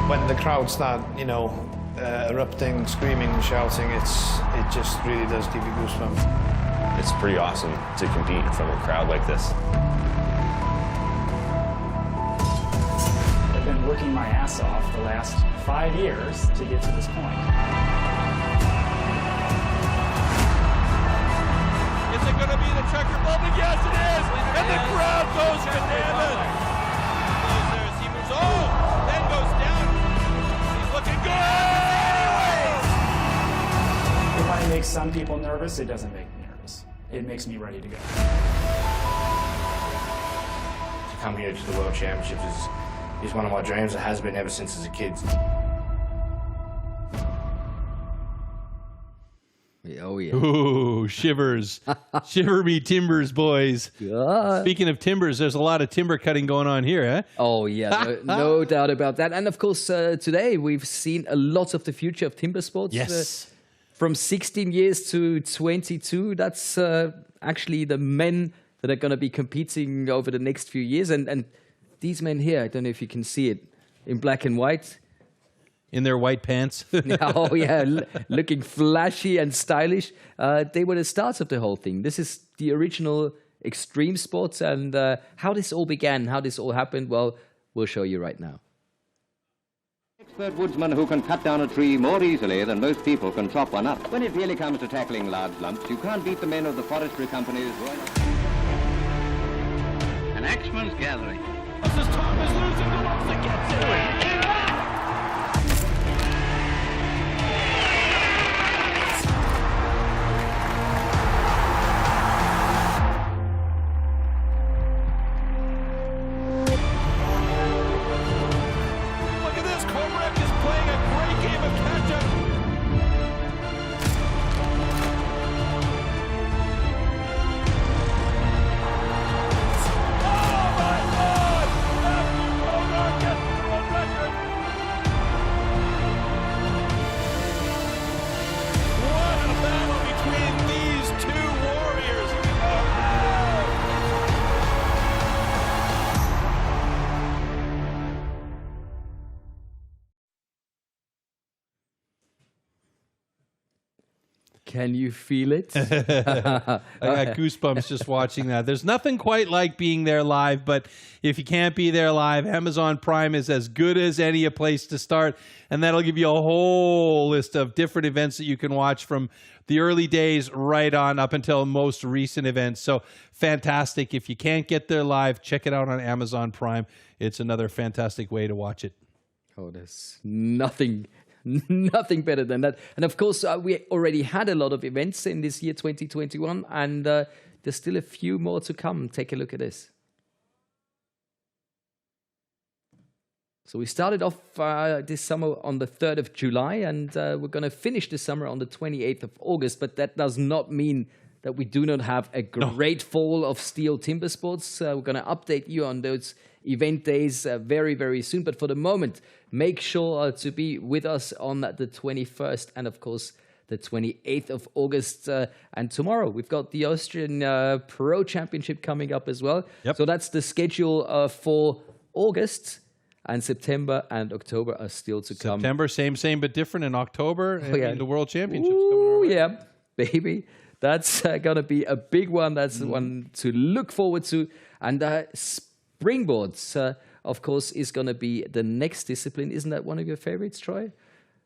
When the crowd start, erupting, screaming, and shouting, it just really does give you goosebumps. It's pretty awesome to compete in front of a crowd like this. I've been working my ass off the last 5 years to get to this point. Is it going to be the checker bubble? Yes, it is! And the crowd goes bananas! He moves, then goes down. He's looking good! It might make some people nervous. It doesn't make me nervous. It makes me ready to go. To come here to the World Championships is one of my dreams. It has been ever since as a kid. Oh, yeah. Ooh, shivers. Shiver me timbers, boys. Speaking of timbers, there's a lot of timber cutting going on here, eh? Oh, yeah, no doubt about that. And of course, today we've seen a lot of the future of timber sports. Yes. From 16 years to 22, that's actually the men that are going to be competing over the next few years. And these men here, I don't know if you can see it, in black and white. In their white pants. Oh, yeah, looking flashy and stylish. They were the stars of the whole thing. This is the original extreme sports. And how this all began, how this all happened, well, we'll show you right now. Expert woodsman who can cut down a tree more easily than most people can chop one up. When it really comes to tackling large lumps, you can't beat the men of the forestry companies. An axeman's gathering. This is Thomas losing the lumps that gets to it. Can you feel it? I got goosebumps just watching that. There's nothing quite like being there live, but if you can't be there live, Amazon Prime is as good as any a place to start, and that'll give you a whole list of different events that you can watch from the early days right on up until most recent events. So fantastic. If you can't get there live, check it out on Amazon Prime. It's another fantastic way to watch it. Oh, there's nothing Nothing better than that. And of course, we already had a lot of events in this year 2021, and there's still a few more to come. Take a look at this. So we started off this summer on the 3rd of July, and we're going to finish the summer on the 28th of August. But that does not mean that we do not have a great fall of STIHL Timbersports. We're going to update you on those event days very, very soon. But for the moment, make sure to be with us on the 21st and, of course, the 28th of August. And tomorrow, we've got the Austrian Pro Championship coming up as well. Yep. So that's the schedule for August. And September and October are still to come. September, same, but different. In October, the World Championships. Ooh, yeah, baby. That's going to be a big one. That's the one to look forward to. And Springboards, of course, is going to be the next discipline. Isn't that one of your favorites, Troy?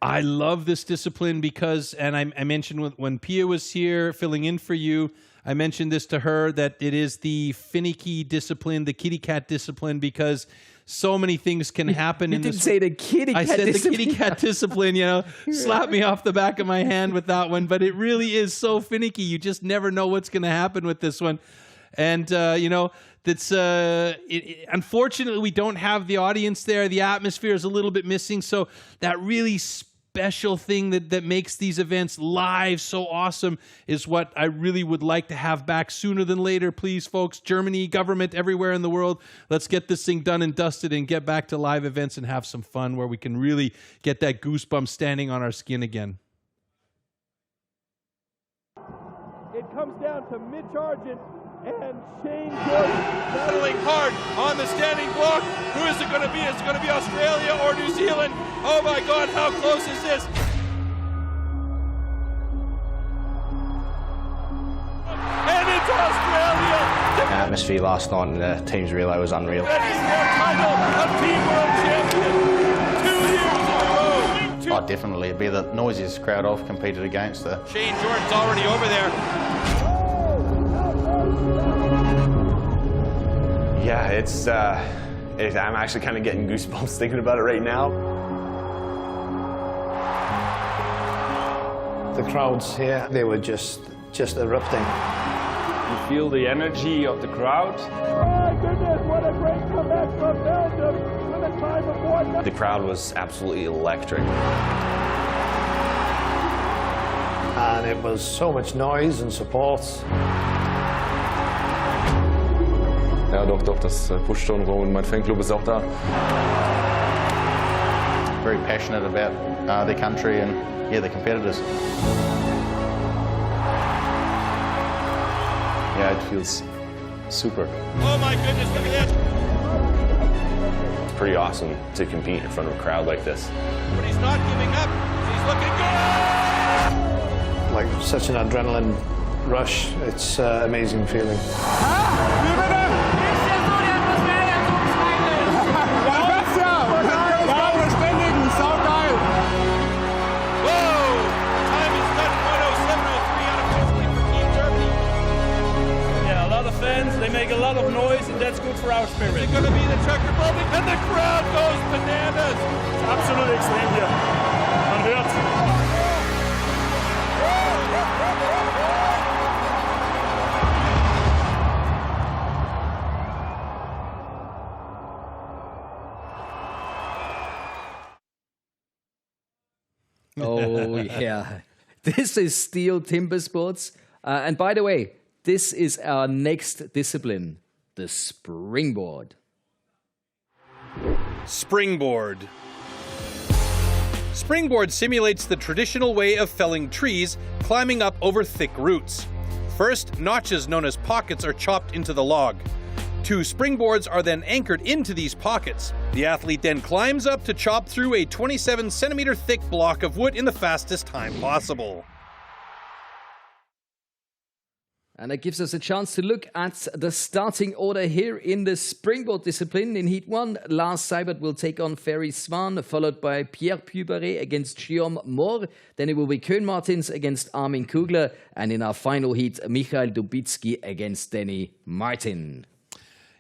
I love this discipline because, and I mentioned when Pia was here filling in for you, I mentioned this to her, that it is the finicky discipline, the kitty cat discipline, because so many things can happen in this. You didn't say the kitty cat discipline. I said the kitty cat discipline, you know, slap me off the back of my hand with that one. But it really is so finicky. You just never know what's going to happen with this one. And, you know, that's unfortunately, we don't have the audience there. The atmosphere is a little bit missing. So that really special thing that makes these events live so awesome is what I really would like to have back sooner than later. Please, folks, Germany, government, everywhere in the world, let's get this thing done and dusted and get back to live events and have some fun where we can really get that goosebump standing on our skin again. It comes down to Mitch Argent and Shane Jordan battling hard on the standing block. Who is it going to be? Is it going to be Australia or New Zealand? Oh my God, how close is this? And it's Australia! The atmosphere last night in the team's relay was unreal. That is their title of Team World Champion 2 years in a row. Oh, definitely. It'd be the noisiest crowd I've competed against. Shane Jordan's already over there. Yeah, I'm actually kind of getting goosebumps thinking about it right now. The crowds here, they were just erupting. You feel the energy of the crowd. My goodness, what a great comeback from Belgium with a time of 1. The crowd was absolutely electric. And it was so much noise and support. Ja, doch, das pusht schon rum und mein Fanclub ist auch da. Very passionate about their country and, yeah, the competitors. Yeah, it feels super. Oh my goodness, look at that. It's pretty awesome to compete in front of a crowd like this. But he's not giving up. He's looking good. Like such an adrenaline rush. It's an amazing feeling. They make a lot of noise, and that's good for our spirit. It's going to be the Czech Republic, and the crowd goes bananas. It's absolutely extreme here. Man hört's. Oh, yeah. This is STIHL Timbersports. And by the way, this is our next discipline, the Springboard. Springboard. Springboard simulates the traditional way of felling trees, climbing up over thick roots. First, notches known as pockets are chopped into the log. 2 springboards are then anchored into these pockets. The athlete then climbs up to chop through a 27-centimeter thick block of wood in the fastest time possible. And that gives us a chance to look at the starting order here in the Springboard discipline. In Heat 1, Lars Seibert will take on Ferry Swan, followed by Pierre Puberet against Guillaume Moore. Then it will be Koen Martins against Armin Kugler. And in our final heat, Michael Dubitsky against Danny Martin.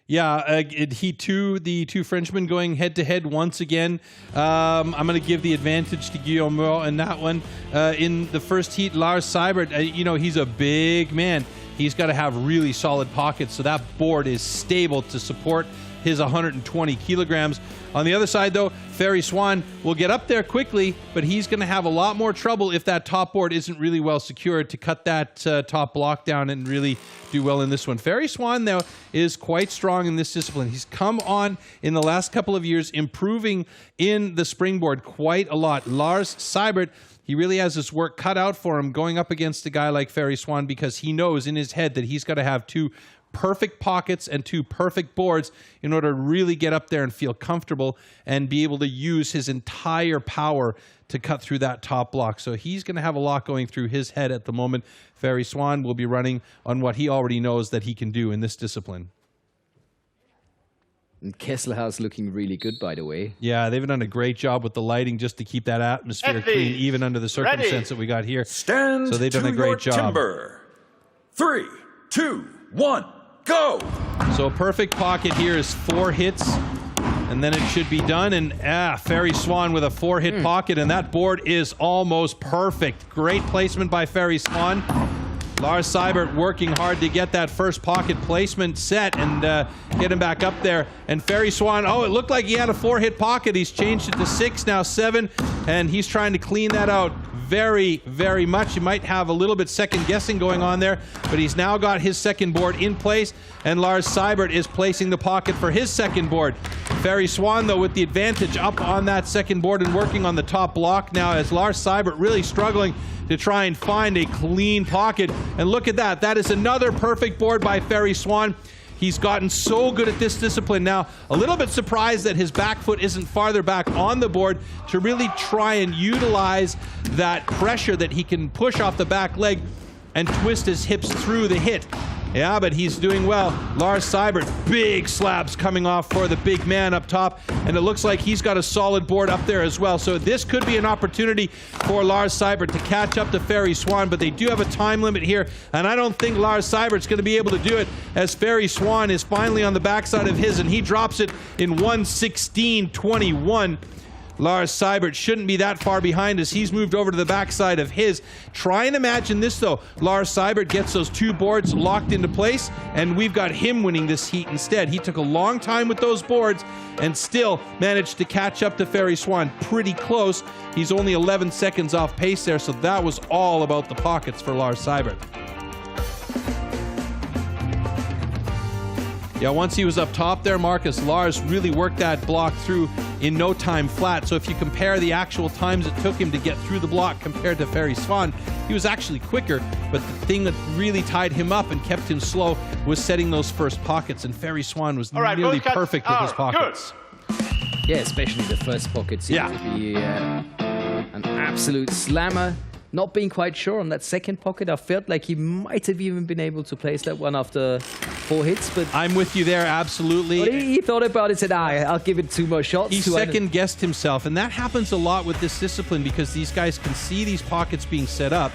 Yeah, Heat 2, the two Frenchmen going head-to-head once again. I'm going to give the advantage to Guillaume Moreau in that one. In the first heat, Lars Seibert, he's a big man. He's got to have really solid pockets, so that board is stable to support his 120 kilograms. On the other side, though, Ferry Swan will get up there quickly, but he's going to have a lot more trouble if that top board isn't really well secured to cut that top block down and really do well in this one. Ferry Swan, though, is quite strong in this discipline. He's come on in the last couple of years, improving in the springboard quite a lot. Lars Seibert, he really has his work cut out for him going up against a guy like Ferry Swan, because he knows in his head that he's got to have two perfect pockets and two perfect boards in order to really get up there and feel comfortable and be able to use his entire power to cut through that top block. So he's going to have a lot going through his head at the moment. Ferry Swan will be running on what he already knows that he can do in this discipline. And Kesselhaus looking really good, by the way. Yeah, they've done a great job with the lighting just to keep that atmosphere clean, even under the circumstance that we got here. Stand so they've done a great job. Timber. 3, 2, 1. Go! So a perfect pocket here is 4 hits, and then it should be done. And Ferry Swan with a 4-hit pocket, and that board is almost perfect. Great placement by Ferry Swan. Lars Seibert working hard to get that first pocket placement set and get him back up there. And Ferry Swan, it looked like he had a 4-hit pocket. He's changed it to 6, now 7, and he's trying to clean that out very, very much. You might have a little bit second guessing going on there, but he's now got his second board in place, and Lars Seibert is placing the pocket for his second board. Ferry Swan, though, with the advantage up on that second board and working on the top block now, as Lars Seibert really struggling to try and find a clean pocket. And look at that. That is another perfect board by Ferry Swan. He's gotten so good at this discipline now. A little bit surprised that his back foot isn't farther back on the board to really try and utilize that pressure that he can push off the back leg and twist his hips through the hit. Yeah, but he's doing well. Lars Seibert, big slabs coming off for the big man up top, and it looks like he's got a solid board up there as well. So this could be an opportunity for Lars Seibert to catch up to Ferry Swan, but they do have a time limit here, and I don't think Lars Seibert's going to be able to do it, as Ferry Swan is finally on the backside of his, and he drops it in 1:16.21. Lars Seibert shouldn't be that far behind as he's moved over to the backside of his. Try and imagine this, though. Lars Seibert gets those two boards locked into place, and we've got him winning this heat instead. He took a long time with those boards and still managed to catch up to Ferry Swan pretty close. He's only 11 seconds off pace there, so that was all about the pockets for Lars Seibert. Yeah, once he was up top there, Marcus, Lars really worked that block through in no time flat. So if you compare the actual times it took him to get through the block compared to Ferry Swan, he was actually quicker. But the thing that really tied him up and kept him slow was setting those first pockets. And Ferry Swan was nearly perfect with his pockets. Yeah, especially the first pocket seemed to be an absolute slammer. Not being quite sure on that second pocket. I felt like he might have even been able to place that one after 4 hits, but I'm with you there, absolutely. But he thought about it, said, I'll give it 2 more shots. He second-guessed himself, and that happens a lot with this discipline because these guys can see these pockets being set up,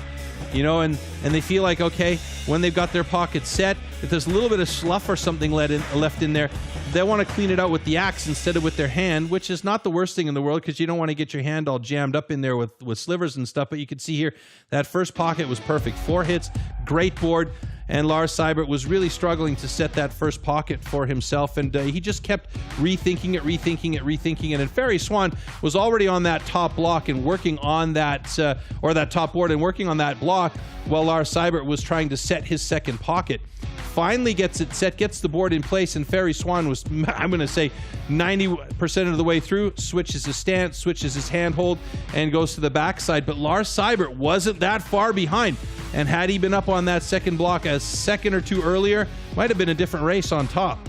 and they feel like, okay, when they've got their pocket set, if there's a little bit of slough or something left in there, they want to clean it out with the axe instead of with their hand, which is not the worst thing in the world because you don't want to get your hand all jammed up in there with slivers and stuff. But you can see here, that first pocket was perfect. 4 hits, great board, and Lars Seibert was really struggling to set that first pocket for himself, and he just kept rethinking it. And Ferry Swan was already on that top block and working on that, or that top board and working on that block while Lars Seibert was trying to set his second pocket. Finally gets it set, gets the board in place, and Ferry Swan was, I'm going to say, 90% of the way through, switches his stance, switches his handhold, and goes to the backside. But Lars Seibert wasn't that far behind, and had he been up on that second block a second or two earlier, might have been a different race on top.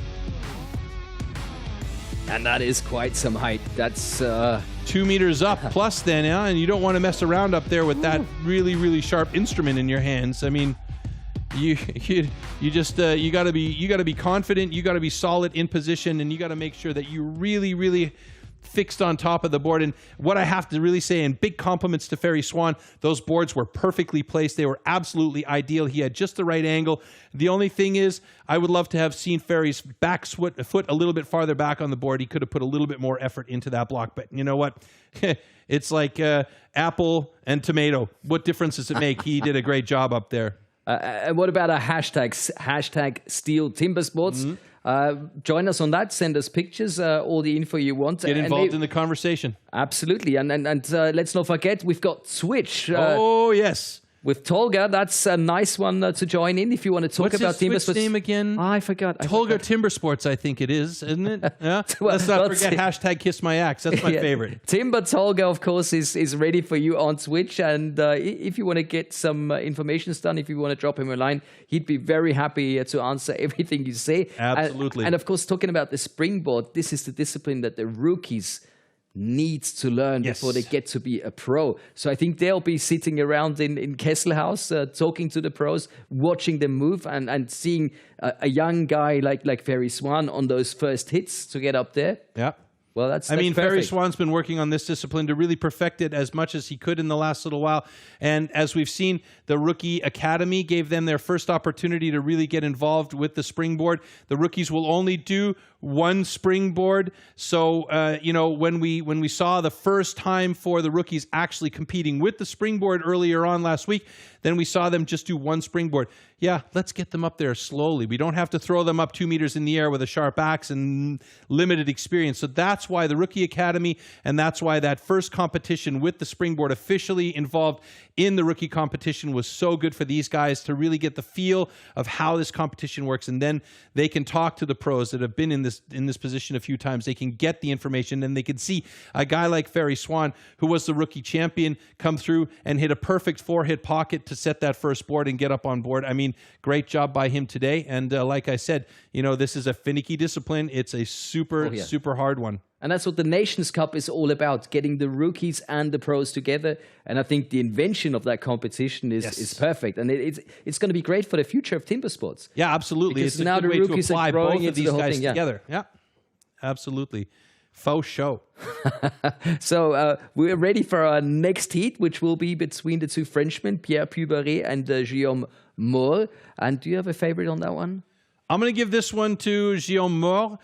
And that is quite some height. That's 2 meters up plus then, and you don't want to mess around up there with that really, really sharp instrument in your hands. I mean, you gotta be confident, you gotta be solid in position, and you gotta make sure that you really fixed on top of the board. And what I have to really say, and big compliments to Ferry Swan, those boards were perfectly placed. They were absolutely ideal. He had just the right angle. The only thing is, I would love to have seen Ferry's back foot a little bit farther back on the board. He could have put a little bit more effort into that block. But you know what? It's like apple and tomato. What difference does it make? He did a great job up there. And what about our hashtag STIHL TIMBERSPORTS? Join us on that. Send us pictures, all the info you want. Get involved in the conversation. Absolutely. And let's not forget, we've got Switch. Oh, yes. With Tolga, that's a nice one to join in if you want to talk about Timbersports. What's his name again? Oh, I forgot. Tolga Timbersports, I think it is, isn't it? Yeah. Let's not forget hashtag Kiss My Axe. That's my favorite. Timber Tolga, of course, is ready for you on Switch. And if you want to get some information done, if you want to drop him a line, he'd be very happy to answer everything you say. Absolutely. And of course, talking about the Springboard, this is the discipline that the rookies needs to learn before they get to be a pro. So I think they'll be sitting around in Kesselhaus, talking to the pros, watching them move, and seeing a young guy like Ferry Swan on those first hits to get up there. Yeah. Well, that's Ferry Swan's been working on this discipline to really perfect it as much as he could in the last little while. And as we've seen, the Rookie Academy gave them their first opportunity to really get involved with the Springboard. The rookies will only do one Springboard. So, you know, when we saw the first time for the rookies actually competing with the Springboard earlier on last week, then we saw them just do one Springboard. Yeah, let's get them up there slowly. We don't have to throw them up 2 meters in the air with a sharp axe and limited experience. So that's why the Rookie Academy, and that's why that first competition with the Springboard officially involved in the rookie competition was so good for these guys to really get the feel of how this competition works. And then they can talk to the pros that have been in this position a few times. They can get the information, and they can see a guy like Ferry Swan, who was the rookie champion, come through and hit a perfect 4-hit pocket to set that first board and get up on board. I mean, great job by him today. And like I said, you know, this is a finicky discipline. It's a super hard one. And that's what the Nations Cup is all about, getting the rookies and the pros together. And I think the invention of that competition is perfect. And it's going to be great for the future of timber sports. Yeah, absolutely. Because it's now a good the way rookies to apply are growing both of these guys together. Yeah, absolutely. Faux show. So we're ready for our next heat, which will be between the two Frenchmen, Pierre Puybarret and Guillaume Moore. And do you have a favorite on that one? I'm going to give this one to Guillaume Moore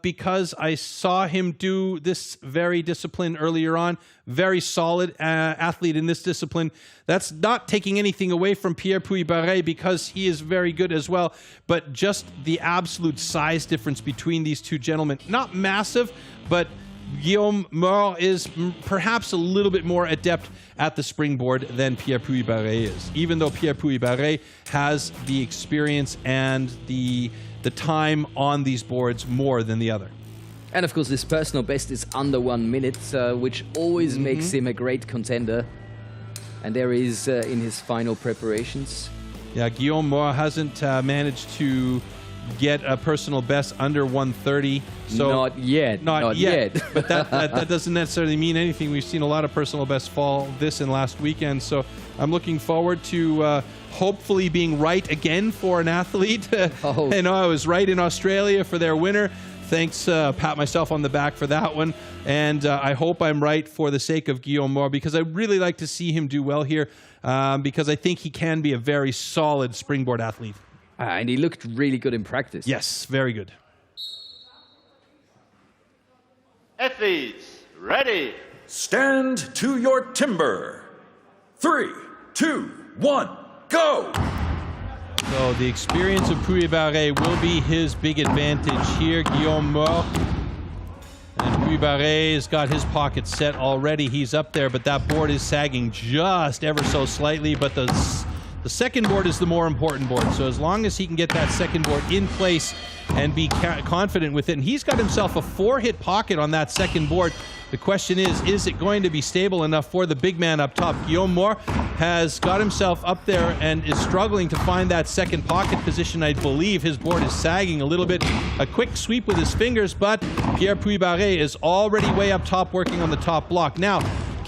because I saw him do this very discipline earlier on. Very solid athlete in this discipline. That's not taking anything away from Pierre Puybarret because he is very good as well, but just the absolute size difference between these two gentlemen. Not massive, but Guillaume Moore is perhaps a little bit more adept at the Springboard than Pierre Puybarret is, even though Pierre Puybarret has the experience and the time on these boards more than the other. And of course, his personal best is under 1 minute, which always makes him a great contender. And there he is in his final preparations. Yeah, Guillaume Moore hasn't managed to get a personal best under 130. So not yet. Not yet. But that doesn't necessarily mean anything. We've seen a lot of personal bests fall this and last weekend. So I'm looking forward to hopefully being right again for an athlete. I know I was right in Australia for their winner. Thanks, pat myself on the back for that one. And I hope I'm right for the sake of Guillaume Moore, because I really like to see him do well here, because I think he can be a very solid Springboard athlete. And he looked really good in practice. Yes, very good. Athletes, ready. Stand to your timber. 3, 2, 1, go! So the experience of Puybarret will be his big advantage here. Guillaume Moore. And Puybarret has got his pocket set already. He's up there, but that board is sagging just ever so slightly. But the second board is the more important board. So as long as he can get that second board in place and be confident with it. And he's got himself a 4-hit pocket on that second board. The question is it going to be stable enough for the big man up top? Guillaume Moore has got himself up there and is struggling to find that second pocket position. I believe his board is sagging a little bit. A quick sweep with his fingers, but Pierre Puybarret is already way up top working on the top block. Now,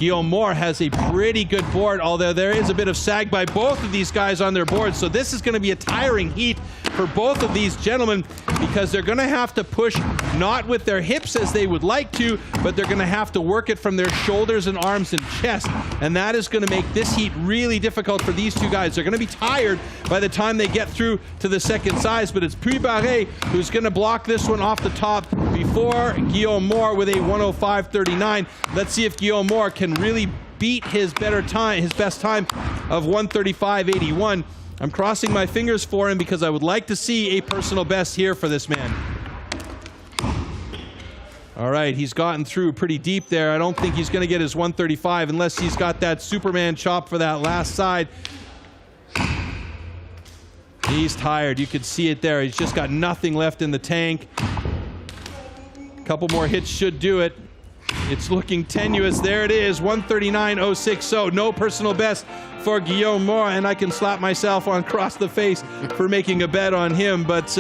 Guillaume Moore has a pretty good board, although there is a bit of sag by both of these guys on their boards. So this is going to be a tiring heat for both of these gentlemen because they're going to have to push not with their hips as they would like to, but they're going to have to work it from their shoulders and arms and chest. And that is going to make this heat really difficult for these two guys. They're going to be tired by the time they get through to the second size, but it's Puy-Barré who's going to block this one off the top before Guillaume Moore with a 105.39. Let's see if Guillaume Moore can really beat his best time of 135.81. I'm crossing my fingers for him because I would like to see a personal best here for this man. All right, he's gotten through pretty deep there. I don't think he's going to get his 135 unless he's got that Superman chop for that last side. He's tired. You can see it there. He's just got nothing left in the tank. A couple more hits should do it. It's looking tenuous. There it is, 139.06. So no personal best for Guillaume Moore, and I can slap myself across the face for making a bet on him. But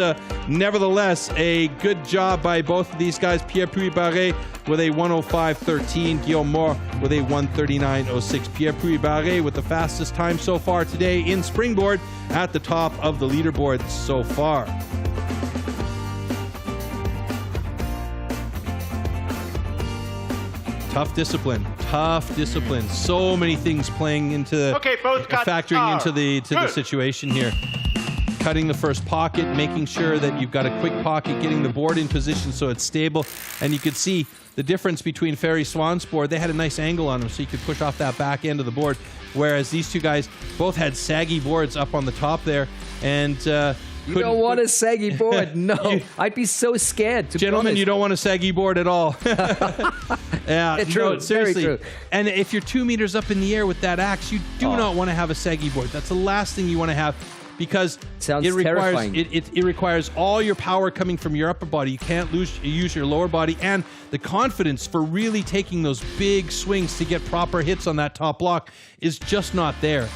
nevertheless, a good job by both of these guys. Pierre Puy-Barré with a 105.13. Guillaume Moore with a 139.06. Pierre Puy-Barré with the fastest time so far today in Springboard at the top of the leaderboard so far. Tough discipline. So many things playing into factoring into the situation here. Cutting the first pocket, making sure that you've got a quick pocket, getting the board in position so it's stable. And you could see the difference between Ferry Swan's board. They had a nice angle on them so you could push off that back end of the board. Whereas these two guys both had saggy boards up on the top there. And you don't want a saggy board. No, I'd be so scared. Gentlemen, you don't want a saggy board at all. Yeah, true. No, seriously. Very true. And if you're 2 meters up in the air with that axe, you do not want to have a saggy board. That's the last thing you want to have because it requires all your power coming from your upper body. You can't use your lower body, and the confidence for really taking those big swings to get proper hits on that top block is just not there.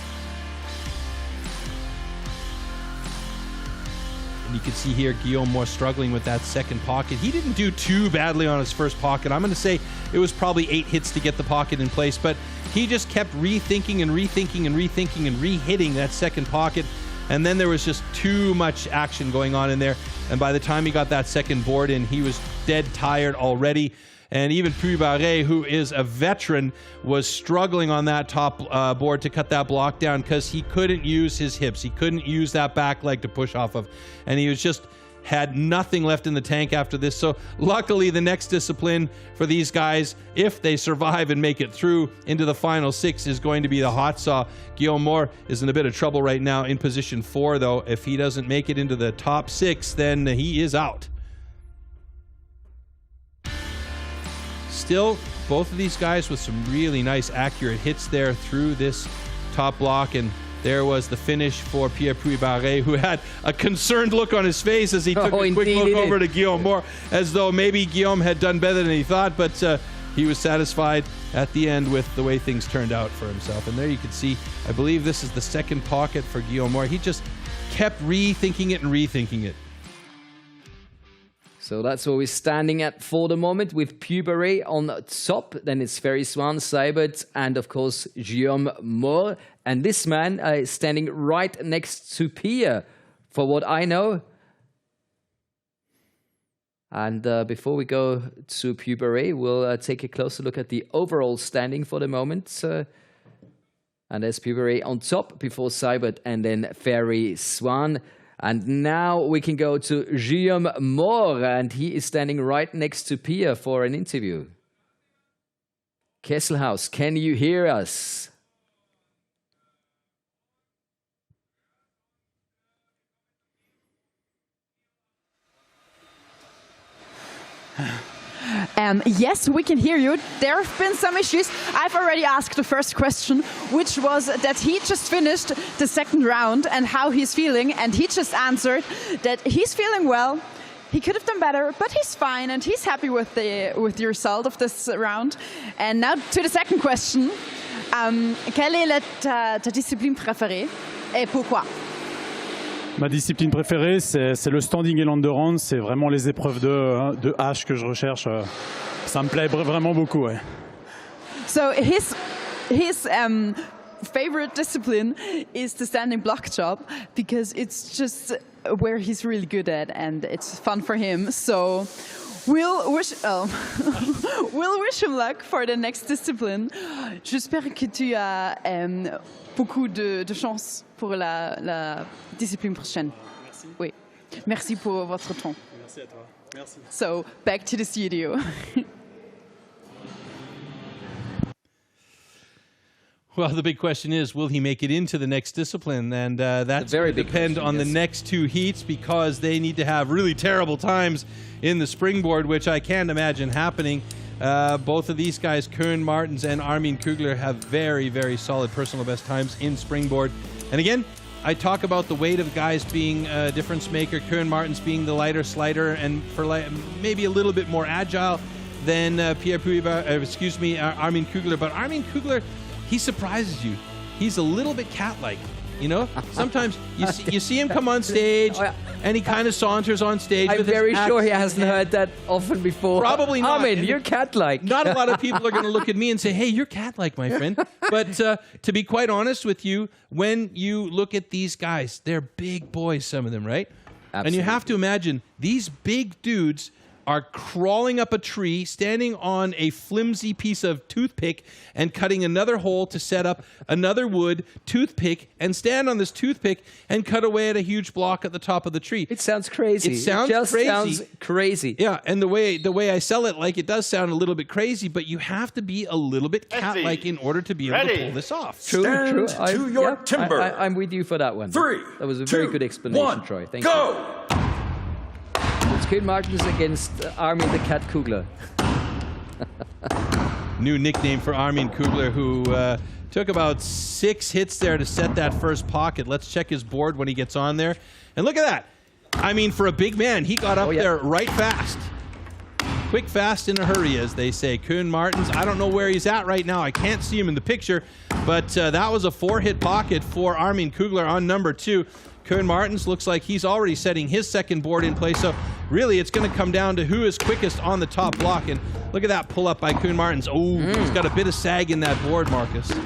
And you can see here Guillaume Moore struggling with that second pocket. He didn't do too badly on his first pocket. I'm going to say it was probably 8 hits to get the pocket in place, but he just kept rethinking and re-hitting that second pocket. And then there was just too much action going on in there. And by the time he got that second board in, he was dead tired already. And even Puy-Barré, who is a veteran, was struggling on that top board to cut that block down because he couldn't use his hips. He couldn't use that back leg to push off of. And he was just had nothing left in the tank after this. So luckily, the next discipline for these guys, if they survive and make it through into the final 6, is going to be the hot saw. Guillaume Moore is in a bit of trouble right now in position 4, though. If he doesn't make it into the top 6, then he is out. Still, both of these guys with some really nice accurate hits there through this top block, and there was the finish for Pierre Puy-Barré, who had a concerned look on his face as he took a quick look over to Guillaume Moore, as though maybe Guillaume had done better than he thought, but he was satisfied at the end with the way things turned out for himself. And there you can see, I believe this is the second pocket for Guillaume Moore. He just kept rethinking it. So that's where we're standing at for the moment, with Puy-Barré on top. Then it's Ferry Swan, Seibert, and of course Guillaume Moore. And this man is standing right next to Pierre, for what I know. And before we go to Puy-Barré, we'll take a closer look at the overall standing for the moment. And there's Puy-Barré on top before Seibert and then Ferry Swan. And now we can go to Guillaume Moore, and he is standing right next to Pierre for an interview. Kesselhaus, can you hear us? Yes, we can hear you. There have been some issues. I've already asked the first question, which was that he just finished the second round and how he's feeling, and he just answered that he's feeling well. He could have done better, but he's fine and he's happy with the result of this round. And now to the second question. Quelle est ta discipline préférée et pourquoi? Ma discipline préférée, c'est le standing et l'endurance. C'est vraiment les épreuves de hache que je recherche. Ça me plaît vraiment beaucoup. Ouais. So his favorite discipline is the standing block job because it's just where he's really good at and it's fun for him. So we'll wish him luck for the next discipline. J'espère que tu as beaucoup de chance pour la discipline prochaine. Merci. Oui. Merci pour votre temps. Merci à toi. Merci. So back to the studio. Well, the big question is, will he make it into the next discipline? And that's very going to big depend question, on the yes. next two heats because they need to have really terrible times in the Springboard, which I can't imagine happening. Both of these guys, Koen Martens and Armin Kugler, have very, very solid personal best times in Springboard. And again, I talk about the weight of guys being a difference maker, Koen Martens being the lighter slider and for maybe a little bit more agile than Armin Kugler. But Armin Kugler, he surprises you. He's a little bit cat-like, you know? Sometimes you see him come on stage and he kind of saunters on stage. I'm with his very hat. sure he hasn't heard that often before. Probably not. Armin, you're cat-like. Not a lot of people are going to look at me and say, hey, you're cat-like, my friend. But to be quite honest with you, when you look at these guys, they're big boys, some of them, right? Absolutely. And you have to imagine these big dudes are crawling up a tree, standing on a flimsy piece of toothpick and cutting another hole to set up another wood toothpick and stand on this toothpick and cut away at a huge block at the top of the tree. It sounds crazy. It sounds just crazy. Sounds crazy. Yeah, and the way I sell it, like it does sound a little bit crazy, but you have to be a little bit cat-like in order to be able to pull this off. True, true. to your timber. I'm with you for that one. 3, that was a very 2, good explanation, 1, Troy. Thank go! you. It's Koen Martens against Armin the Cat Kugler. New nickname for Armin Kugler, who took about 6 hits there to set that first pocket. Let's check his board when he gets on there. And look at that. I mean, for a big man, he got up there right fast. Quick, fast, in a hurry, as they say. Koen Martens, I don't know where he's at right now. I can't see him in the picture, but that was a 4-hit pocket for Armin Kugler on number 2. Koen Martens looks like he's already setting his second board in place, so really it's going to come down to who is quickest on the top block. And look at that pull up by Koen Martens. Oh, he's got a bit of sag in that board, Marcus. He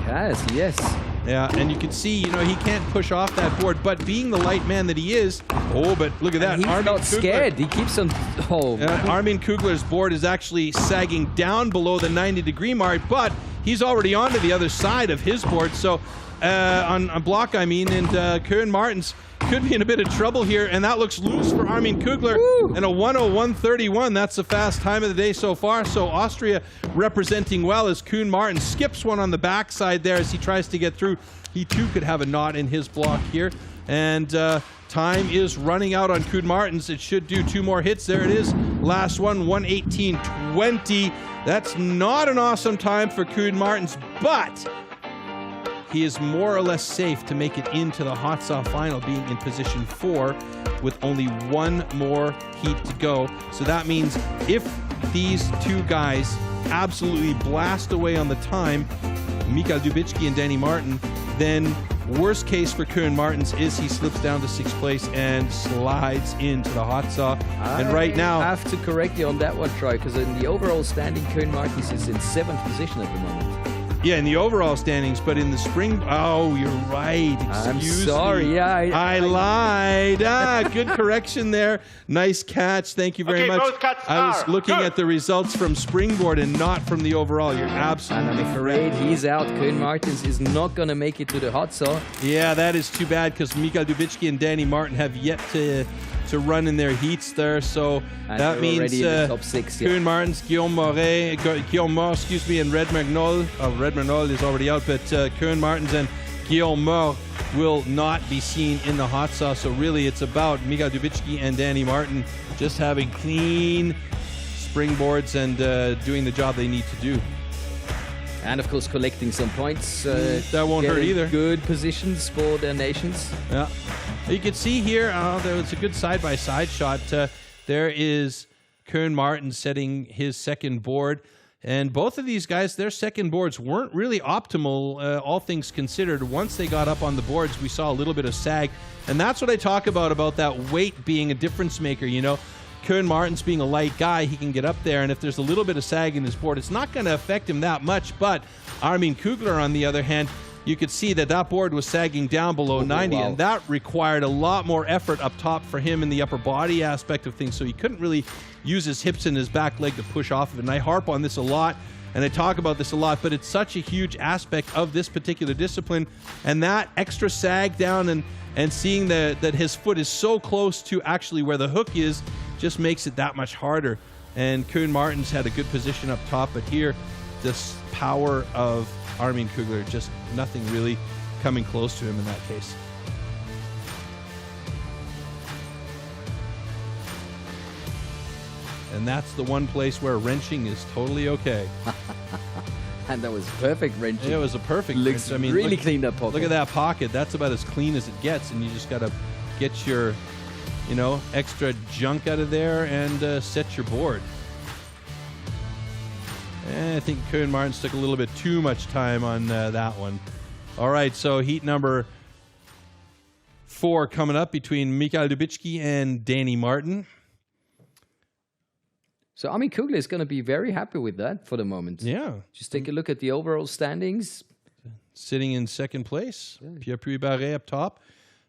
has, yes. Yeah, and you can see, you know, he can't push off that board, but being the light man that he is, but look at that. And he's Armin not Kugler, scared. He keeps on. Armin Kugler's board is actually sagging down below the 90-degree mark, but he's already onto the other side of his board, so on a block, I mean, and Koen Martens could be in a bit of trouble here, and that looks loose for Armin Kugler. And a 1:01.31. That's the fast time of the day so far. So Austria representing well as Koen Martens skips one on the backside there as he tries to get through. He too could have a knot in his block here. And time is running out on Koen Martens. It should do 2 more hits. There it is. Last one, 1:18.20. That's not an awesome time for Koen Martens, but he is more or less safe to make it into the hot saw final, being in position 4 with only 1 more heat to go. So that means if these 2 guys absolutely blast away on the time, Michael Dubicki and Danny Martin, then worst case for Koen Martens is he slips down to 6th place and slides into the hot saw. And right now, I have to correct you on that one, Troy, because in the overall standing, Koen Martens is in 7th position at the moment. yeah, in the overall standings, but in the spring, oh, you're right. I'm Excuse sorry. me. Yeah, I lied. Good correction there. Nice catch. Thank you very much. I was looking at the results from Springboard and not from the overall. You're absolutely I'm afraid he's out. Koen Martens is not going to make it to the hot saw. Yeah, that is too bad because Michael Dubicki and Danny Martin have yet to run in their heats there, so and that means top 6, Koen Martens, Guillaume Moore, and Red Magnol. Red Magnol is already out, but Koen Martens and Guillaume Moore will not be seen in the hot sauce. So really, it's about Michael Dubicki and Danny Martin just having clean springboards and doing the job they need to do. And of course, collecting some points. That won't hurt either. Good positions for their nations. Yeah. You can see here, there was a good side-by-side shot. There is Koen Martin setting his second board. And both of these guys, their second boards weren't really optimal, all things considered. Once they got up on the boards, we saw a little bit of sag. And that's what I talk about that weight being a difference maker, you know. Koen Martens being a light guy, he can get up there, and if there's a little bit of sag in his board, it's not going to affect him that much. But Armin Kugler, on the other hand, you could see that that board was sagging down below 90, and that required a lot more effort up top for him in the upper body aspect of things, so he couldn't really use his hips and his back leg to push off of it. And I harp on this a lot, and I talk about this a lot, but it's such a huge aspect of this particular discipline, and that extra sag down and seeing that his foot is so close to actually where the hook is just makes it that much harder. And Koen Martens had a good position up top, but here, this power of Armin Kugler, just nothing really coming close to him in that case. And that's the one place where wrenching is totally okay. And that was perfect wrenching. Yeah, it was a perfect wrench. I mean, really clean that pocket. Look at that pocket. That's about as clean as it gets, and you just got to get your, extra junk out of there and set your board. I think Koen Martens took a little bit too much time on that one. All right, so heat number 4 coming up between Michael Dubicki and Danny Martin. So Armin Kugler is going to be very happy with that for the moment. Yeah. Just take a look at the overall standings. Sitting in second place, Pierre-Puy Barret up top,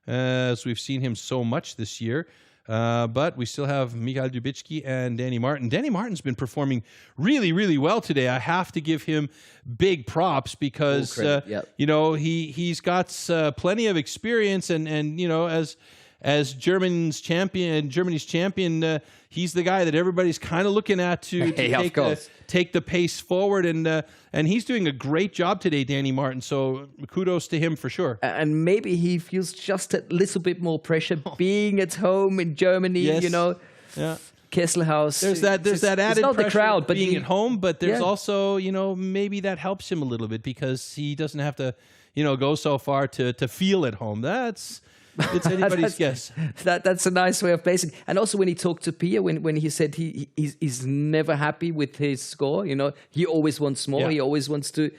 as we've seen him so much this year. But we still have Michael Dubicki and Danny Martin. Danny Martin's been performing really, really well today. I have to give him big props because, he's got plenty of experience and as Germany's champion, he's the guy that everybody's kind of looking at to take the pace forward, and he's doing a great job today, Danny Martin. So kudos to him for sure. And maybe he feels just a little bit more pressure being at home in Germany. Yes. Yeah. Kesselhaus. There's that added not pressure the crowd, but being at home, but there's also maybe that helps him a little bit because he doesn't have to go so far to feel at home. It's anybody's guess. That's a nice way of placing. And also when he talked to Pia, when he said he's never happy with his score, he always wants more. Yeah. He always wants to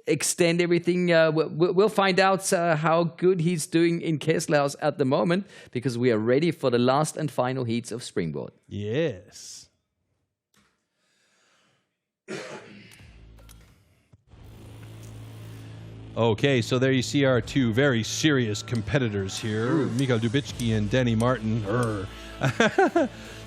extend everything. We'll find out how good he's doing in Kesselhaus at the moment because we are ready for the last and final heats of Springboard. Yes. Okay, so there you see our two very serious competitors here, Michael Dubicki and Danny Martin.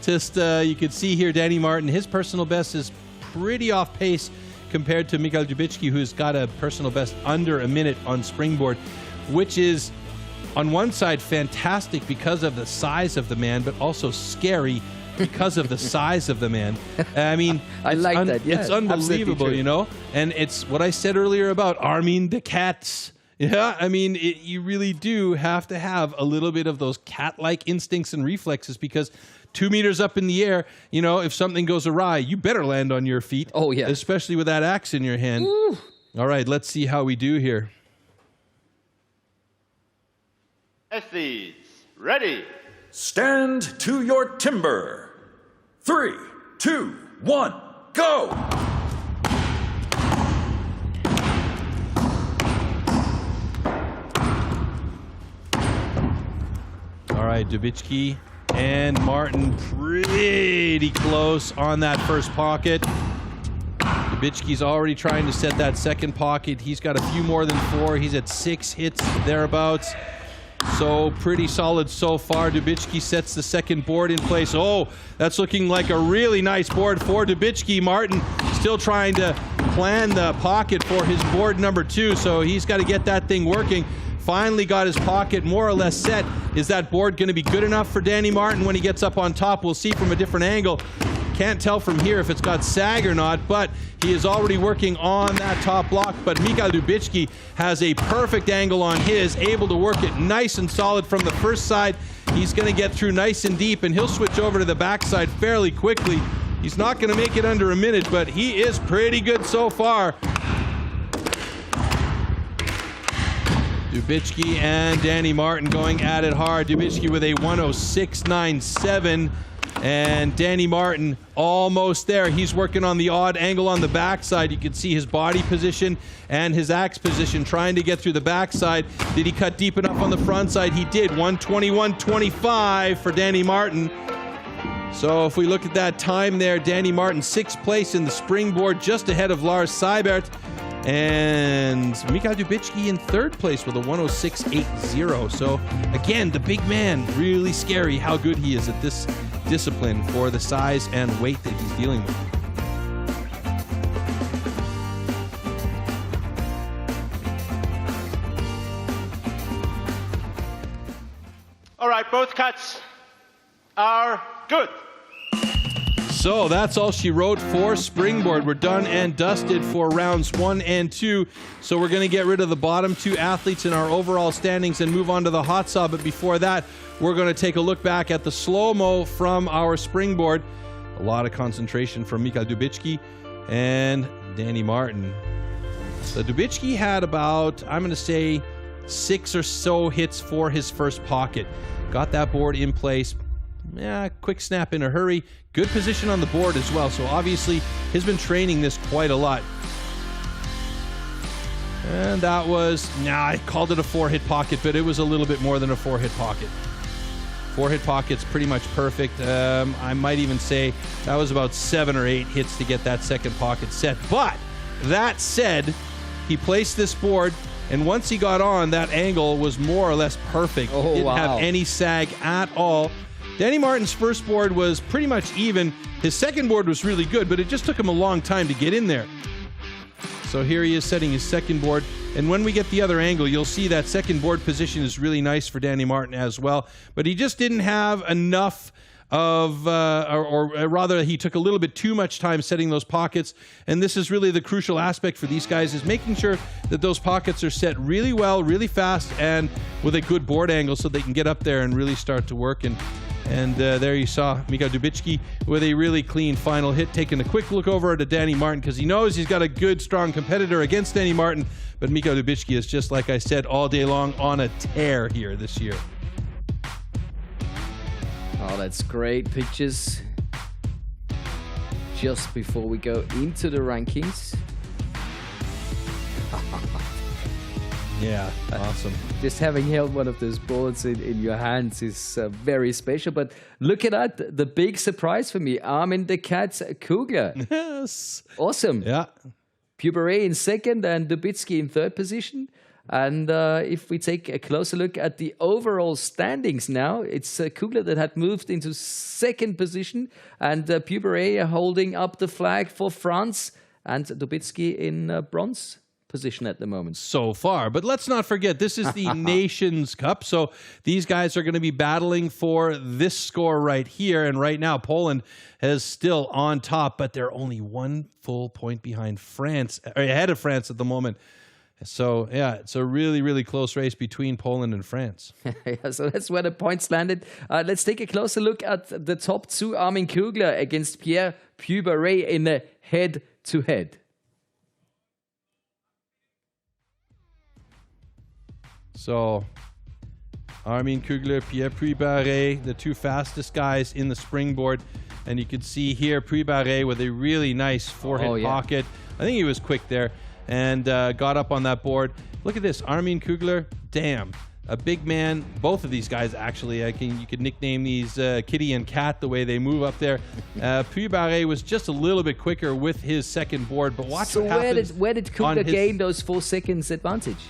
Just you can see here, Danny Martin, his personal best is pretty off pace compared to Michael Dubicki, who's got a personal best under a minute on Springboard, which is on one side fantastic because of the size of the man, but also scary because of the size of the man. I mean, I like that. Yeah, it's unbelievable, And it's what I said earlier about Armin the Cat. Yeah, I mean, you really do have to have a little bit of those cat-like instincts and reflexes because 2 meters up in the air, if something goes awry, you better land on your feet. Oh, yeah. Especially with that axe in your hand. Woo. All right, let's see how we do here. Athletes, ready. Stand to your timber. 3, 2, 1, go! All right, Dubicki and Martin pretty close on that first pocket. Dubicki's already trying to set that second pocket. He's got a few more than 4. He's at 6 hits thereabouts. So pretty solid so far. Dubicki sets the second board in place. Oh, that's looking like a really nice board for Dubicki. Martin still trying to plan the pocket for his board number 2, so he's got to get that thing working. Finally got his pocket more or less set. Is that board going to be good enough for Danny Martin when he gets up on top? We'll see from a different angle. Can't tell from here if it's got sag or not, but he is already working on that top block. But Michael Dubicki has a perfect angle on his, able to work it nice and solid from the first side. He's going to get through nice and deep, and he'll switch over to the backside fairly quickly. He's not going to make it under a minute, but he is pretty good so far. Dubicki and Danny Martin going at it hard. Dubicki with a 106.97. And Danny Martin almost there. He's working on the odd angle on the backside. You can see his body position and his axe position trying to get through the backside. Did he cut deep enough on the front side? He did. 121.25 for Danny Martin. So if we look at that time there, Danny Martin, 6th place in the Springboard, just ahead of Lars Seibert. And Michał Dubicki in 3rd place with a 106.80. So again, the big man, really scary how good he is at this discipline for the size and weight that he's dealing with. All right, both cuts are good. So that's all she wrote for Springboard. We're done and dusted for rounds 1 and 2. So we're going to get rid of the bottom 2 athletes in our overall standings and move on to the hot saw. But before that, we're going to take a look back at the slow-mo from our Springboard. A lot of concentration from Michał Dubicki and Danny Martin. So Dubicki had about, I'm going to say, 6 or so hits for his first pocket. Got that board in place. Quick snap in a hurry. Good position on the board as well. So obviously, he's been training this quite a lot. And that was, I called it a 4-hit pocket, but it was a little bit more than a 4-hit pocket. 4-hit pocket's pretty much perfect. I might even say that was about 7 or 8 hits to get that second pocket set. But that said, he placed this board, and once he got on, that angle was more or less perfect. Oh, Didn't wow. have any sag at all. Danny Martin's first board was pretty much even. His second board was really good, but it just took him a long time to get in there. So here he is setting his second board. And when we get the other angle, you'll see that second board position is really nice for Danny Martin as well. But he just didn't have enough of, or rather he took a little bit too much time setting those pockets. And this is really the crucial aspect for these guys, is making sure that those pockets are set really well, really fast, and with a good board angle so they can get up there and really start to work. And there you saw Michał Dubicki with a really clean final hit, taking a quick look over at Danny Martin because he knows he's got a good, strong competitor against Danny Martin. But Michał Dubicki is, just like I said, all day long on a tear here this year. Oh, that's great pictures. Just before we go into the rankings. Yeah, awesome. Just having held one of those boards in your hands is very special. But look at that, the big surprise for me, Armin the Cat Kugler. Yes. Awesome. Yeah. Puberet in 2nd and Dubicki in 3rd position. And if we take a closer look at the overall standings now, it's Kugler that had moved into 2nd position, and Puberet holding up the flag for France, and Dubicki in bronze position at the moment. So far. But let's not forget, this is the Nations Cup. So these guys are going to be battling for this score right here. And right now, Poland is still on top, but they're only 1 full point behind France, or ahead of France at the moment. So, yeah, it's a really, really close race between Poland and France. Yeah, so that's where the points landed. Let's take a closer look at the top 2. Armin Kugler against Pierre Puberet in a head-to-head. So, Armin Kugler, Pierre Puberet, the 2 fastest guys in the Springboard. And you can see here Puberet with a really nice 4-hit pocket. I think he was quick there. And got up on that board. Look at this, Armin Kugler, damn, a big man. Both of these guys, actually, you could nickname these Kitty and Cat the way they move up there. Puberet was just a little bit quicker with his second board, but watch what happens. So where did Kugler gain those 4 seconds advantage?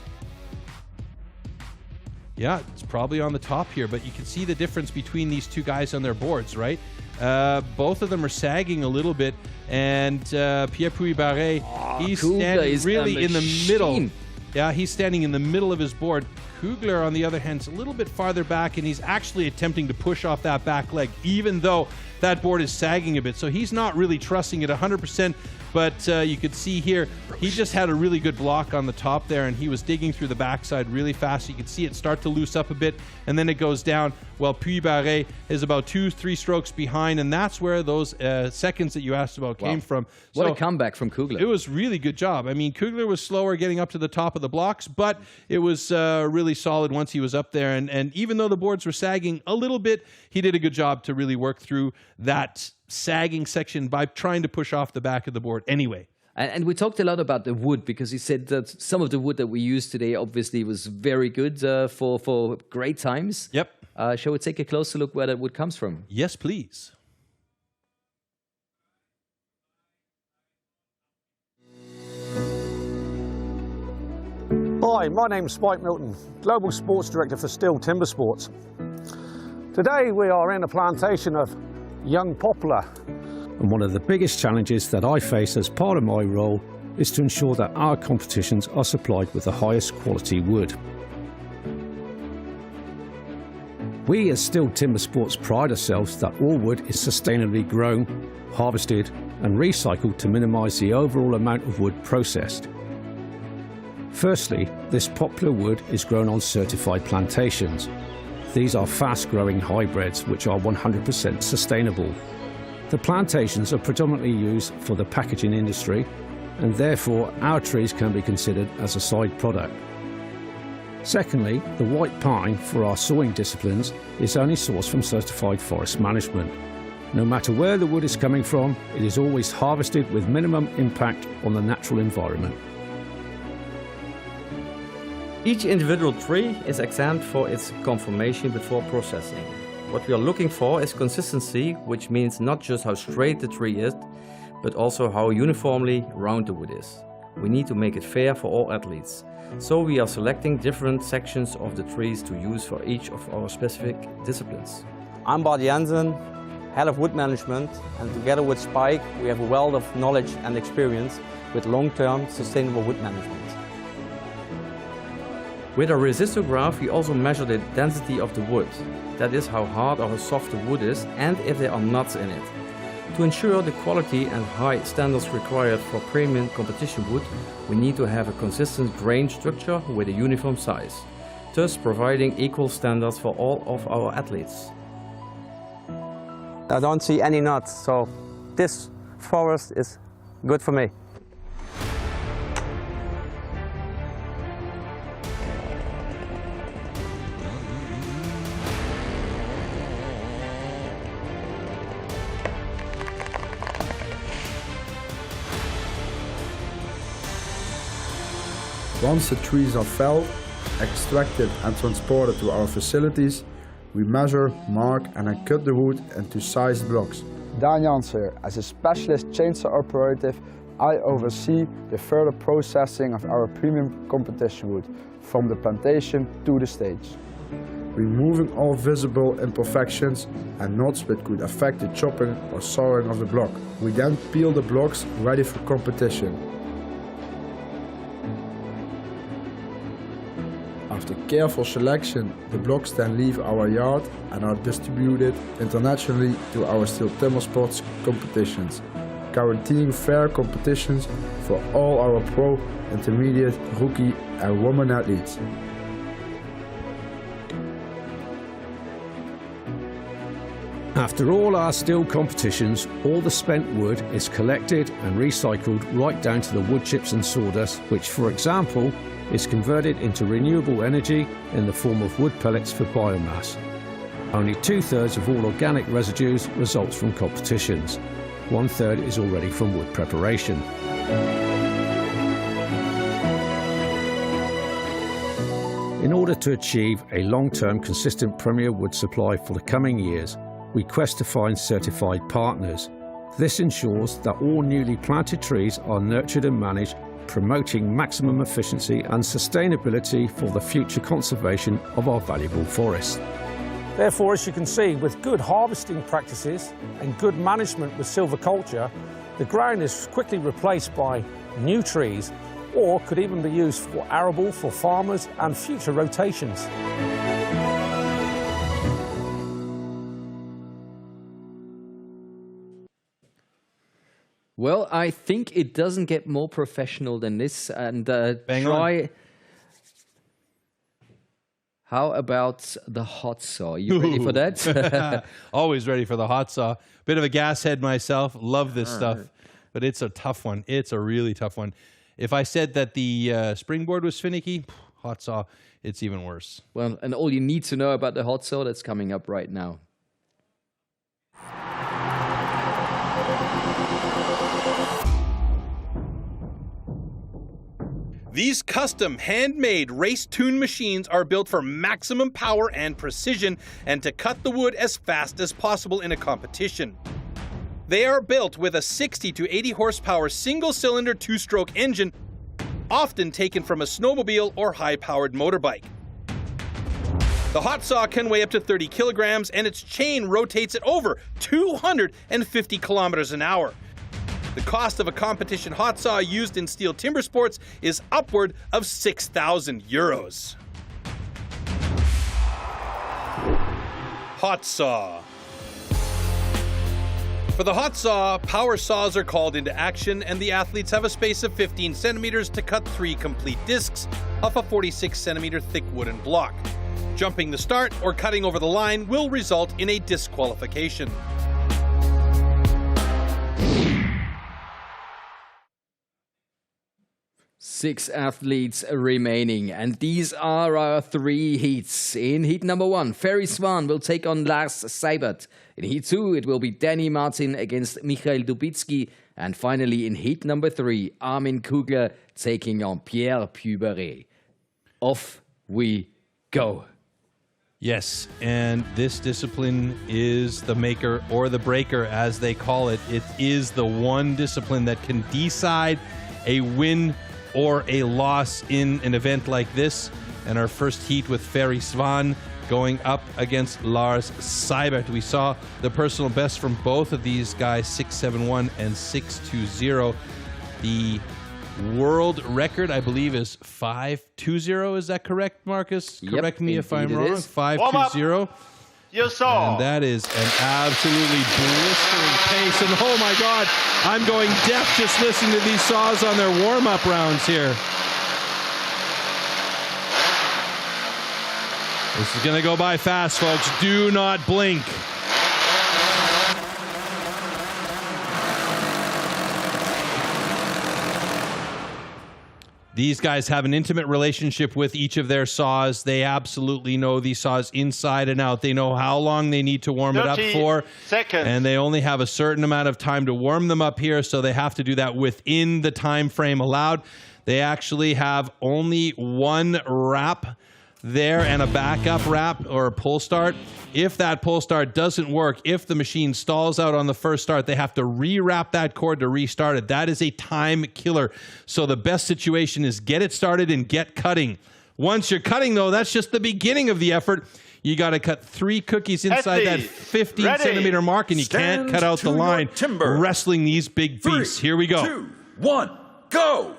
Yeah, it's probably on the top here, but you can see the difference between these 2 guys on their boards, right? Both of them are sagging a little bit, and Pierre Puberet, he's standing really in the middle. Yeah, he's standing in the middle of his board. Kugler, on the other hand, is a little bit farther back, and he's actually attempting to push off that back leg, even though that board is sagging a bit. So he's not really trusting it 100%, but you could see here, he just had a really good block on the top there, and he was digging through the backside really fast. You could see it start to loose up a bit, and then it goes down. Well, Puberet is about 2-3 strokes behind, and that's where those seconds that you asked about came from. What a comeback from Kugler. It was really good job. I mean, Kugler was slower getting up to the top of the blocks, but it was really solid once he was up there. And even though the boards were sagging a little bit, he did a good job to really work through that sagging section by trying to push off the back of the board anyway. And we talked a lot about the wood, because he said that some of the wood that we used today obviously was very good for great times. Yep. Shall we take a closer look where that wood comes from? Yes, please. Hi, my name's Spike Milton, Global Sports Director for STIHL Timbersports. Today we are in a plantation of young poplar. And one of the biggest challenges that I face as part of my role is to ensure that our competitions are supplied with the highest quality wood. We as STIHL Timbersports pride ourselves that all wood is sustainably grown, harvested and recycled to minimise the overall amount of wood processed. Firstly, this poplar wood is grown on certified plantations. These are fast-growing hybrids which are 100% sustainable. The plantations are predominantly used for the packaging industry, and therefore our trees can be considered as a side product. Secondly, the white pine for our sawing disciplines is only sourced from certified forest management. No matter where the wood is coming from, it is always harvested with minimum impact on the natural environment. Each individual tree is examined for its conformation before processing. What we are looking for is consistency, which means not just how straight the tree is, but also how uniformly round the wood is. We need to make it fair for all athletes. So we are selecting different sections of the trees to use for each of our specific disciplines. I'm Bart Jensen, Head of Wood Management, and together with Spike we have a wealth of knowledge and experience with long-term sustainable wood management. With our resistograph we also measure the density of the wood. That is how hard or how soft the wood is and if there are nuts in it. To ensure the quality and high standards required for premium competition wood, we need to have a consistent grain structure with a uniform size, thus providing equal standards for all of our athletes. I don't see any nuts, so this forest is good for me. Once the trees are felled, extracted and transported to our facilities, we measure, mark and then cut the wood into sized blocks. Daan Jans here. As a specialist chainsaw operative, I oversee the further processing of our premium competition wood, from the plantation to the stage. Removing all visible imperfections and knots which could affect the chopping or sawing of the block. We then peel the blocks ready for competition. After careful selection, the blocks then leave our yard and are distributed internationally to our STIHL Timbersports competitions, guaranteeing fair competitions for all our pro, intermediate, rookie and women athletes. After all our STIHL competitions, all the spent wood is collected and recycled right down to the wood chips and sawdust, which, for example, is converted into renewable energy in the form of wood pellets for biomass. Only 2/3 of all organic residues results from competitions. 1/3 is already from wood preparation. In order to achieve a long-term consistent premier wood supply for the coming years, we quest to find certified partners. This ensures that all newly planted trees are nurtured and managed, promoting maximum efficiency and sustainability for the future conservation of our valuable forests. Therefore, as you can see, with good harvesting practices and good management with silviculture, the ground is quickly replaced by new trees, or could even be used for arable for farmers and future rotations. Well, I think it doesn't get more professional than this. And Troy, how about the hot saw? You ready for that? Always ready for the hot saw. Bit of a gas head myself. Love this stuff. But it's a tough one. It's a really tough one. If I said that the Springboard was finicky, hot saw, it's even worse. Well, and all you need to know about the hot saw, that's coming up right now. These custom, handmade, race-tuned machines are built for maximum power and precision and to cut the wood as fast as possible in a competition. They are built with a 60 to 80 horsepower single-cylinder two-stroke engine often taken from a snowmobile or high-powered motorbike. The hot saw can weigh up to 30 kilograms, and its chain rotates at over 250 kilometers an hour. The cost of a competition hot saw used in STIHL Timbersports is upward of 6,000 euros. Hot saw. For the hot saw, power saws are called into action, and the athletes have a space of 15 centimeters to cut 3 complete discs off a 46 centimeter thick wooden block. Jumping the start or cutting over the line will result in a disqualification. Six athletes remaining, and these are our 3 heats. In heat number 1, Ferry Swan will take on Lars Seibert. In heat 2, it will be Danny Martin against Michael Dubitsky. And finally, in heat number 3, Armin Kugler taking on Pierre Puberet. Off we go. Yes, and this discipline is the maker or the breaker, as they call it. It is the one discipline that can decide a win or a loss in an event like this. And our first heat with Ferry Swan going up against Lars Seibert. We saw the personal best from both of these guys, 6.71 and 6.20. The world record, I believe, is 5.20. Is that correct, Marcus? Yep, correct me if I'm wrong. 5.20. You saw. And that is an absolutely blistering pace. And oh my God, I'm going deaf just listening to these saws on their warm-up rounds here. This is going to go by fast, folks. Do not blink. These guys have an intimate relationship with each of their saws. They absolutely know these saws inside and out. They know how long they need to warm it up for. Seconds. And they only have a certain amount of time to warm them up here, so they have to do that within the time frame allowed. They actually have only one wrap there and a backup wrap or a pull start. If that pull start doesn't work, if the machine stalls out on the first start, they have to rewrap that cord to restart it. That is a time killer. So the best situation is get it started and get cutting. Once you're cutting, though, that's just the beginning of the effort. You got to cut 3 cookies inside that 15 centimeter mark, and you can't cut out the line wrestling these big beasts. Here we go. 2, 1, go!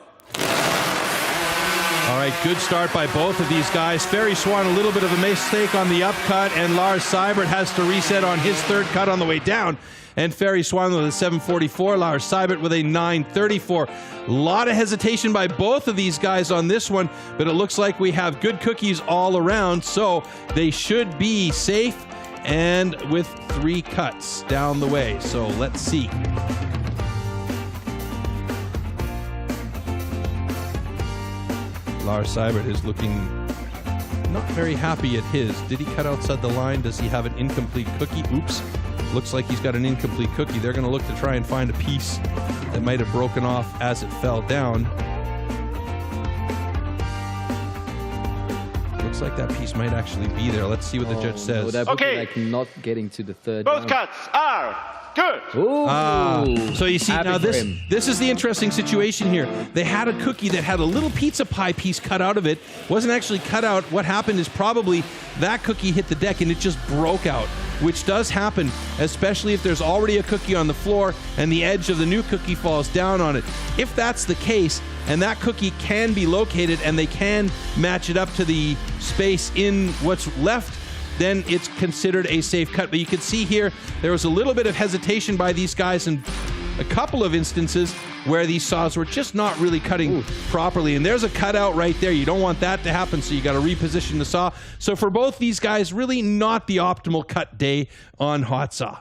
All right, good start by both of these guys. Ferry Swan, a little bit of a mistake on the upcut, and Lars Seibert has to reset on his third cut on the way down. And Ferry Swan with a 7.44, Lars Seibert with a 9.34. A lot of hesitation by both of these guys on this one, but it looks like we have good cookies all around, so they should be safe and with 3 cuts down the way. So let's see. Lars Seibert is looking not very happy at his. Did he cut outside the line? Does he have an incomplete cookie? Oops. Looks like he's got an incomplete cookie. They're going to look to try and find a piece that might have broken off as it fell down. Looks like that piece might actually be there. Let's see what the judge says. No, that would be like not getting to the third Both round. cuts are good. So you see, now this is the interesting situation here. They had a cookie that had a little pizza pie piece cut out of it. Wasn't actually cut out. What happened is probably that cookie hit the deck and it just broke out, which does happen, especially if there's already a cookie on the floor and the edge of the new cookie falls down on it. If that's the case, and that cookie can be located and they can match it up to the space in what's left, then it's considered a safe cut. But you can see here, there was a little bit of hesitation by these guys in a couple of instances where these saws were just not really cutting properly. And there's a cutout right there. You don't want that to happen, so you got to reposition the saw. So for both these guys, really not the optimal cut day on hot saw.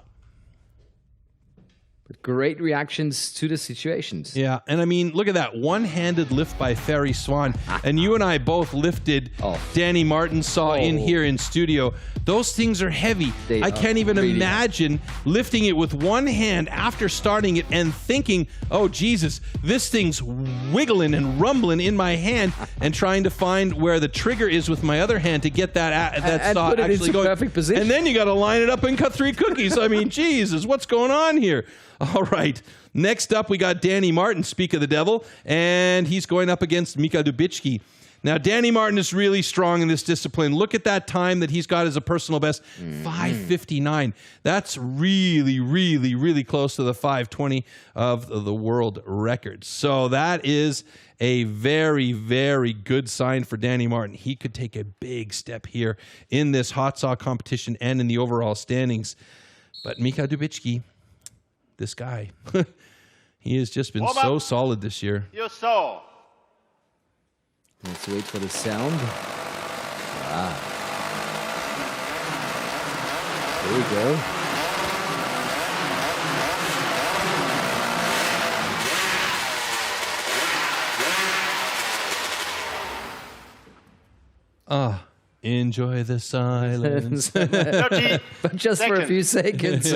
Great reactions to the situations. Yeah, and I mean, look at that one-handed lift by Ferry Swan. And you and I both lifted Danny Martin's saw in here in studio. Those things are heavy. I can't even imagine lifting it with one hand after starting it and thinking, oh, Jesus, this thing's wiggling and rumbling in my hand, and trying to find where the trigger is with my other hand to get that saw actually going. Perfect position. And then you got to line it up and cut 3 cookies. I mean, Jesus, what's going on here? All right. Next up, we got Danny Martin, speak of the devil, and he's going up against Michal Dubicki. Now, Danny Martin is really strong in this discipline. Look at that time that he's got as a personal best, 5:59. That's really, really, really close to the 5:20 of the world record. So that is a very, very good sign for Danny Martin. He could take a big step here in this hot saw competition and in the overall standings. But Michal Dubicki, this guy, he has just been so solid this year. You saw. Let's wait for the sound. There we go. Enjoy the silence. But just for a few seconds.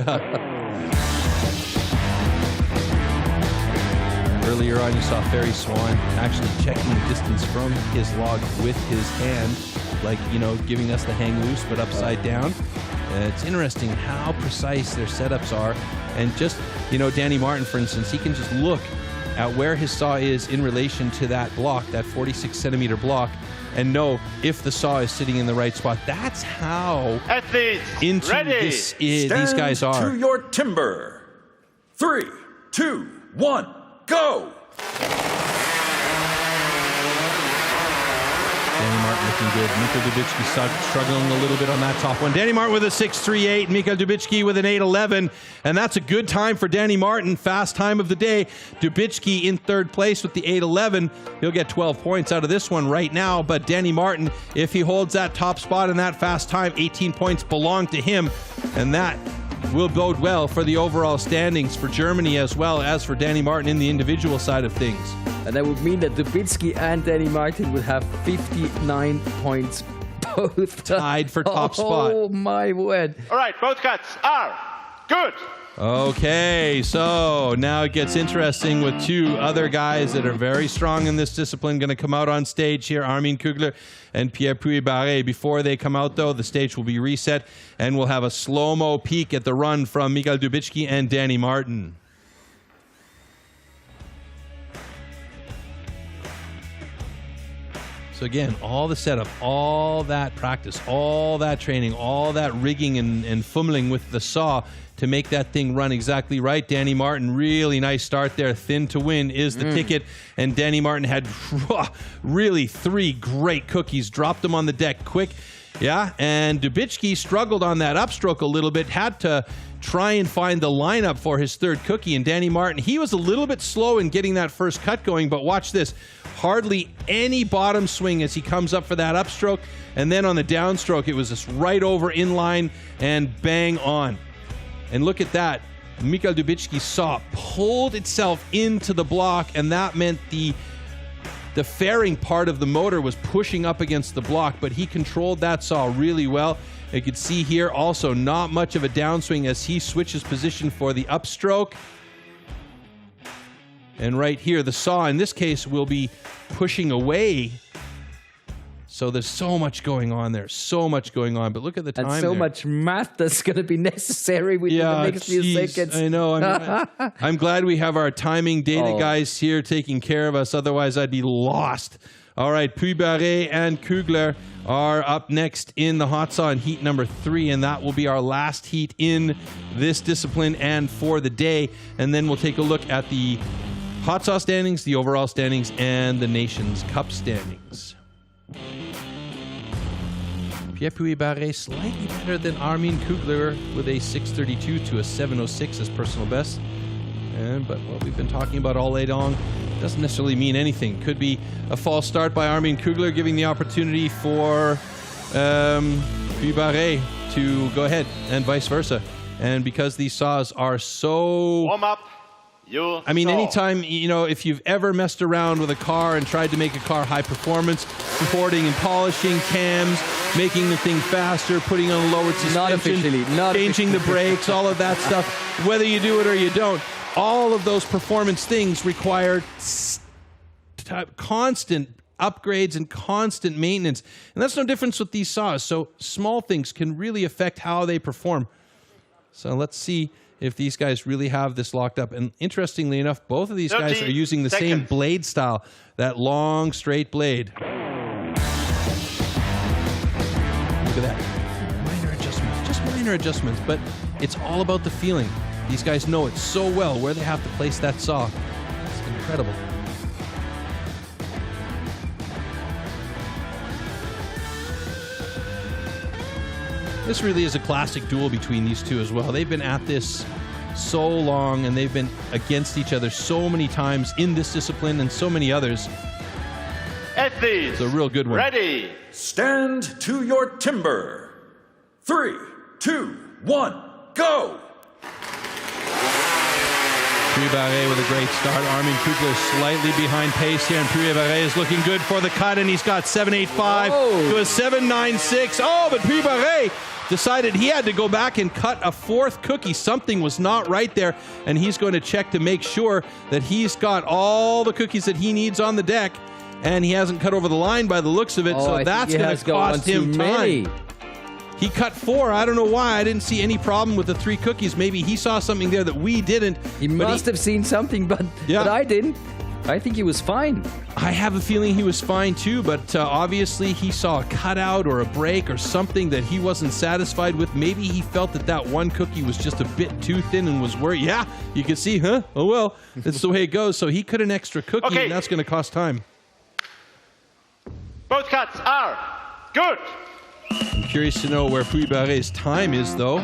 Earlier on, you saw Ferry Swan actually checking the distance from his log with his hand, like, you know, giving us the hang loose, but upside down. It's interesting how precise their setups are. And just, you know, Danny Martin, for instance, he can just look at where his saw is in relation to that block, that 46 centimeter block, and know if the saw is sitting in the right spot. That's how into this these guys are. Stand to your timber. 3, 2, 1, go! Danny Martin looking good. Michal Dubicki struggling a little bit on that top one. Danny Martin with a 6.38. Michal Dubicki with an 8.11. And that's a good time for Danny Martin. Fast time of the day. Dubicki in third place with the 8.11. He'll get 12 points out of this one right now. But Danny Martin, if he holds that top spot in that fast time, 18 points belong to him. And that will bode well for the overall standings for Germany as well as for Danny Martin in the individual side of things. And that would mean that Dubicki and Danny Martin would have 59 points both. Tied for top spot. Oh my word. All right, both cuts are good. Okay, so now it gets interesting with two other guys that are very strong in this discipline going to come out on stage here, Armin Kugler and Pierre Puy-Barré. Before they come out, though, the stage will be reset, and we'll have a slow-mo peek at the run from Michal Dubicki and Danny Martin. So again, all the setup, all that practice, all that training, all that rigging and fumbling with the saw to make that thing run exactly right. Danny Martin, really nice start there. Thin to win is the ticket. And Danny Martin had really 3 great cookies. Dropped them on the deck quick. Yeah, and Dubicki struggled on that upstroke a little bit. Had to try and find the lineup for his third cookie. And Danny Martin, he was a little bit slow in getting that first cut going. But watch this. Hardly any bottom swing as he comes up for that upstroke. And then on the downstroke, it was just right over in line and bang on. And look at that. Michal Dubicki's saw pulled itself into the block, and that meant the fairing part of the motor was pushing up against the block, but he controlled that saw really well. You could see here also not much of a downswing as he switches position for the upstroke. And right here, the saw in this case will be pushing away. So there's so much going on there, so much going on. But look at the time. And so much math that's going to be necessary within the next few seconds. I know. I'm glad we have our timing data guys here taking care of us. Otherwise, I'd be lost. All right, Puy-Barré and Kugler are up next in the hot saw in heat number 3, and that will be our last heat in this discipline and for the day. And then we'll take a look at the hot saw standings, the overall standings, and the Nations Cup standings. Pierre Puy-Barré slightly better than Armin Kugler with a 6.32 to a 7.06 as personal best. But what we've been talking about all day long doesn't necessarily mean anything. Could be a false start by Armin Kugler, giving the opportunity for Puy-Barré to go ahead and vice versa. And because these saws are so I mean, anytime, you know, if you've ever messed around with a car and tried to make a car high performance, porting and polishing cams, making the thing faster, putting on a lowered suspension, changing the brakes, all of that stuff, whether you do it or you don't, all of those performance things require constant upgrades and constant maintenance. And that's no difference with these saws. So small things can really affect how they perform. So let's see if these guys really have this locked up. And interestingly enough, both of these guys are using the same blade style, that long, straight blade. Look at that. Minor adjustments, just minor adjustments, but it's all about the feeling. These guys know it so well where they have to place that saw. It's incredible. This really is a classic duel between these two as well. They've been at this so long, and they've been against each other so many times in this discipline and so many others. It's a real good one. Ready. Stand to your timber. 3, 2, 1, go! Puy-Barré with a great start. Armin Kugler slightly behind pace here, and Puy-Barré is looking good for the cut, and he's got 7.85 to a 7.96. Oh, but Puy-Barré decided he had to go back and cut a fourth cookie. Something was not right there, and he's going to check to make sure that he's got all the cookies that he needs on the deck, and he hasn't cut over the line by the looks of it, so that's going to cost him time. He cut 4. I don't know why. I didn't see any problem with the 3 cookies. Maybe he saw something there that we didn't. He must have seen something, but I didn't. I think he was fine. I have a feeling he was fine too, but obviously he saw a cutout or a break or something that he wasn't satisfied with. Maybe he felt that that one cookie was just a bit too thin and was worried. Yeah, you can see, huh? Oh well, that's the way it goes. So he cut an extra cookie, and that's going to cost time. Both cuts are good. I'm curious to know where Puy-Barré's time is, though.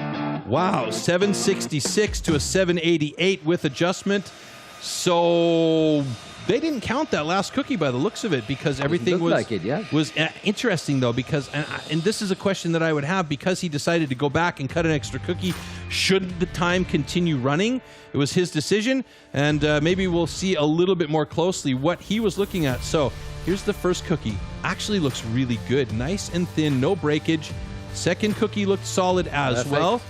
Wow, 7.66 to a 7.88 with adjustment. So they didn't count that last cookie by the looks of it, because everything was like it, yeah. was interesting, though, because and this is a question that I would have, because he decided to go back and cut an extra cookie. Should the time continue running? It was his decision, and maybe we'll see a little bit more closely what he was looking at. So here's the first cookie. Actually looks really good. Nice and thin, no breakage. Second cookie looked solid as well.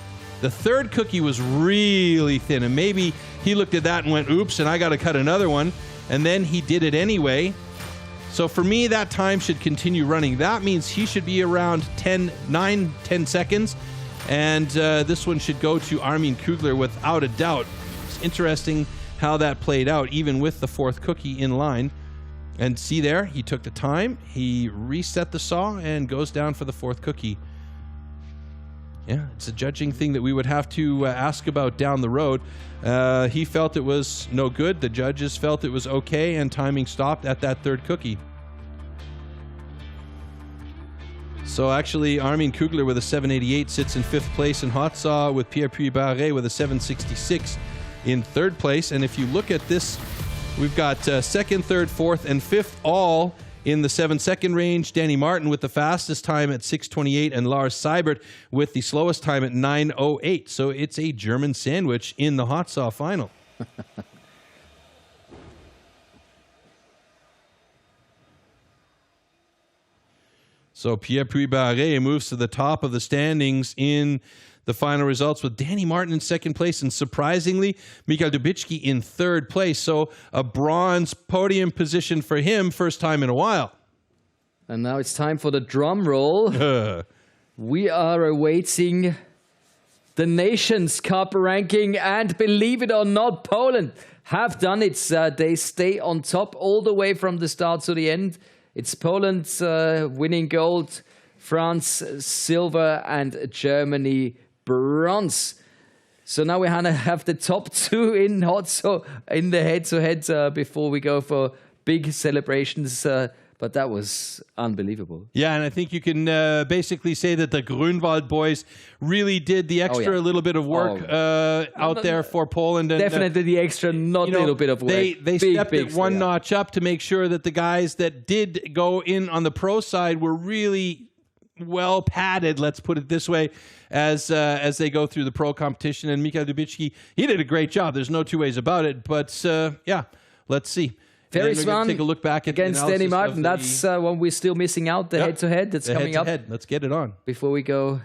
The third cookie was really thin, and maybe he looked at that and went, oops, and I got to cut another one. And then he did it anyway. So for me, that time should continue running. That means he should be around 9, 10 seconds. And this one should go to Armin Kugler without a doubt. It's interesting how that played out, even with the fourth cookie in line. And see there, he took the time, he reset the saw, and goes down for the fourth cookie. Yeah, it's a judging thing that we would have to ask about down the road. He felt it was no good. The judges felt it was okay, and timing stopped at that third cookie. So actually, Armin Kugler with a 7.88 sits in 5th place in hot saw, with Pierre Puy-Barré with a 7.66 in 3rd place. And if you look at this, we've got 2nd, 3rd, 4th, and 5th all in the 7-second range. Danny Martin with the fastest time at 6:28, and Lars Seibert with the slowest time at 9:08. So it's a German sandwich in the hot saw final. So Pierre Puy-Barré moves to the top of the standings in the final results, with Danny Martin in 2nd place, and surprisingly, Michael Dubicki in 3rd place. So a bronze podium position for him, first time in a while. And now it's time for the drum roll. We are awaiting the Nations Cup ranking, and believe it or not, Poland have done it. They stay on top all the way from the start to the end. It's Poland winning gold, France silver, and Germany bronze. So now we have the top 2 in in the head-to-head before we go for big celebrations. But that was unbelievable. Yeah, and I think you can basically say that the Grunwald boys really did the extra little bit of work out there for Poland. And, definitely the extra, not a little bit of work. They stepped it one notch up to make sure that the guys that did go in on the pro side were really well padded, let's put it this way, as they go through the pro competition. And Michael Dubicki, he did a great job. There's no two ways about it. But yeah, let's see. Very Swan take a look back at against Danny Martin. That's one we're still missing out. The head-to-head that's coming up. Let's get it on before we go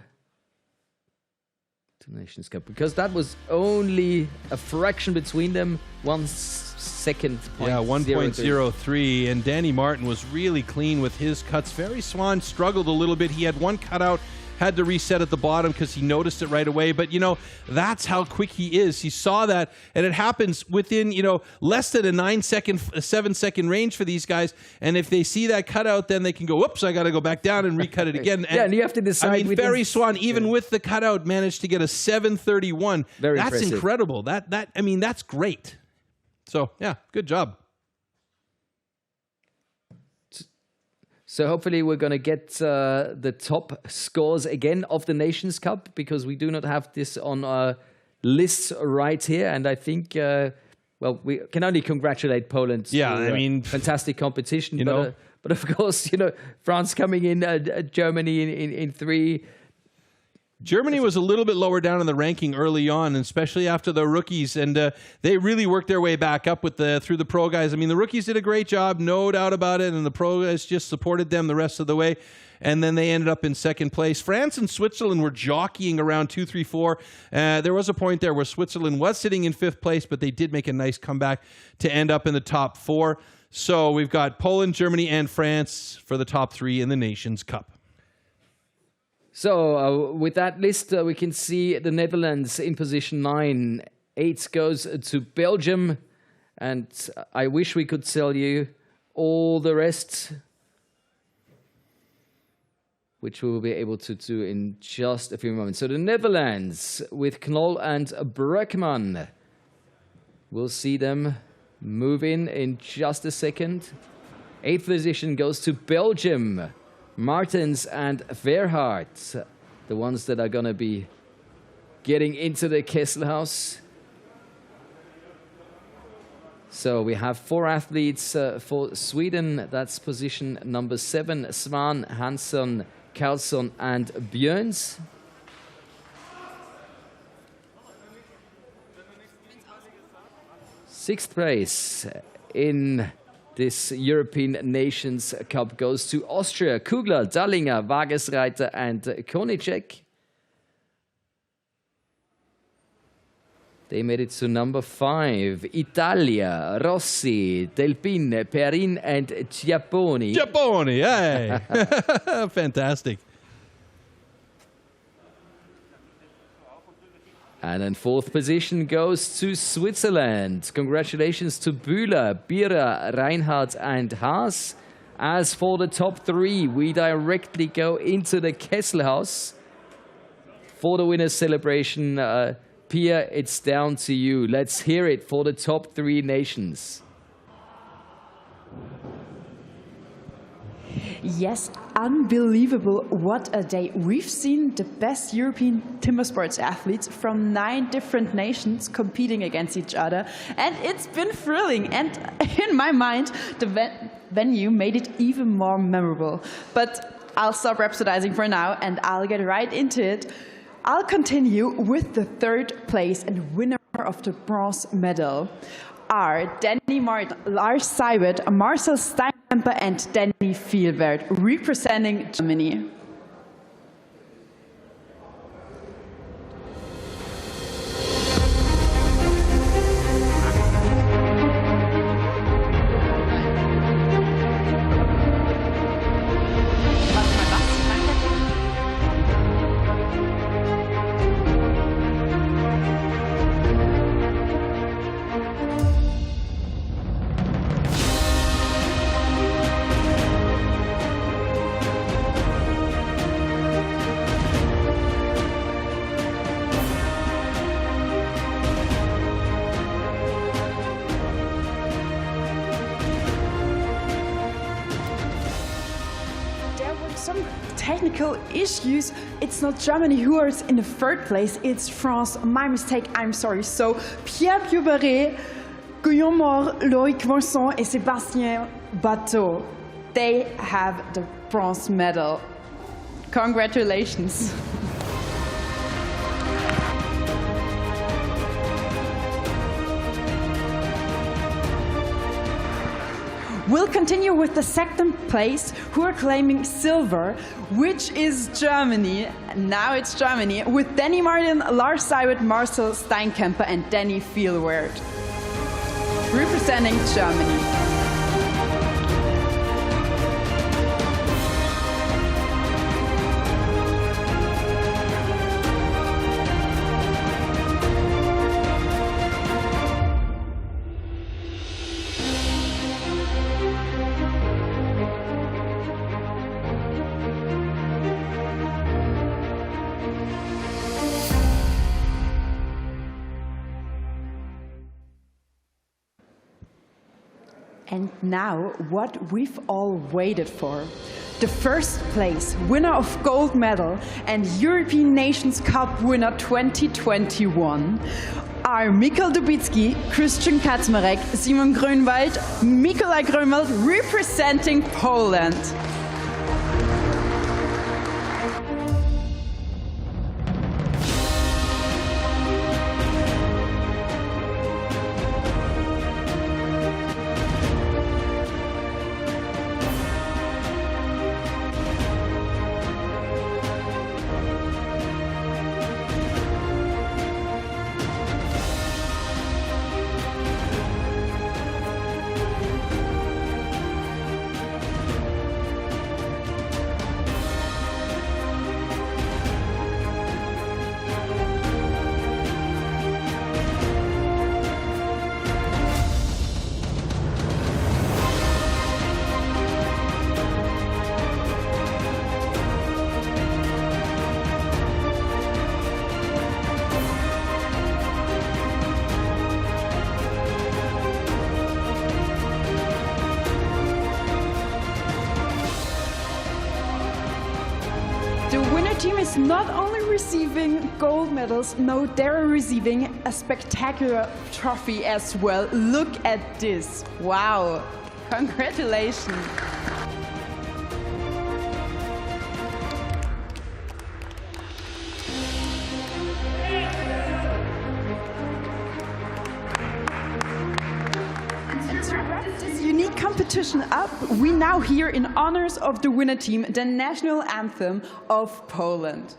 to Nations Cup, because that was only a fraction between them. 1 second. Yeah, 1.03. And Danny Martin was really clean with his cuts. Ferry Swan struggled a little bit. He had one cutout, had to reset at the bottom because he noticed it right away. But, you know, that's how quick he is. He saw that, and it happens within, you know, less than a 7-second range for these guys. And if they see that cutout, then they can go, whoops, I got to go back down and recut it again. And you have to decide. I mean, Ferry Swan, even with the cutout, managed to get a 7:31. Very That's impressive. incredible. I mean, that's great. So, yeah, good job. So hopefully we're going to get the top scores again of the Nations Cup, because we do not have this on our lists right here. And I think, well, we can only congratulate Poland. Yeah, to, I mean, fantastic competition. You know, but of course, you know, France coming in, Germany in 3. Germany was a little bit lower down in the ranking early on, and especially after the rookies, and they really worked their way back up with through the pro guys. I mean, the rookies did a great job, no doubt about it, and the pro guys just supported them the rest of the way, and then they ended up in second place. France and Switzerland were jockeying around 2, 3, 4. There was a point there where Switzerland was sitting in 5th place, but they did make a nice comeback to end up in the top 4. So we've got Poland, Germany, and France for the top 3 in the Nations Cup. So with that list, we can see the Netherlands in position 9. 8 goes to Belgium. And I wish we could tell you all the rest, which we will be able to do in just a few moments. So the Netherlands with Knoll and Breukman. We'll see them move in just a second. 8th position goes to Belgium. Martens and Verhaert, the ones that are going to be getting into the Kesselhaus. So we have 4 athletes for Sweden. That's position number 7, Svan, Hansson, Karlsson and Björns. Sixth place in this European Nations Cup goes to Austria. Kugler, Dallinger, Wagesreiter and Konicek. They made it to number 5. Italia, Rossi, Delpin, Perin and Giapponi. Giapponi, hey! Fantastic. And then 4th position goes to Switzerland. Congratulations to Bühler, Bira, Reinhardt and Haas. As for the top 3, we directly go into the Kesselhaus for the winner's celebration. Pia, it's down to you. Let's hear it for the top 3 nations. Yes, unbelievable. What a day. We've seen the best European timber sports athletes from 9 different nations competing against each other. And it's been thrilling. And in my mind, the venue made it even more memorable. But I'll stop rhapsodizing for now and I'll get right into it. I'll continue with the 3rd place and winner of the bronze medal are Danny Martin, Lars Seibert, Marcel Steinhemper and Danny Fielberg, representing Germany. Technical issues. It's not Germany who is in the 3rd place, it's France. My mistake, I'm sorry. So Pierre Piouberet, Guillaume Moore, Loïc Vincent and Sébastien Bateau, they have the bronze medal. Congratulations. We'll continue with the second place, who are claiming silver, which is Germany. Now it's Germany, with Danny Martin, Lars Seiwert, Marcel Steinkemper and Danny Fielward. Representing Germany. And now, what we've all waited for. The first place winner of gold medal and European Nations Cup winner 2021 are Mikkel Dubicki, Christian Kaczmarek, Simon Grünwald, Mikołaj Grömelt representing Poland. The winner team is not only receiving gold medals, no, they're receiving a spectacular trophy as well. Look at this. Wow. Congratulations. Unique competition up, we now hear in honors of the winner team the national anthem of Poland.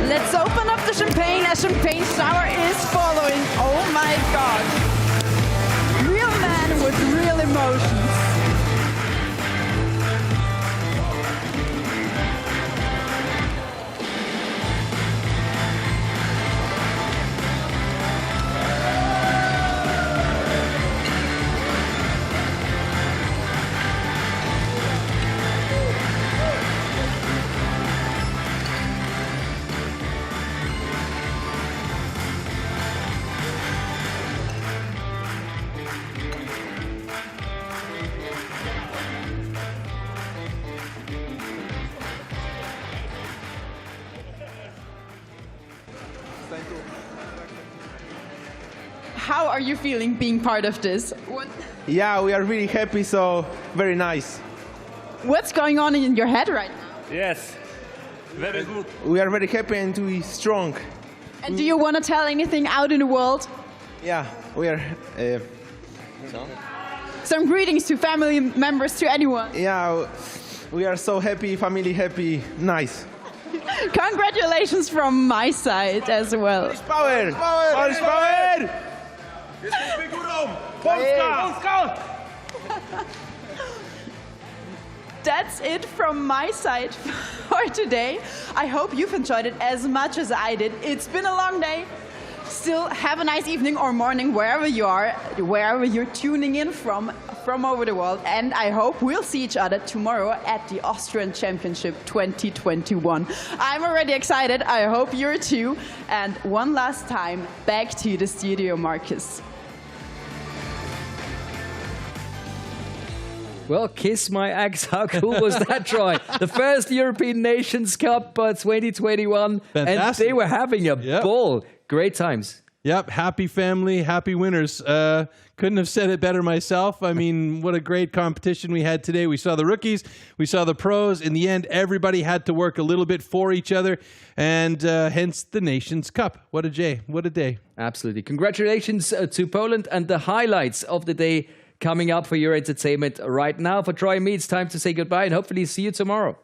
Let's open up the champagne. A champagne shower is following. Oh my God. Real man with real emotions. How are you feeling being part of this? Yeah, we are really happy, so very nice. What's going on in your head right now? Yes, very good. We are very happy and we strong. And do you want to tell anything out in the world? Yeah, we are... Some greetings to family members, to anyone. Yeah, we are so happy, family happy, nice. Congratulations from my side as well. Power! Power! Power! that's it from my side for today. I hope you've enjoyed it as much as I did. It's been a long day. Still, have a nice evening or morning wherever you are, wherever you're tuning in from over the world. And I hope we'll see each other tomorrow at the Austrian Championship 2021. I'm already excited. I hope you're too. And one last time, back to the studio, Marcus. Well, kiss my axe. How cool was that, Troy? The first European Nations Cup 2021. Fantastic. And they were having a ball. Great times. Yep, happy family, happy winners. Couldn't have said it better myself. I mean, what a great competition we had today. We saw the rookies, we saw the pros. In the end, everybody had to work a little bit for each other, and hence the Nations Cup. What a day. What a day. Absolutely. Congratulations to Poland, and the highlights of the day coming up for your entertainment right now. For Troy and me, it's time to say goodbye and hopefully see you tomorrow.